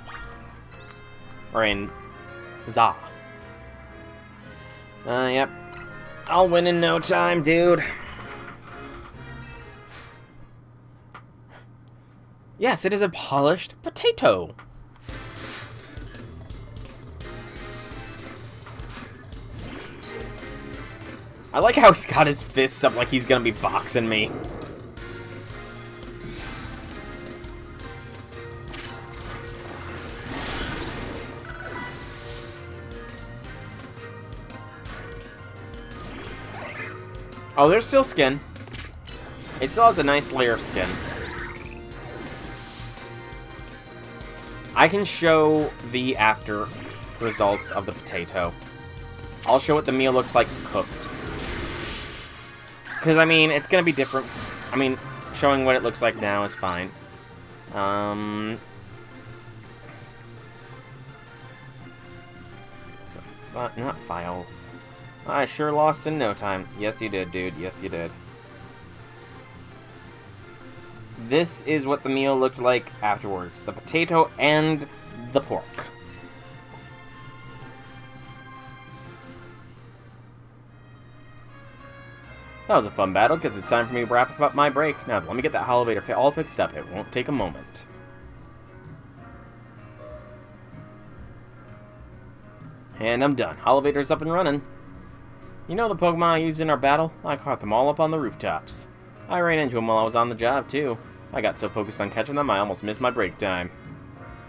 Or in Za. Yep. I'll win in no time, dude. Yes, it is a polished potato. I like how he's got his fists up like he's gonna be boxing me. Oh, there's still skin. It still has a nice layer of skin. I can show the after results of the potato. I'll show what the meal looked like cooked. Because, I mean, it's going to be different. I mean, showing what it looks like now is fine. So, not files. I sure lost in no time. Yes, you did, dude. Yes, you did. This is what the meal looked like afterwards. The potato and the pork. That was a fun battle, because it's time for me to wrap up my break. Now, let me get that Holovator all fixed up. It won't take a moment. And I'm done. Holovator's up and running. You know the Pokemon I used in our battle? I caught them all up on the rooftops. I ran into them while I was on the job, too. I got so focused on catching them, I almost missed my break time.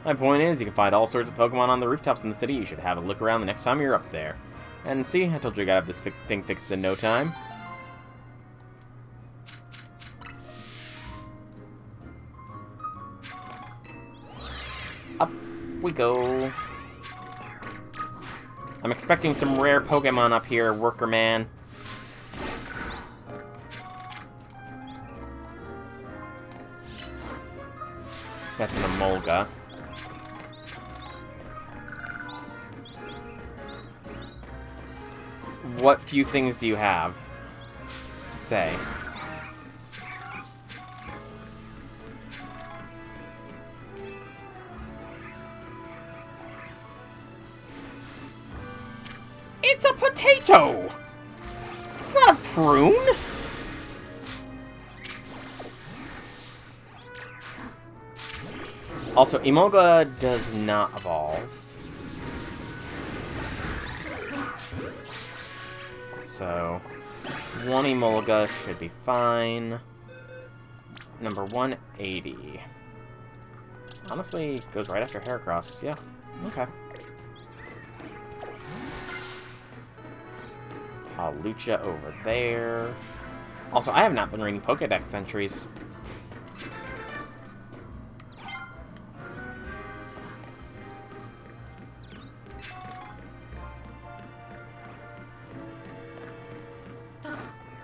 My point is, you can find all sorts of Pokemon on the rooftops in the city. You should have a look around the next time you're up there. And see, I told you I gotta have this thing fixed in no time. Up we go. I'm expecting some rare Pokemon up here, Worker Man. That's an Emolga. What few things do you have to say? It's a potato! It's not a prune! Also, Emolga does not evolve. So, one Emolga should be fine. Number 180. Honestly, goes right after Heracross. Yeah, okay. Lucha over there. Also, I have not been reading Pokédex entries.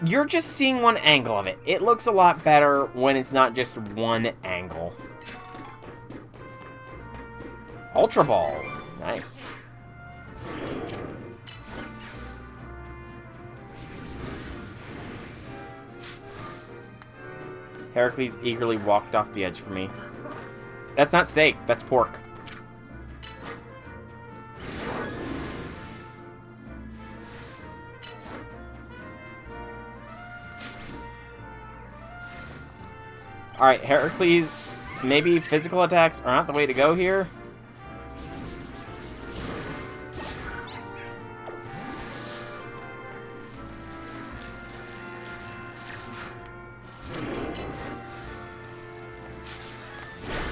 You're just seeing one angle of it. It looks a lot better when it's not just one angle. Ultra Ball. Nice. Heracles eagerly walked off the edge for me. That's not steak, that's pork. Alright, Heracles, maybe physical attacks are not the way to go here.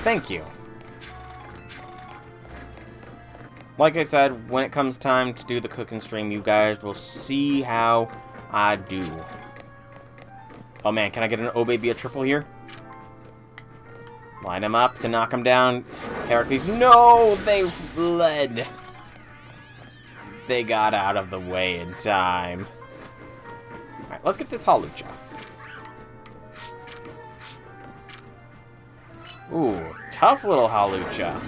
Thank you. Like I said, when it comes time to do the cooking stream, you guys will see how I do. Oh man, can I get an Oh Baby a triple here? Line him up to knock him down. Heracles, no! They fled! They got out of the way in time. Alright, let's get this Halucha. Ooh, tough little Halucha.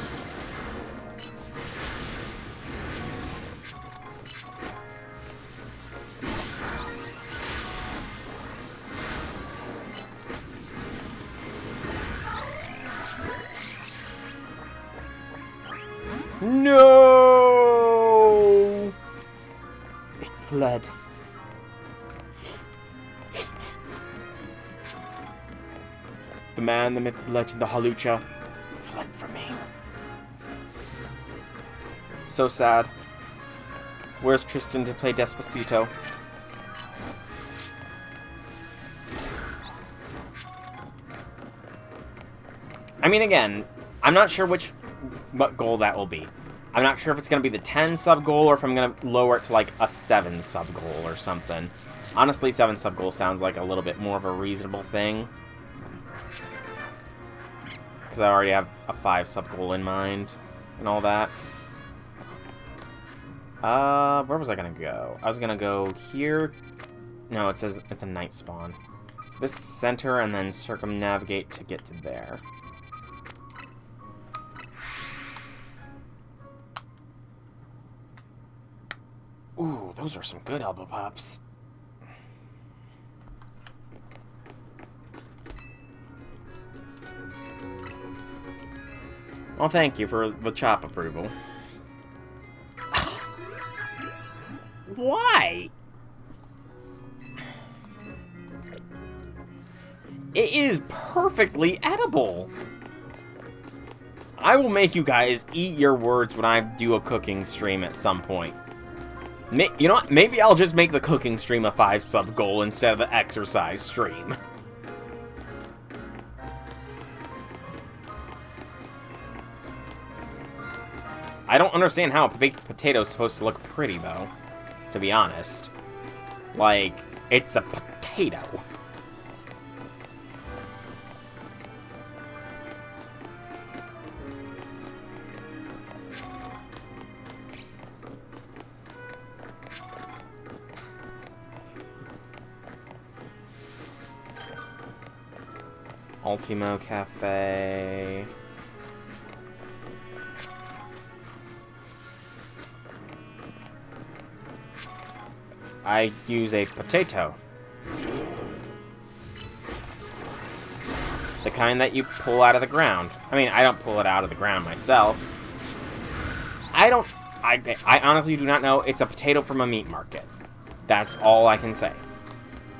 No! It fled. The man, the myth, the legend, the Halucha fled from me. So sad. Where's Tristan to play Despacito? I mean, again, I'm not sure what goal that will be. I'm not sure if it's going to be the 10 sub goal or if I'm going to lower it to like a 7 sub goal or something. Honestly, 7 sub goal sounds like a little bit more of a reasonable thing. Because I already have a 5 sub goal in mind and all that. Where was I going to go? I was going to go here. No, it says it's a night spawn. So this center and then circumnavigate to get to there. Ooh, those are some good elbow pops. Well, thank you for the chop approval. Why? It is perfectly edible. I will make you guys eat your words when I do a cooking stream at some point. You know what? Maybe I'll just make the cooking stream a 5 sub goal instead of the exercise stream. I don't understand how a baked potato is supposed to look pretty, though. To be honest. Like, it's a potato. Ultimo Cafe. I use a potato. The kind that you pull out of the ground. I mean, I don't pull it out of the ground myself. I honestly do not know. It's a potato from a meat market. That's all I can say.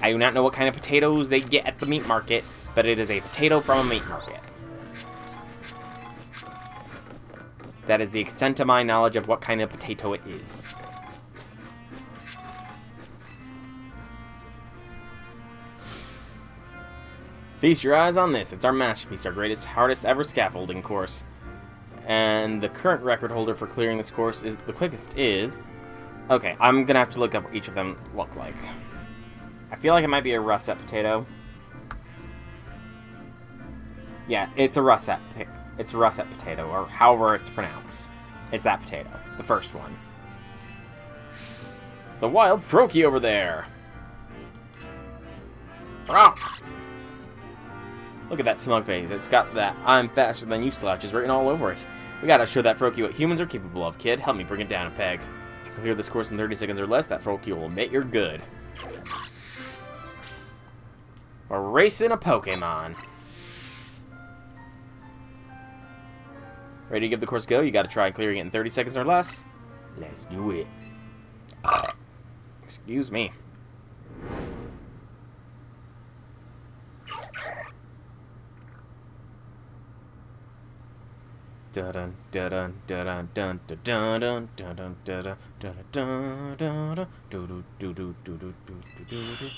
I do not know what kind of potatoes they get at the meat market, but it is a potato from a meat market. That is the extent of my knowledge of what kind of potato it is. Feast your eyes on this. It's our masterpiece, our greatest, hardest ever scaffolding course. And the current record holder for clearing this course is the quickest is... Okay, I'm gonna have to look up what each of them look like. I feel like it might be a russet potato. Yeah, it's a russet. It's a russet potato, or however it's pronounced. It's that potato, the first one. The wild Froakie over there. Look at that smug face. It's got that "I'm faster than you" slouches written all over it. We gotta show that Froakie what humans are capable of, kid. Help me bring it down a peg. If you clear this course in 30 seconds or less, that Froakie will admit you're good. We're racing a Pokemon. Ready to give the course a go? You gotta try clearing it in 30 seconds or less. Let's do it. Excuse me. Dun dun dun dun dun dun dun dun dun dun dun dun dun do do do do do do do do.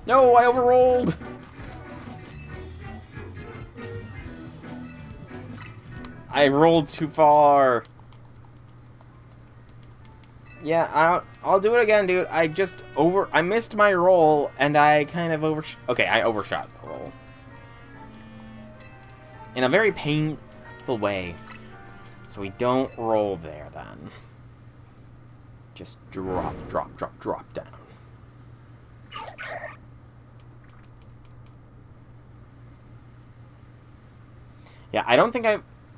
No, I overrolled. I rolled too far. Yeah, I'll do it again, dude. I missed my roll, and I kind of I overshot the roll. In a very painful way. So we don't roll there, then. Just drop down. Yeah, I don't think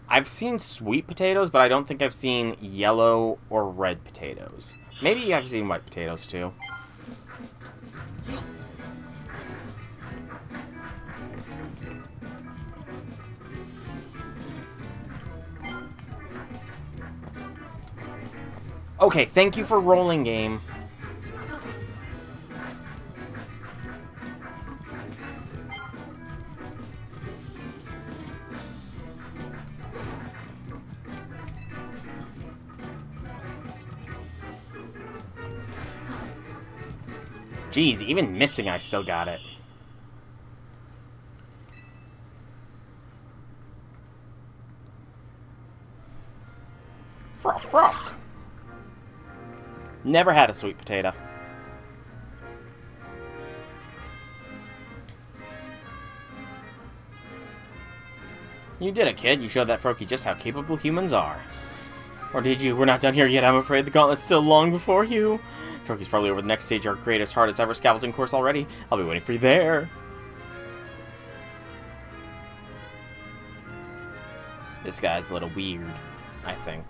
I've seen sweet potatoes, but I don't think I've seen yellow or red potatoes. Maybe I've seen white potatoes, too. Okay, thank you for rolling, game. Jeez, even missing, I still got it. Frog. Never had a sweet potato. You did it, kid. You showed that Froakie just how capable humans are. Or did you? We're not done here yet, I'm afraid. The gauntlet's still long before you. Froakie's probably over the next stage, our greatest, hardest ever scaffolding course already. I'll be waiting for you there. This guy's a little weird, I think.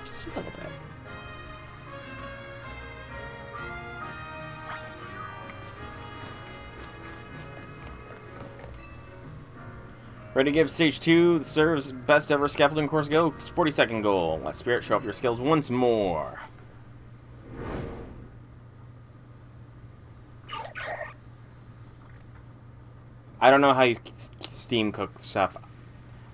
Just a little bit. Ready to give stage 2 the serves best ever scaffolding course go? 40-second goal. Let Spirit show off your skills once more. I don't know how you steam cook stuff.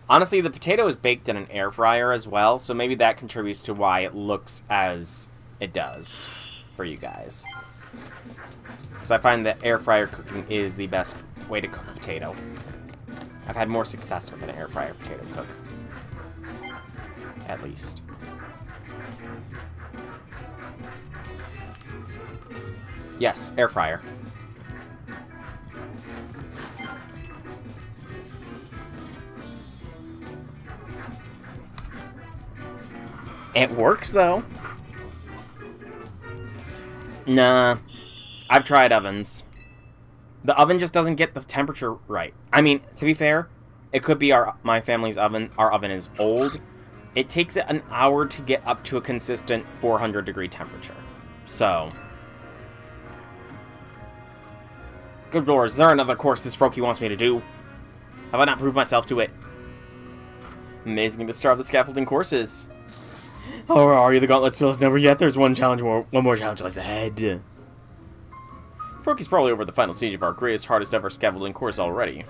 Honestly, the potato is baked in an air fryer as well, so maybe that contributes to why it looks as it does for you guys. Because I find that air fryer cooking is the best way to cook a potato. I've had more success with an air fryer potato cook. At least. Yes, air fryer. It works, though. Nah. I've tried ovens. The oven just doesn't get the temperature right. I mean, to be fair, it could be my family's oven. Our oven is old. It takes it an hour to get up to a consistent 400-degree temperature. So. Good lord, is there another course this Froakie wants me to do? Have I not proved myself to it? Amazing the star of the scaffolding courses. Oh, where are you? The gauntlet still is never yet. There's one more challenge lies ahead. Froakie's probably over the final stage of our greatest, hardest ever scaffolding course already.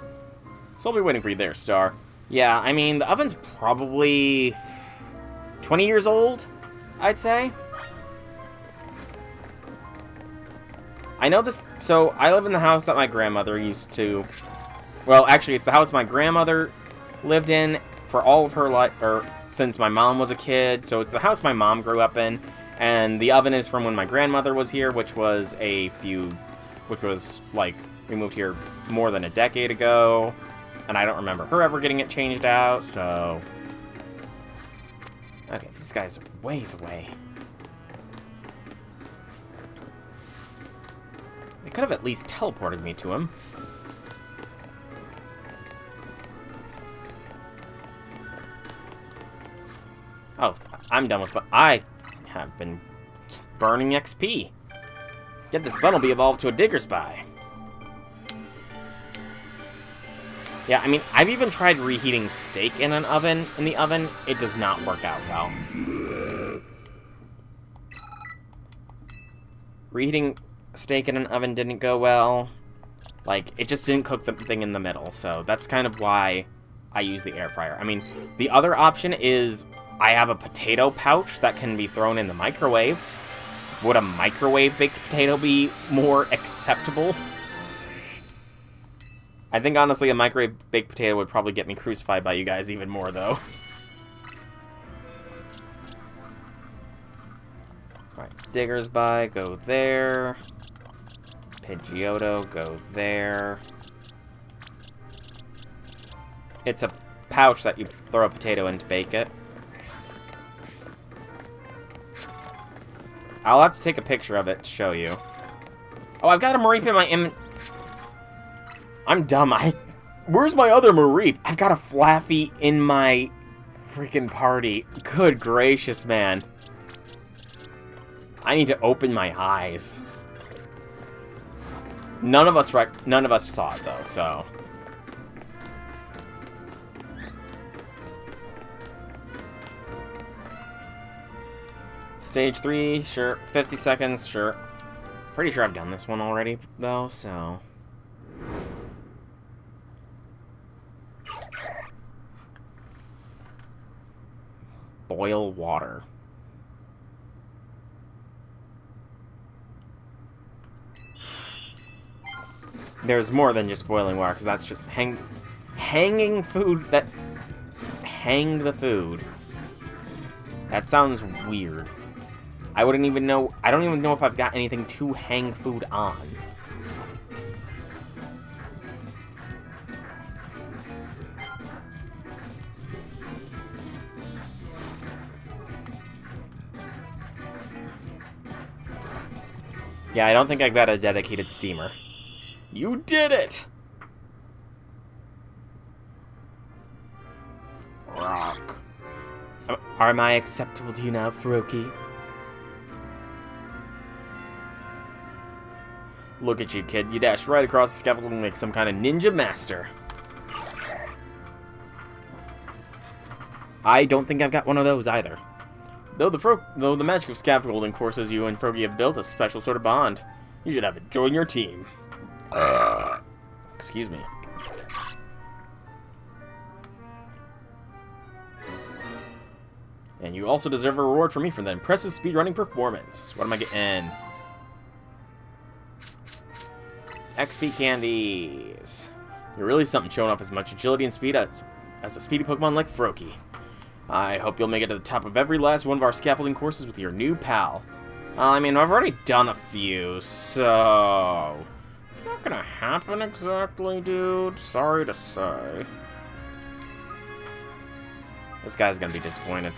So I'll be waiting for you there, Star. Yeah, I mean, the oven's probably 20 years old, I'd say. I know this, so I live in the house that my grandmother used to, well, actually, it's the house my grandmother lived in for all of her life, or since my mom was a kid, so it's the house my mom grew up in, and the oven is from when my grandmother was here, which was like, we moved here more than a decade ago, And I don't remember her ever getting it changed out, so... Okay, this guy's ways away. They could have at least teleported me to him. Oh, I'm done with... I have been burning XP. Get this Bunnelby evolved to a Digger Spy. Yeah, I mean, I've even tried reheating steak in the oven. It does not work out well. Reheating steak in an oven didn't go well. Like, it just didn't cook the thing in the middle, so that's kind of why I use the air fryer. I mean, the other option is I have a potato pouch that can be thrown in the microwave. Would a microwave baked potato be more acceptable? I think, honestly, a microwave baked potato would probably get me crucified by you guys even more, though. Alright, Diggers by, go there. Pidgeotto, go there. It's a pouch that you throw a potato in to bake it. I'll have to take a picture of it to show you. Oh, I've got a Mareep in my I'm dumb. Where's my other Mareep? I've got a Flaffy in my freaking party. Good gracious, man. I need to open my eyes. None of us saw it though, so. Stage 3, sure. 50 seconds, sure. Pretty sure I've done this one already though, so. Boil water. There's more than just boiling water, because that's just hanging food that... Hang the food. That sounds weird. I wouldn't even know... I don't even know if I've got anything to hang food on. Yeah, I don't think I've got a dedicated steamer. You did it! Rock. Am I acceptable to you now, Froakie? Look at you, kid. You dashed right across the scaffolding like some kind of ninja master. I don't think I've got one of those either. Though the magic of scaffolding courses you and Froakie have built a special sort of bond. You should have it join your team. Excuse me. And you also deserve a reward from me for that impressive speedrunning performance. What am I getting? XP candies. You're really something, showing off as much agility and speed as a speedy Pokemon like Froakie. I hope you'll make it to the top of every last one of our scaffolding courses with your new pal. I mean, I've already done a few, so... It's not gonna happen exactly, dude. Sorry to say. This guy's gonna be disappointed.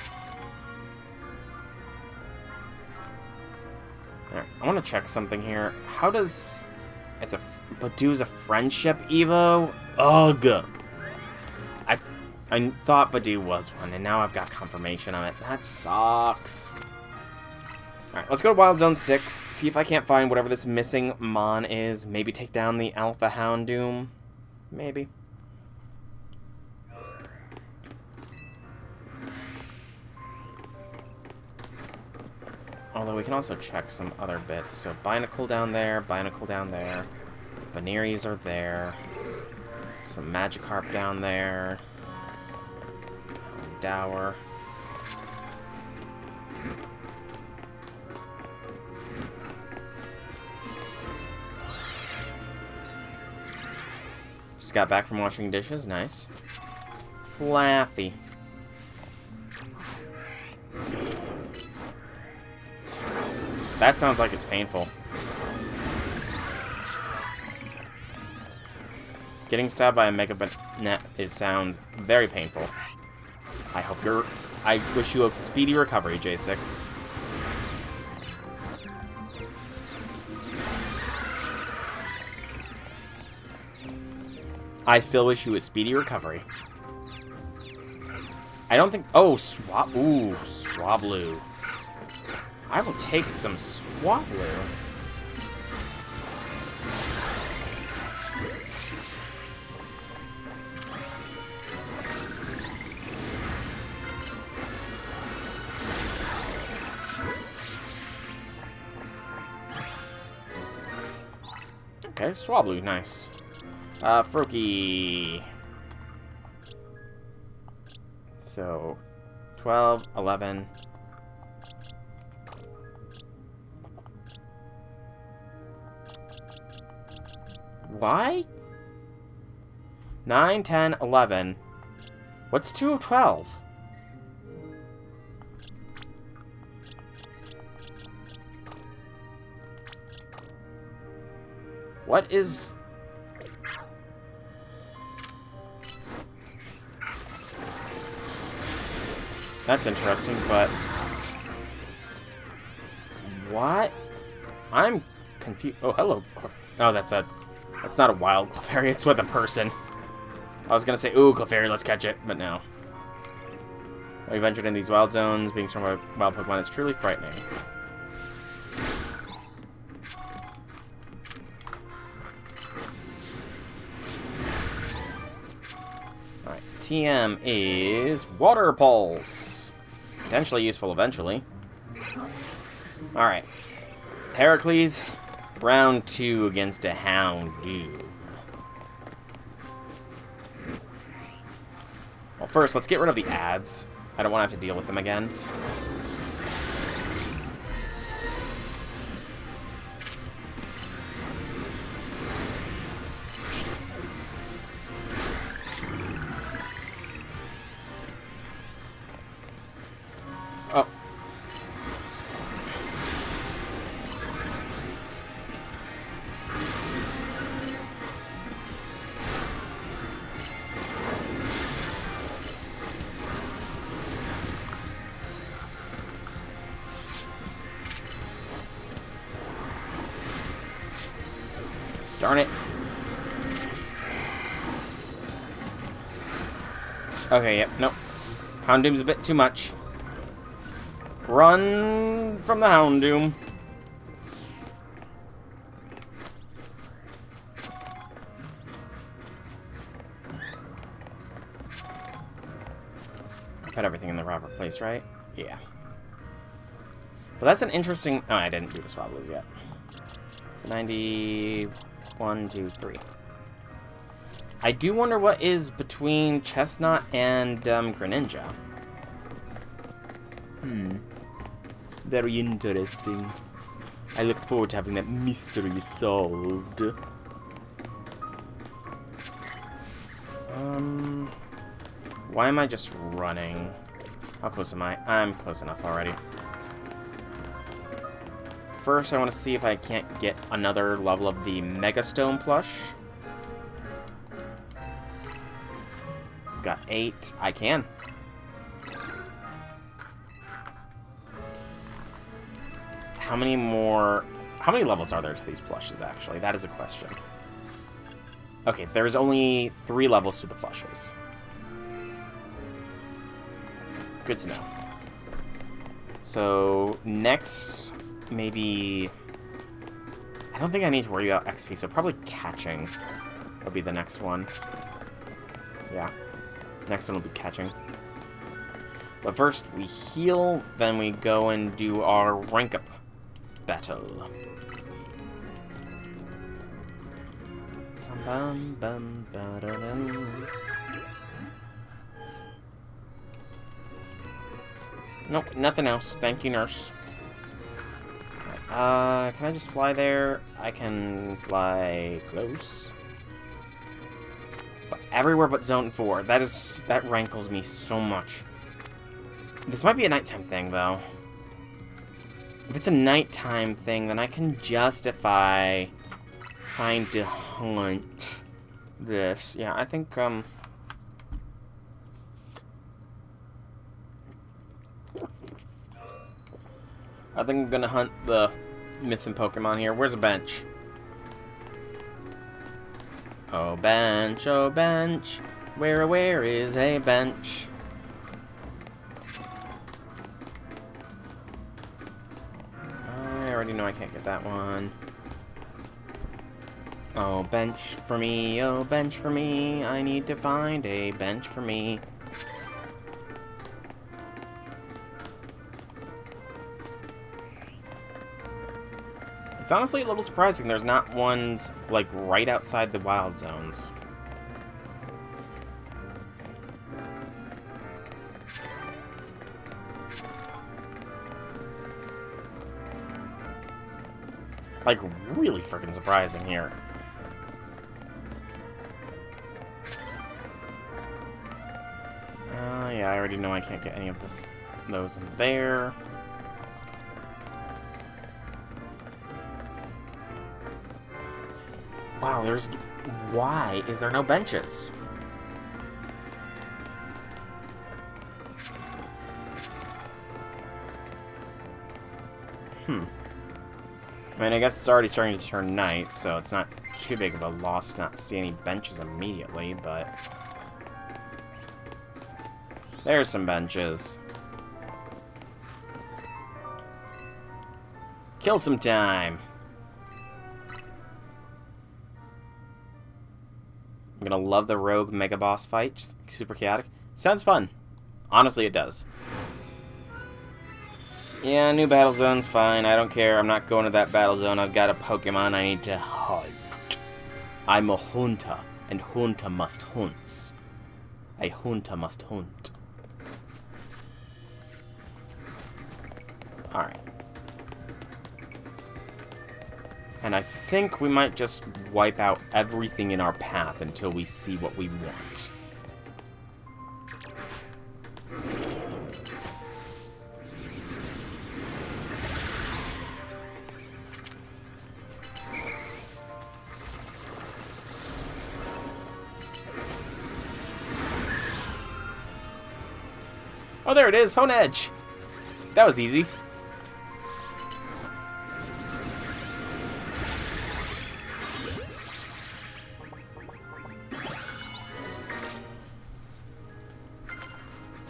Alright, I want to check something here. How does... Badoo's a friendship Evo? Ugh! I thought Badoo was one, and now I've got confirmation of it. That sucks. Alright, let's go to Wild Zone 6, see if I can't find whatever this missing Mon is. Maybe take down the Alpha Houndoom. Maybe. Although we can also check some other bits. So Binacle down there, Baneri's are there. Some Magikarp down there. Dower. Just got back from washing dishes, nice. Flaffy. That sounds like it's painful. Getting stabbed by a mega net sounds very painful. I wish you a speedy recovery, J6. I still wish you a speedy recovery. I don't think... Oh, Ooh, Swablu. I will take some Swablu. Okay, Swablu, nice. Froakie. So, 12, 11. Why? 9, 10, 11. What's 2 of 12? What is... That's interesting, but... What? I'm confused. Oh, hello. Oh, that's not a wild Clefairy, it's with a person. I was gonna say, ooh, Clefairy, let's catch it, but no. We ventured in these wild zones. Being surrounded by wild Pokemon is truly frightening. Alright, TM is Water Pulse. Potentially useful eventually. Alright. Heracles, round 2 against a Houndoom. Well, first, let's get rid of the ads. I don't want to have to deal with them again. Oh. Darn it. Okay, yep, nope. Houndoom's a bit too much. Run from the Houndoom. Put everything in the proper place, right? Yeah. But that's an interesting... Oh, I didn't do the Swablues yet. So 91, 2, 3. I do wonder what is between Chestnut and Greninja. Very interesting. I look forward to having that mystery solved. Why am I just running? How close am I? I'm close enough already. First, I want to see if I can't get another level of the Mega Stone plush. Got 8. I can. How many levels are there to these plushes, actually? That is a question. Okay, there's only 3 levels to the plushes. Good to know. So, next, maybe... I don't think I need to worry about XP, so probably catching will be the next one. Yeah. Next one will be catching. But first, we heal, then we go and do our rank-up battle. Bum, bum, ba-da-dum. Nope, nothing else. Thank you, nurse. Can I just fly there? I can fly close. But everywhere but Zone 4. That rankles me so much. This might be a nighttime thing, though. If it's a nighttime thing, then I can justify trying to hunt this. Yeah, I think, I'm gonna hunt the missing Pokemon here. Where's a bench? Oh, bench, where is a bench? I already know I can't get that one. Oh, bench for me, I need to find a bench for me. It's honestly a little surprising there's not ones, like, right outside the wild zones. Like, really freaking surprising here. Yeah, I already know I can't get any of those in there. Wow, why is there no benches? I mean, I guess it's already starting to turn night, so it's not too big of a loss to not see any benches immediately, but... There's some benches. Kill some time! I'm gonna love the rogue mega boss fight, just super chaotic. Sounds fun. Honestly, it does. Yeah, new battle zone's fine. I don't care. I'm not going to that battle zone. I've got a Pokemon I need to hunt. I'm a hunter, and hunter must hunt. A hunter must hunt. Alright. And I think we might just wipe out everything in our path until we see what we want. Oh, there it is! Honedge! That was easy.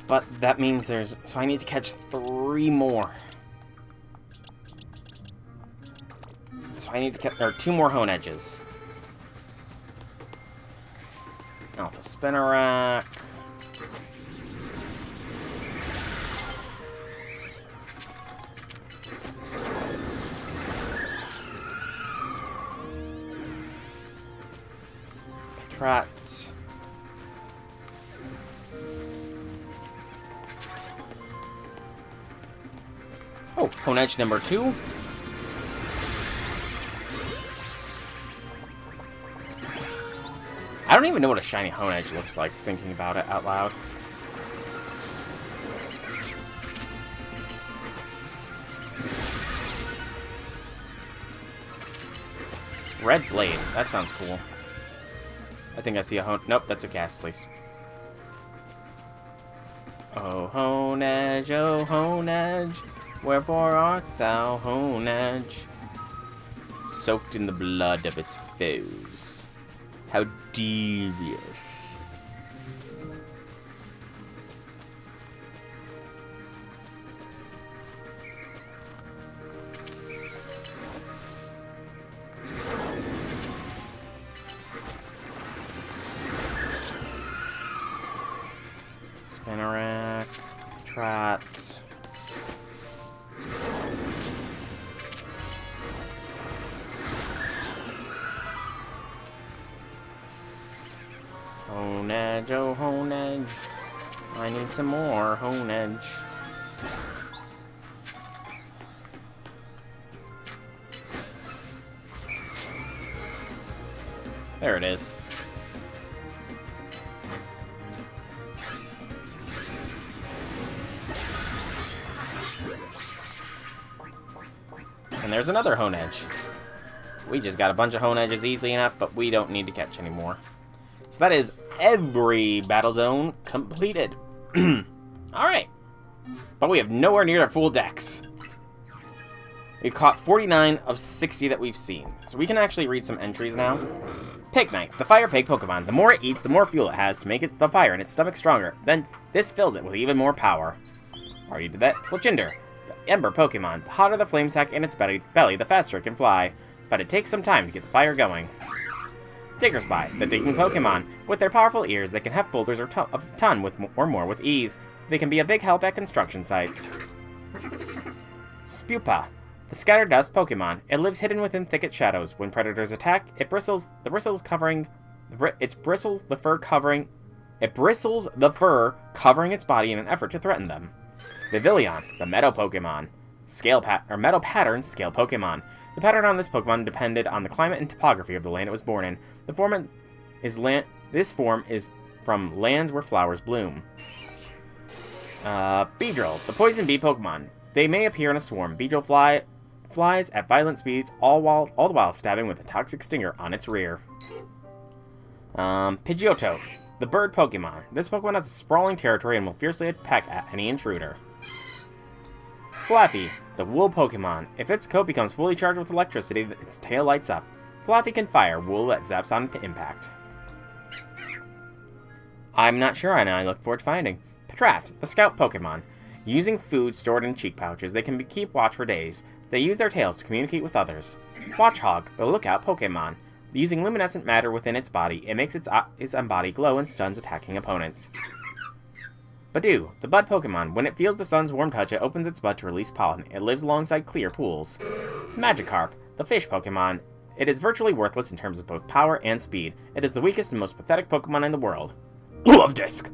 But that means there's... So I need to catch 3 more. So I need to catch... Or 2 more Honedges. Alpha Spinarak. Patrat. Oh, Honedge number 2. I don't even know what a shiny Honedge looks like, thinking about it out loud. Red Blade. That sounds cool. I think I see a Nope, that's a Ghastly. Oh, Honedge, wherefore art thou, Honedge? Soaked in the blood of its foes. How devious. Spinarak, Trot. Honedge, oh Honedge. I need some more Honedge. There it is. And there's another Honedge. We just got a bunch of Honedges easily enough, but we don't need to catch any more. So that is every battle zone completed. Alright. But we have nowhere near our full decks. We've caught 49 of 60 that we've seen. So we can actually read some entries now. Pig Knight, the fire pig Pokemon. The more it eats, the more fuel it has to make the fire in its stomach stronger. Then this fills it with even more power. Already did that. Fletchinder, the Ember Pokemon. The hotter the flame sack in its belly, the faster it can fly. But it takes some time to get the fire going. Diggerspy, the digging Pokemon. With their powerful ears, they can heft boulders of a ton or more with ease. They can be a big help at construction sites. Spupa, the scattered dust Pokemon. It lives hidden within thicket shadows. When predators attack, it bristles the fur covering its body in an effort to threaten them. Vivillon, the Meadow Pokemon. Meadow Pattern Scale Pokemon. The pattern on this Pokemon depended on the climate and topography of the land it was born in. This form is from lands where flowers bloom. Beedrill, the Poison Bee Pokemon. They may appear in a swarm. Beedrill flies at violent speeds, all the while stabbing with a toxic stinger on its rear. Pidgeotto, the bird Pokemon. This Pokemon has a sprawling territory and will fiercely attack at any intruder. Flaffy, the wool Pokemon. If its coat becomes fully charged with electricity, its tail lights up. Flaffy can fire wool that zaps on impact. I'm not sure, and I look forward to finding. Patrat, the scout Pokemon. Using food stored in cheek pouches, they can keep watch for days. They use their tails to communicate with others. Watchhog, the lookout Pokemon. Using luminescent matter within its body, it makes its body glow and stuns attacking opponents. Badoo, the bud Pokemon. When it feels the sun's warm touch, it opens its bud to release pollen. It lives alongside clear pools. Magikarp, the fish Pokemon. It is virtually worthless in terms of both power and speed. It is the weakest and most pathetic Pokemon in the world. Love Disc!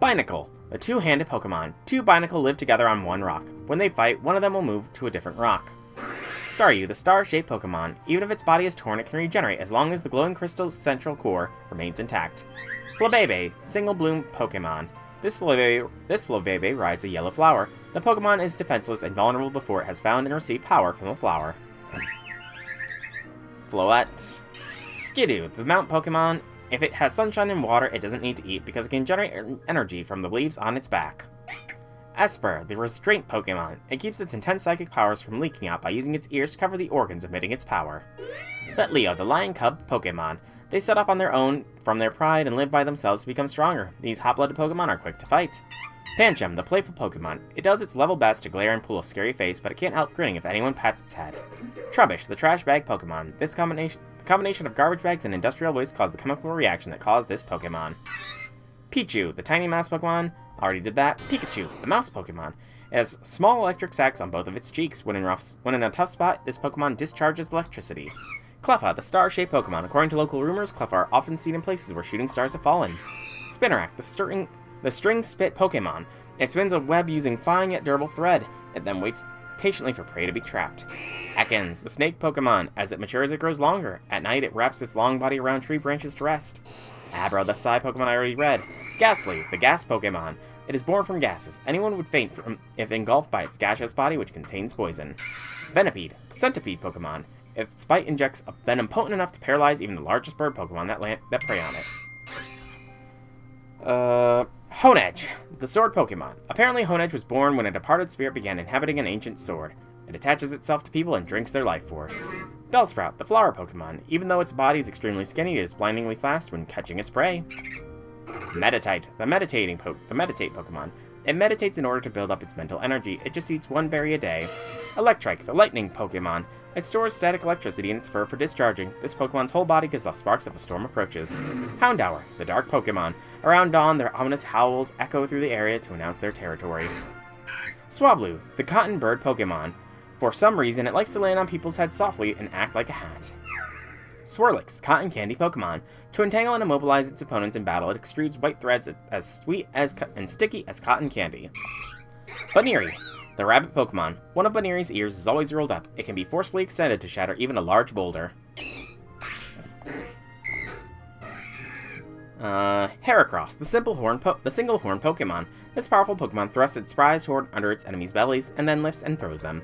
Binacle, the two-handed Pokemon. Two Binacle live together on one rock. When they fight, one of them will move to a different rock. Staryu, the star-shaped Pokemon. Even if its body is torn, it can regenerate as long as the glowing crystal's central core remains intact. Flabebe, single-bloom Pokemon. This Flabebe rides a yellow flower. The Pokemon is defenseless and vulnerable before it has found and received power from a flower. Floette. Skidoo, the mount Pokemon. If it has sunshine and water, it doesn't need to eat because it can generate energy from the leaves on its back. Esper, the restraint Pokemon. It keeps its intense psychic powers from leaking out by using its ears to cover the organs emitting its power. Litleo, the lion cub Pokemon. They set off on their own from their pride and live by themselves to become stronger. These hot-blooded Pokemon are quick to fight. Pancham, the playful Pokemon. It does its level best to glare and pull a scary face, but it can't help grinning if anyone pats its head. Trubbish, the trash bag Pokemon. The combination of garbage bags and industrial waste caused the chemical reaction that caused this Pokemon. Pichu, the tiny mouse Pokemon. Already did that. Pikachu, the mouse Pokemon. It has small electric sacs on both of its cheeks. When in a tough spot, this Pokemon discharges electricity. Cleffa, the star-shaped Pokemon. According to local rumors, Cleffa are often seen in places where shooting stars have fallen. Spinarak, the string-spit Pokemon. It spins a web using fine yet durable thread. It then waits patiently for prey to be trapped. Ekans, the snake Pokemon. As it matures, it grows longer. At night, it wraps its long body around tree branches to rest. Abra, the Psy Pokemon I already read. Ghastly, the gas Pokemon. It is born from gases. Anyone would faint if engulfed by its gaseous body, which contains poison. Venipede, the centipede Pokemon. If its bite injects a venom potent enough to paralyze even the largest bird Pokemon that prey on it. Honedge, the sword Pokemon. Apparently Honedge was born when a departed spirit began inhabiting an ancient sword. It attaches itself to people and drinks their life force. Bellsprout, the flower Pokemon. Even though its body is extremely skinny, it is blindingly fast when catching its prey. Meditite, the Meditate Pokemon. It meditates in order to build up its mental energy. It just eats one berry a day. Electrike, the lightning Pokemon. It stores static electricity in its fur for discharging. This Pokemon's whole body gives off sparks if a storm approaches. Houndour, the dark Pokemon. Around dawn, their ominous howls echo through the area to announce their territory. Swablu, the cotton bird Pokemon. For some reason, it likes to land on people's heads softly and act like a hat. Swirlix, the cotton candy Pokemon. To entangle and immobilize its opponents in battle, it extrudes white threads as sweet and sticky as cotton candy. Baniri, the rabbit Pokemon. One of Baniri's ears is always rolled up. It can be forcefully extended to shatter even a large boulder. Heracross, the single horn Pokemon. This powerful Pokemon thrusts its prize hoard under its enemies' bellies and then lifts and throws them.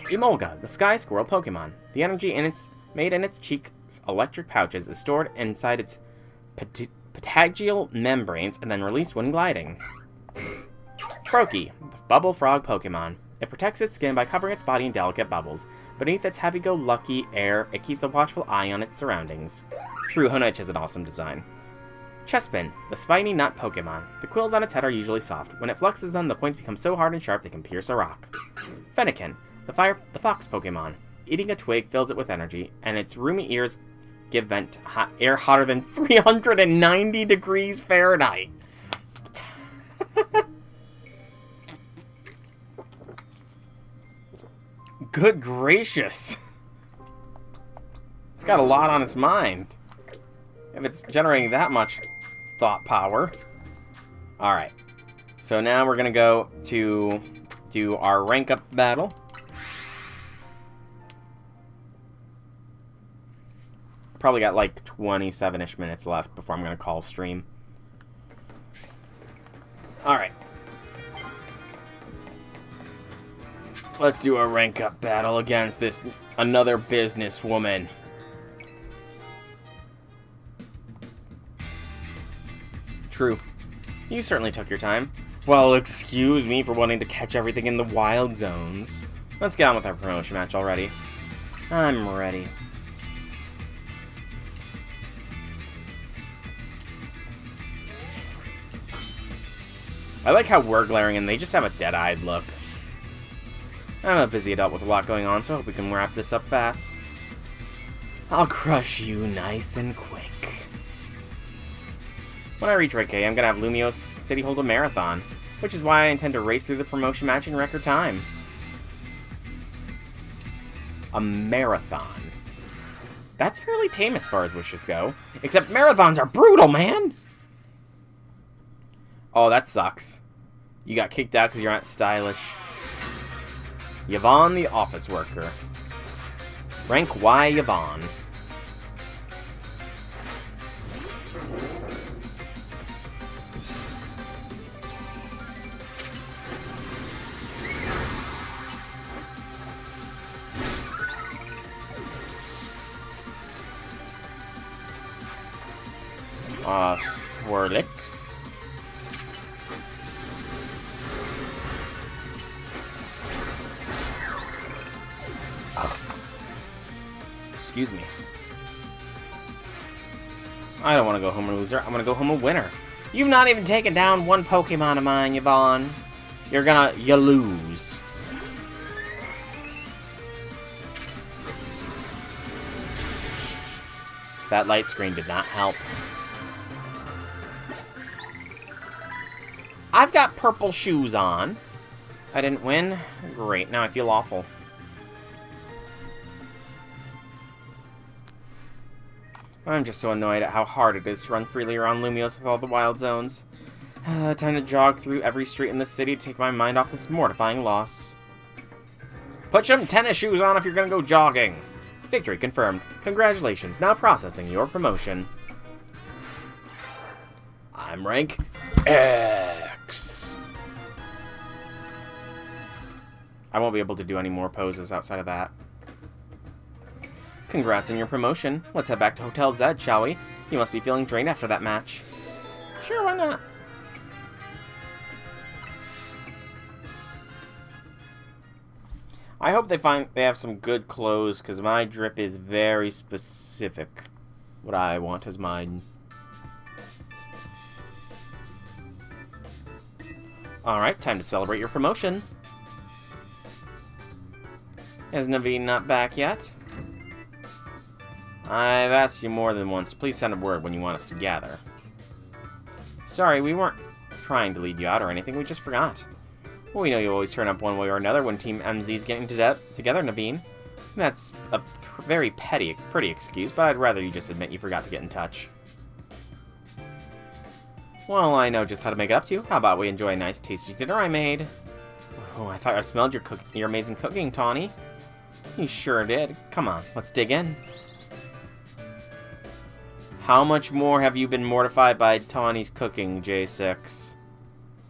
Emolga, the sky squirrel Pokemon. The energy made in its cheek electric pouches is stored inside its patagial membranes and then released when gliding. Froakie, the bubble frog Pokemon. It protects its skin by covering its body in delicate bubbles. Beneath its happy-go-lucky air, it keeps a watchful eye on its surroundings. True, Honedge has an awesome design. Chespin, the spiny nut Pokemon. The quills on its head are usually soft. When it fluxes them, the points become so hard and sharp they can pierce a rock. Fennekin, the fox Pokemon. Eating a twig fills it with energy, and its roomy ears give vent to air hotter than 390 degrees Fahrenheit. Good gracious. It's got a lot on its mind. If it's generating that much thought power. Alright. So now we're going to go to do our rank up battle. Probably got like 27-ish minutes left before I'm going to call stream. Alright. Let's do a rank up battle against this another businesswoman. True. You certainly took your time. Well, excuse me for wanting to catch everything in the wild zones. Let's get on with our promotion match already. I'm ready. I like how we're glaring and they just have a dead-eyed look. I'm a busy adult with a lot going on, so I hope we can wrap this up fast. I'll crush you nice and quick. When I reach rank A, I'm going to have Lumiose City hold a marathon, which is why I intend to race through the promotion match in record time. A marathon. That's fairly tame as far as wishes go, except marathons are brutal, man! Oh, that sucks. You got kicked out because you're not stylish. Yvonne the office worker. Rank Y Yvonne. Swirlix. Excuse me. I don't want to go home a loser. I'm going to go home a winner. You've not even taken down one Pokemon of mine, Yvonne. You lose. That light screen did not help. I've got purple shoes on. I didn't win? Great, now I feel awful. I'm just so annoyed at how hard it is to run freely around Lumiose with all the wild zones. Time to jog through every street in the city to take my mind off this mortifying loss. Put some tennis shoes on if you're gonna go jogging. Victory confirmed. Congratulations, now processing your promotion. I'm rank X. I won't be able to do any more poses outside of that. Congrats on your promotion. Let's head back to Hotel Zed, shall we? You must be feeling drained after that match. Sure, why not? I hope they have some good clothes, because my drip is very specific. What I want is mine. Alright, time to celebrate your promotion. Is Naveen not back yet? I've asked you more than once. Please send a word when you want us to gather. Sorry, we weren't trying to leave you out or anything. We just forgot. Well, we know you always turn up one way or another when Team MZ's getting together, Naveen. That's a very pretty excuse, but I'd rather you just admit you forgot to get in touch. Well, I know just how to make it up to you. How about we enjoy a nice, tasty dinner I made? Oh, I thought I smelled your amazing cooking, Tawny. You sure did. Come on, let's dig in. How much more have you been mortified by Tawny's cooking, J6?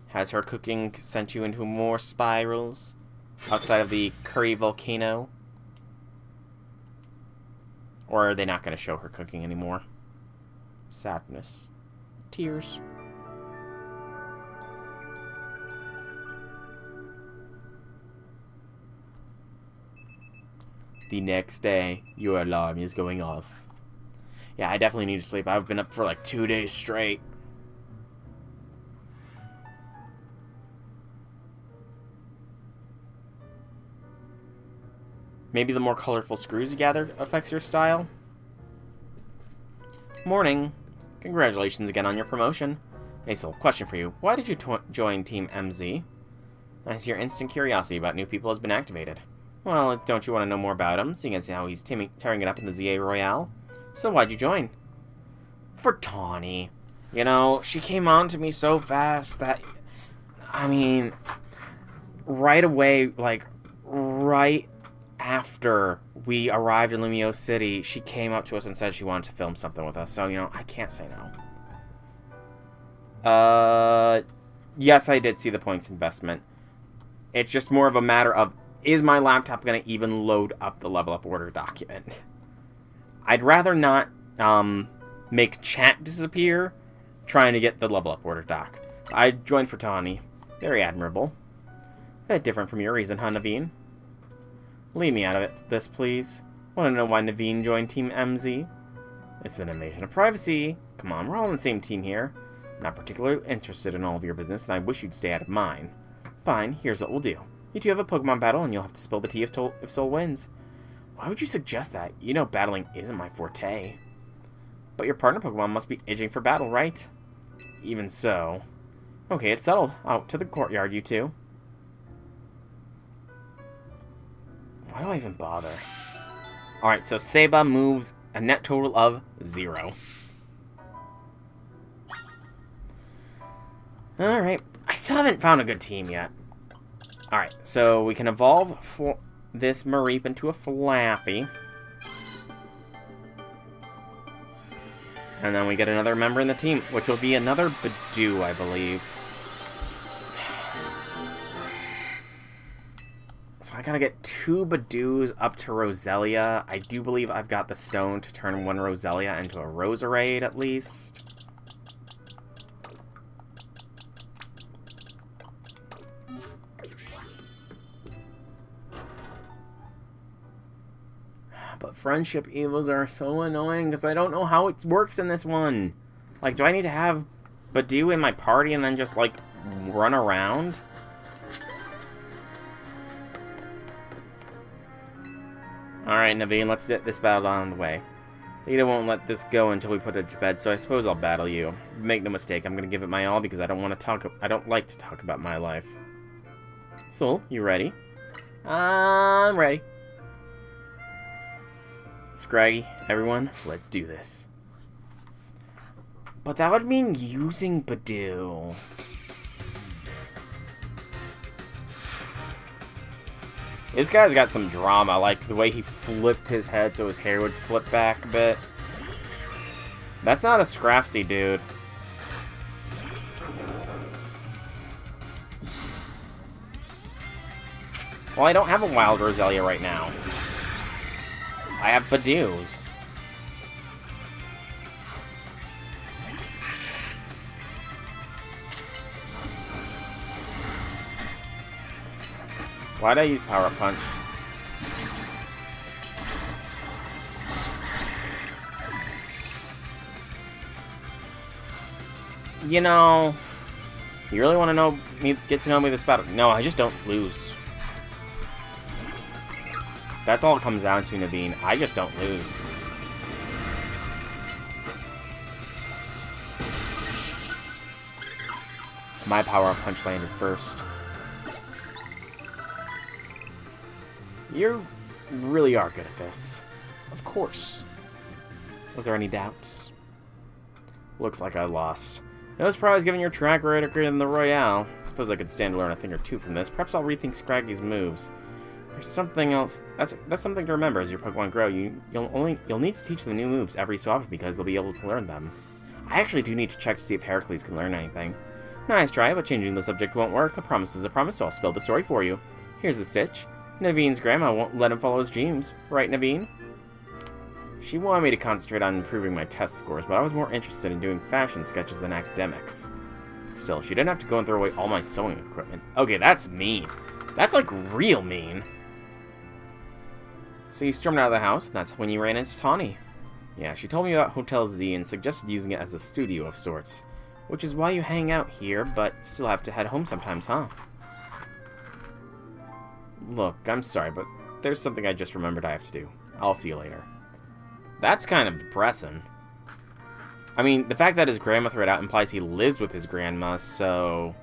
Has her cooking sent you into more spirals? Outside of the curry volcano? Or are they not going to show her cooking anymore? Sadness. Tears. The next day, your alarm is going off. Yeah, I definitely need to sleep. I've been up for like 2 days straight. Maybe the more colorful screws you gather affects your style? Morning. Congratulations again on your promotion. Aesol, question for you. Why did you join Team MZ? I see your instant curiosity about new people has been activated. Well, don't you want to know more about him, seeing as how he's tearing it up in the ZA Royale? So why'd you join? For Tawny. You know, she came on to me so fast that... I mean... Right away, like, right after we arrived in Lumiose City, she came up to us and said she wanted to film something with us. So, you know, I can't say no. Yes, I did see the points investment. It's just more of a matter of, is my laptop going to even load up the level up order document? I'd rather not make chat disappear trying to get the level up order doc. I joined for Tawny. Very admirable. Bit different from your reason, huh, Naveen? Leave me out of this, please. Want to know why Naveen joined Team MZ? It's an invasion of privacy. Come on, we're all on the same team here. I'm not particularly interested in all of your business, and I wish you'd stay out of mine. Fine, here's what we'll do. You two have a Pokemon battle, and you'll have to spill the tea if Sol wins. Why would you suggest that? You know battling isn't my forte. But your partner Pokemon must be itching for battle, right? Even so. Okay, it's settled. Out to the courtyard, you two. Why do I even bother? Alright, so Seba moves a net total of 0. Alright, I still haven't found a good team yet. Alright, so we can evolve this Mareep into a Flappy. And then we get another member in the team, which will be another Badoo, I believe. So I gotta get 2 Badoos up to Roselia. I do believe I've got the stone to turn 1 Roselia into a Roserade, at least. But friendship evos are so annoying because I don't know how it works in this one. Like, do I need to have Badoo in my party and then just, like, run around? Alright, Naveen, let's get this battle on the way. Lita won't let this go until we put it to bed, so I suppose I'll battle you. Make no mistake, I'm gonna give it my all because I don't like to talk about my life. Sol, you ready? I'm ready. Scraggy, everyone, let's do this. But that would mean using Badoo. This guy's got some drama, like the way he flipped his head so his hair would flip back a bit. That's not a Scrafty, dude. Well, I don't have a Wild Roselia right now. I have Badoos. Why'd I use Power Up Punch? You know, you really want to get to know me this battle? No, I just don't lose. That's all it comes down to, Naveen. I just don't lose. My Power Up Punch landed first. You really are good at this. Of course. Was there any doubts? Looks like I lost. No surprise given your track record in the Royale. Suppose I could stand to learn a thing or two from this. Perhaps I'll rethink Scraggy's moves. There's something else. That's something to remember as your Pokemon grow. You'll need to teach them new moves every so often because they'll be able to learn them. I actually do need to check to see if Heracles can learn anything. Nice try, but changing the subject won't work. A promise is a promise, so I'll spell the story for you. Here's the stitch. Naveen's grandma won't let him follow his dreams. Right, Naveen? She wanted me to concentrate on improving my test scores, but I was more interested in doing fashion sketches than academics. Still, she didn't have to go and throw away all my sewing equipment. Okay, that's mean. That's, like, real mean. So you stormed out of the house, and that's when you ran into Tawny. Yeah, she told me about Hotel Z and suggested using it as a studio of sorts. Which is why you hang out here, but still have to head home sometimes, huh? Look, I'm sorry, but there's something I just remembered I have to do. I'll see you later. That's kind of depressing. I mean, the fact that his grandma threw it out implies he lives with his grandma, so...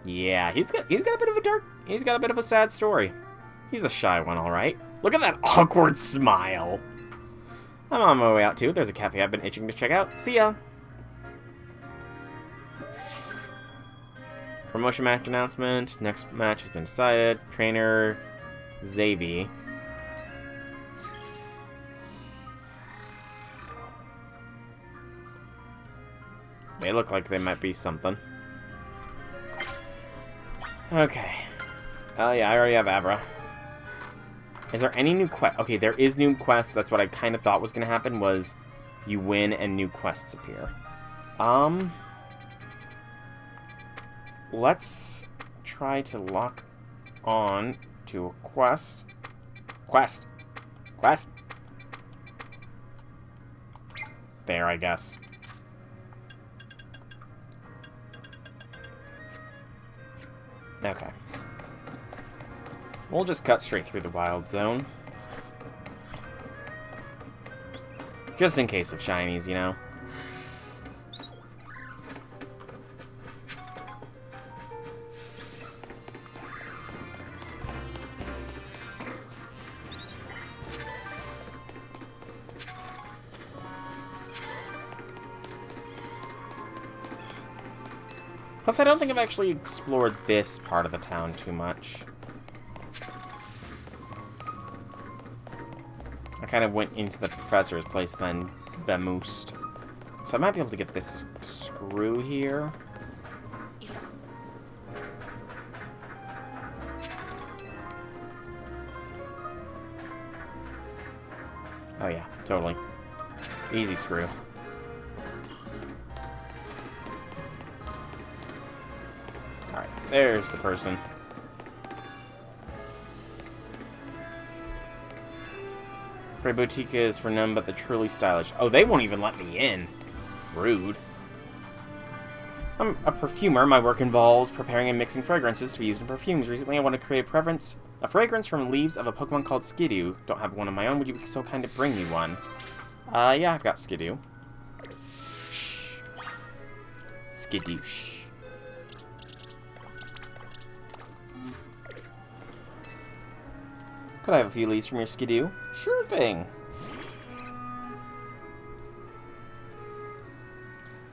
yeah, he's got a bit of a sad story. He's a shy one, alright. Look at that awkward smile. I'm on my way out, too. There's a cafe I've been itching to check out. See ya! Promotion match announcement. Next match has been decided. Trainer Xavi. They look like they might be something. Okay. Oh yeah, I already have Abra. Is there any new quest? Okay, there is new quests. That's what I kind of thought was going to happen, was you win and new quests appear. Let's try to lock on to a quest. Quest. There, I guess. Okay. We'll just cut straight through the wild zone. Just in case of shinies, you know. Plus, I don't think I've actually explored this part of the town too much. I kind of went into the professor's place, then vamoosed. So I might be able to get this screw here. Oh yeah, totally. Easy screw. Alright, there's the person. Frey Boutique is for none but the truly stylish. Oh, they won't even let me in. Rude. I'm a perfumer. My work involves preparing and mixing fragrances to be used in perfumes. Recently, I wanted to create a fragrance from leaves of a Pokemon called Skidoo. Don't have one of my own. Would you be so kind to bring me one? Yeah, I've got Skidoo. Skidoosh. Could I have a few leaves from your Skidoo? Sure thing.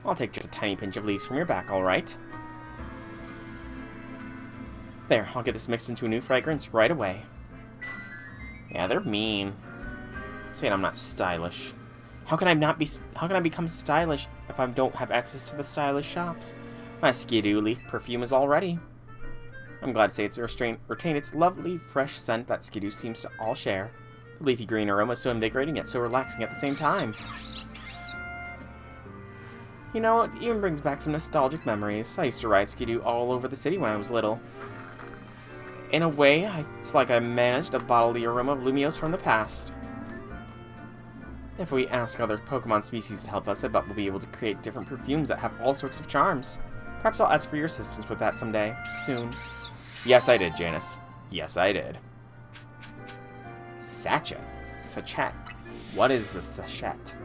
I'll take just a tiny pinch of leaves from your back, alright? There, I'll get this mixed into a new fragrance right away. Yeah, they're mean. Saying I'm not stylish. How can I become stylish if I don't have access to the stylish shops? My Skidoo leaf perfume is all ready. I'm glad to say it's retained its lovely, fresh scent that Skidoo seems to all share. The leafy green aroma is so invigorating yet so relaxing at the same time. You know, it even brings back some nostalgic memories. I used to ride Skidoo all over the city when I was little. In a way, it's like I managed to bottle the aroma of Lumiose from the past. If we ask other Pokemon species to help us, I bet we'll be able to create different perfumes that have all sorts of charms. Perhaps I'll ask for your assistance with that someday. Soon. Yes, I did, Janice. Yes, I did. Sachet. Sachet. What is the sachet?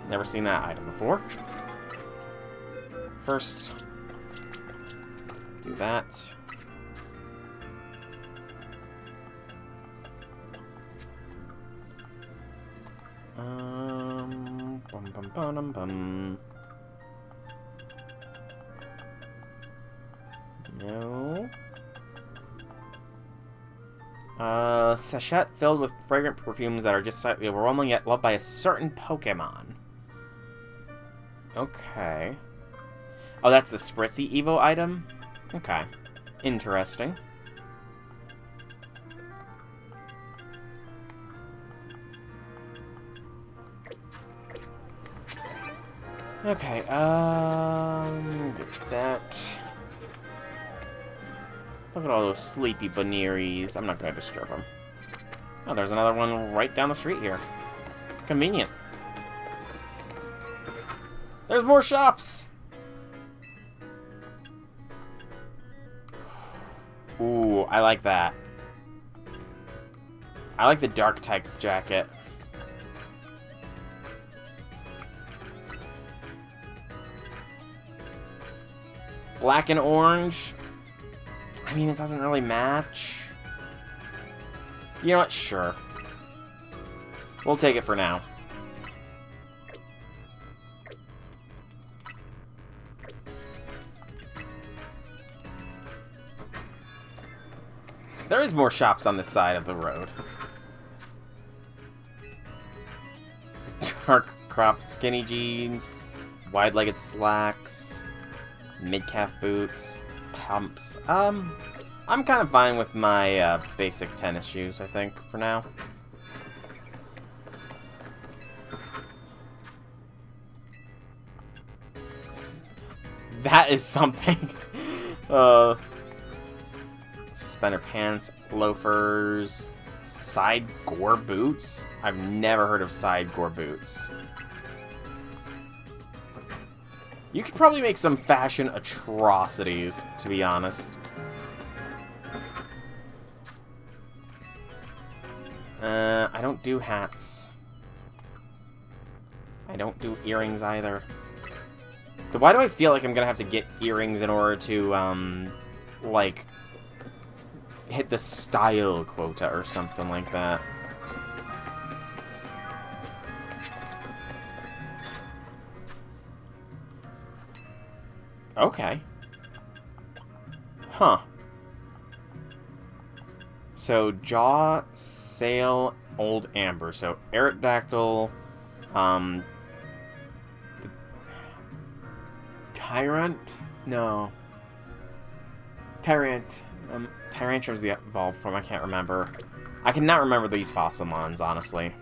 Never seen that item before. First, do that. No. Sachet filled with fragrant perfumes that are just slightly overwhelming yet loved by a certain Pokemon. Okay. Oh, that's the Spritzy Evo item? Okay. Interesting. Okay, get that. Look at all those sleepy Baneries. I'm not gonna disturb them. Oh, there's another one right down the street here. Convenient. There's more shops! Ooh, I like that. I like the dark type jacket. Black and orange. I mean, it doesn't really match. You know what? Sure. We'll take it for now. There is more shops on this side of the road. Dark crop skinny jeans, wide-legged slacks, mid-calf boots, pumps. I'm kind of fine with my basic tennis shoes, I think, for now. That is something. Suspender pants, loafers, side gore boots? I've never heard of side gore boots. You could probably make some fashion atrocities, to be honest. I don't do hats. I don't do earrings either. But why do I feel like I'm gonna have to get earrings in order to, like, hit the style quota or something like that? Okay. Huh. So, jaw, sail, old amber. So, Aerodactyl, Tyrant? No. Tyrant. Tyrantrum's the evolved form, I can't remember. I cannot remember these Fossilmons, honestly.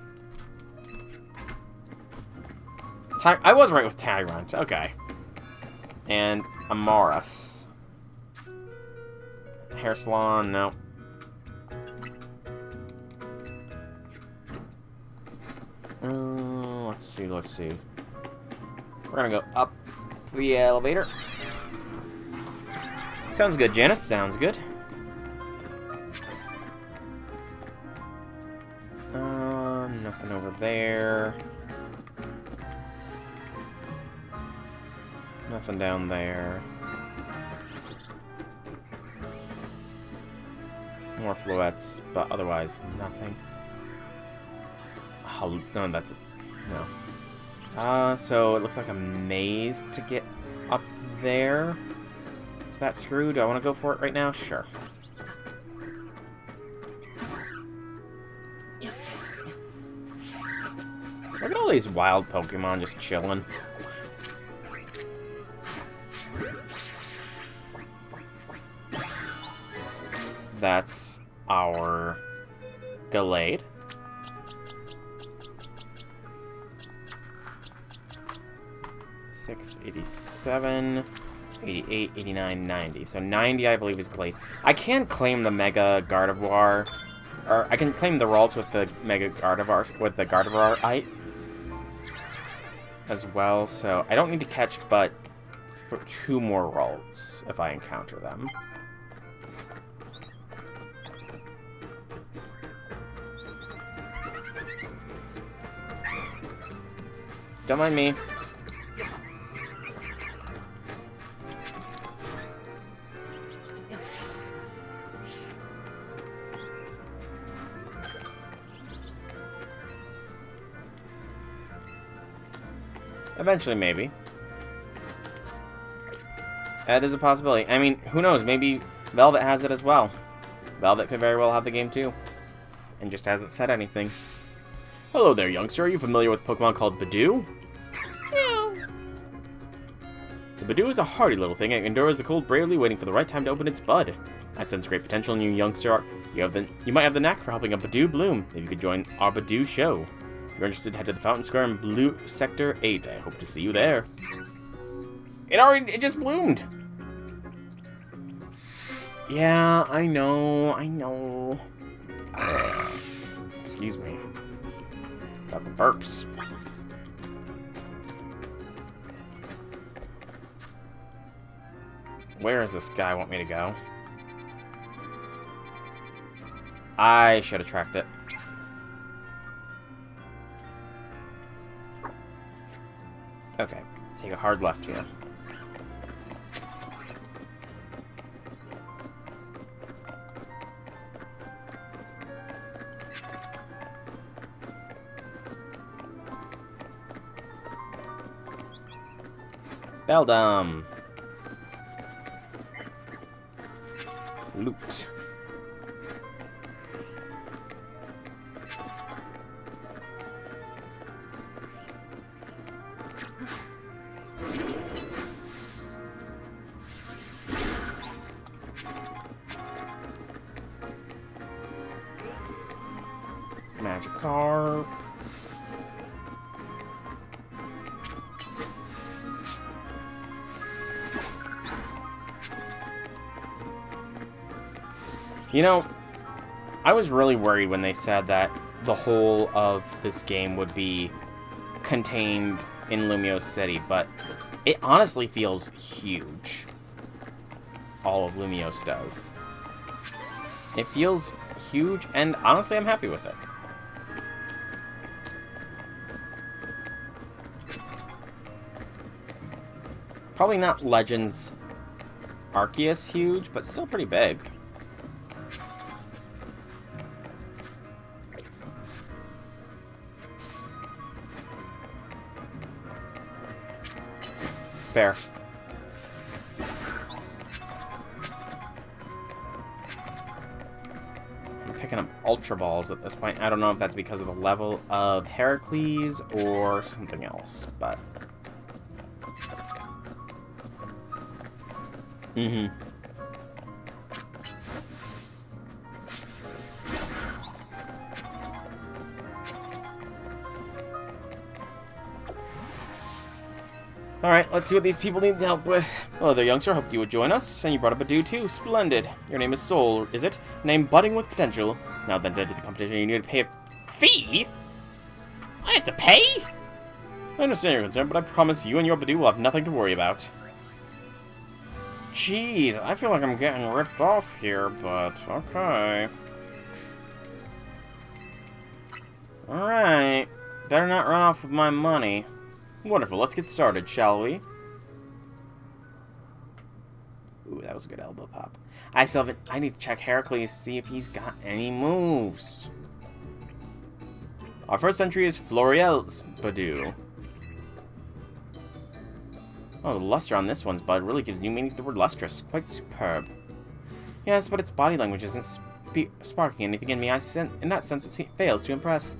I was right with Tyrant, okay. And Amaris. Hair salon, no. Let's see. We're gonna go up the elevator. Sounds good, Janice, sounds good. Nothing over there. Nothing down there. More fluettes, but otherwise nothing. Oh, no, that's... no. So it looks like a maze to get up there. Is that screw? Do I want to go for it right now? Sure. Look at all these wild Pokemon just chilling. That's our Gallade. $687, 88, 89, 90. So 90, I believe, is Glade. I can claim the Mega Gardevoir, or I can claim the Ralts with the Mega Gardevoir, with the Gardevoir-ite as well. So I don't need to catch but for 2 more Ralts if I encounter them. Don't mind me. Eventually, maybe. That is a possibility. I mean, who knows? Maybe Velvet has it as well. Velvet could very well have the game too. And just hasn't said anything. Hello there, youngster. Are you familiar with a Pokemon called Badoo? The Badoo is a hardy little thing and endures the cold bravely, waiting for the right time to open its bud. I sense great potential in you, youngster. You might have the knack for helping a Badoo bloom. Maybe you could join our Badoo show. you're interested, head to the Fountain Square in Blue Sector 8. I hope to see you there. It just bloomed. Yeah, I know. Excuse me. Got the burps. Where does this guy want me to go? I should have tracked it. Okay, take a hard left here. Beldum. Loot. Magic card. You know, I was really worried when they said that the whole of this game would be contained in Lumiose City, but it honestly feels huge. All of Lumiose does. It feels huge, and honestly, I'm happy with it. Probably not Legends Arceus huge, but still pretty big. Fair. I'm picking up Ultra Balls at this point. I don't know if that's because of the level of Heracles or something else, but... Alright, let's see what these people need help with. Hello there, youngster. Hope you would join us. And you brought up a Badoo too. Splendid. Your name is Soul, is it? Name budding with potential. Now then, to enter the competition, you need to pay a fee? I have to pay? I understand your concern, but I promise you and your Badoo will have nothing to worry about. Jeez, I feel like I'm getting ripped off here, but okay. Alright. Better not run off with my money. Wonderful, let's get started, shall we? Ooh, that was a good elbow pop. I need to check Heracles to see if he's got any moves. Our first entry is Floriel's Badoo. Oh, the luster on this one's bud really gives new meaning to the word lustrous. Quite superb. Yes, but its body language isn't sparking anything in me. In that sense, it fails to impress.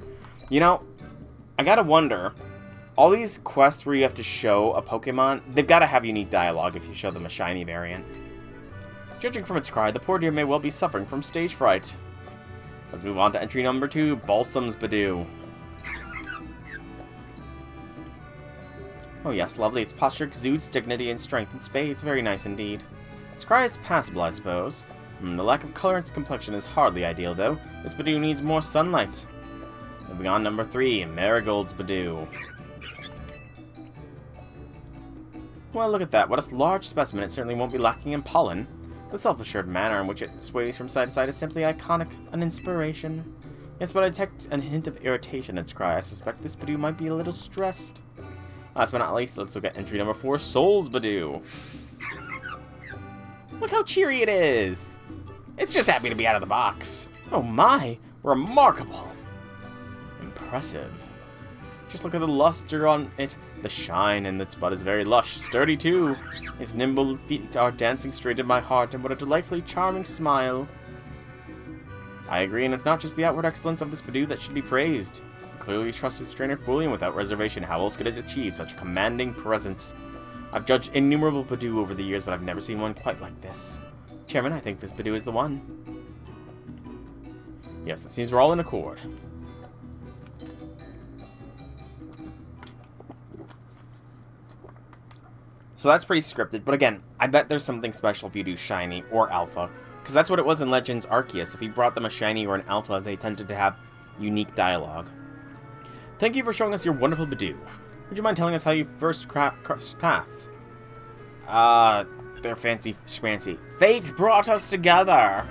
You know, I gotta wonder... All these quests where you have to show a Pokemon, they've got to have unique dialogue if you show them a shiny variant. Judging from its cry, the poor dear may well be suffering from stage fright. Let's move on to entry number 2, Balsam's Badoo. Oh yes, lovely. Its posture exudes dignity and strength in spades. Very nice indeed. Its cry is passable, I suppose. The lack of color in its complexion is hardly ideal, though. This Badoo needs more sunlight. Moving on, number 3, Marigold's Badoo. Well, look at that. What a large specimen. It certainly won't be lacking in pollen. The self-assured manner in which it sways from side to side is simply iconic, an inspiration. Yes, but I detect a hint of irritation in its cry. I suspect this Badoo might be a little stressed. Last but not least, let's look at entry number 4, Soul's Badoo. Look how cheery it is! It's just happy to be out of the box. Oh my! Remarkable! Impressive. Just look at the luster on it. The shine in its bud is very lush. Sturdy, too. Its nimble feet are dancing straight in my heart, and what a delightfully charming smile. I agree, and it's not just the outward excellence of this Badoo that should be praised. It clearly trusts its trainer fully and without reservation. How else could it achieve such a commanding presence? I've judged innumerable Badoo over the years, but I've never seen one quite like this. Chairman, I think this Badoo is the one. Yes, it seems we're all in accord. So that's pretty scripted, but again, I bet there's something special if you do Shiny or Alpha, because that's what it was in Legends Arceus. If you brought them a Shiny or an Alpha, they tended to have unique dialogue. Thank you for showing us your wonderful Badoo. Would you mind telling us how you first crossed paths? They're fancy. Fate brought us together!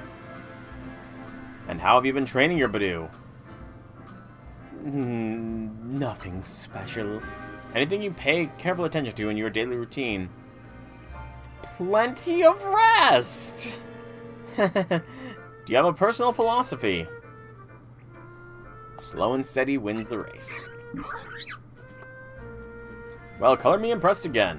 And how have you been training your Badoo? Nothing special. Anything you pay careful attention to in your daily routine. Plenty of rest! Do you have a personal philosophy? Slow and steady wins the race. Well, color me impressed again.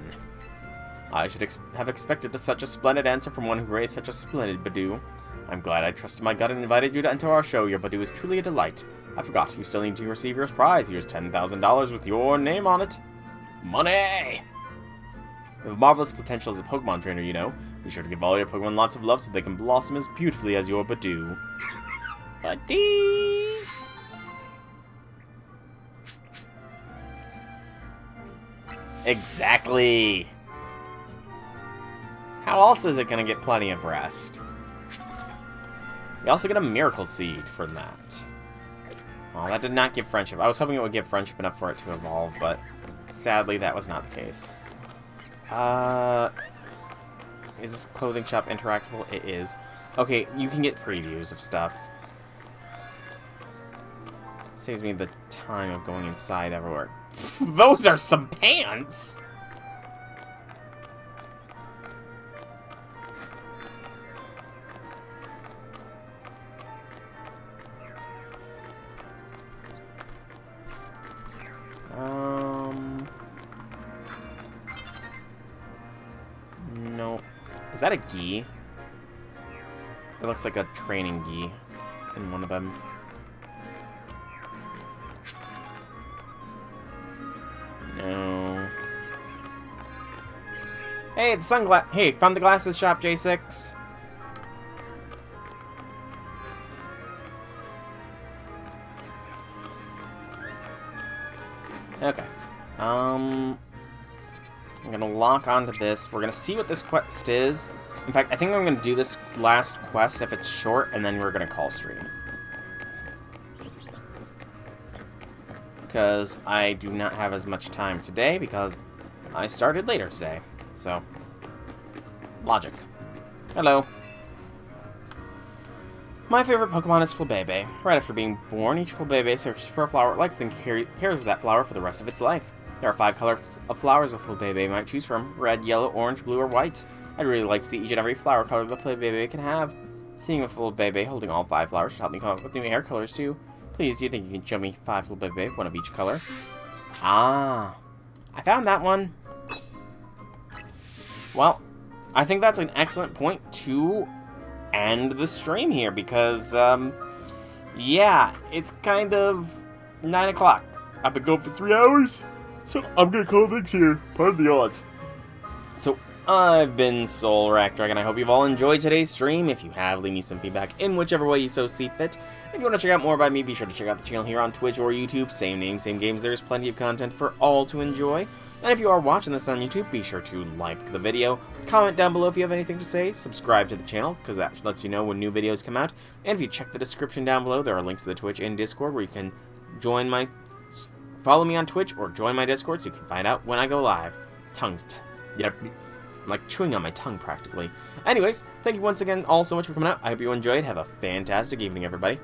I should have expected such a splendid answer from one who raised such a splendid Badoo. I'm glad I trusted my gut and invited you to enter our show. Your Badoo is truly a delight. I forgot, you still need to receive your prize. Here's $10,000 with your name on it. Money! You have marvelous potential as a Pokemon trainer, you know. Be sure to give all your Pokemon lots of love so they can blossom as beautifully as your Badoo. Buddy! Exactly! How else is it going to get plenty of rest? You also get a Miracle Seed for that. Oh, that did not give Friendship. I was hoping it would give Friendship enough for it to evolve, but sadly that was not the case. Is this clothing shop interactable? It is. Okay, you can get previews of stuff. Saves me the time of going inside everywhere. Those are some pants! No. Is that a gi? It looks like a training gi in one of them. No. Hey, the sunglass. Hey, found the glasses shop, J6. Okay. I'm gonna lock onto this. We're gonna see what this quest is. In fact, I think I'm gonna do this last quest if it's short, and then we're gonna call stream. Because I do not have as much time today, because I started later today. So, logic. Hello. My favorite Pokemon is Flabebe. Right after being born, each Flabebe searches for a flower it likes, then cares for that flower for the rest of its life. There are 5 colors of flowers a Flabebe might choose from: red, yellow, orange, blue, or white. I'd really like to see each and every flower color the Flabebe can have. Seeing a Flabebe holding all 5 flowers should help me come up with new hair colors too. Please, do you think you can show me 5 Flabebe, one of each color? Ah, I found that one. Well, I think that's an excellent point to end the stream here, because, yeah, it's kind of 9 o'clock. I've been going for 3 hours, so I'm gonna call things here. Pardon the odds. So, I've been Soul Dragon. I hope you've all enjoyed today's stream. If you have, leave me some feedback in whichever way you so see fit. If you want to check out more by me, be sure to check out the channel here on Twitch or YouTube. Same name, same games. There's plenty of content for all to enjoy. And if you are watching this on YouTube, be sure to like the video, comment down below if you have anything to say, subscribe to the channel, because that lets you know when new videos come out. And if you check the description down below, there are links to the Twitch and Discord where you can follow me on Twitch or join my Discord so you can find out when I go live. Yep. I'm like chewing on my tongue practically. Anyways, thank you once again all so much for coming out. I hope you enjoyed. Have a fantastic evening, everybody.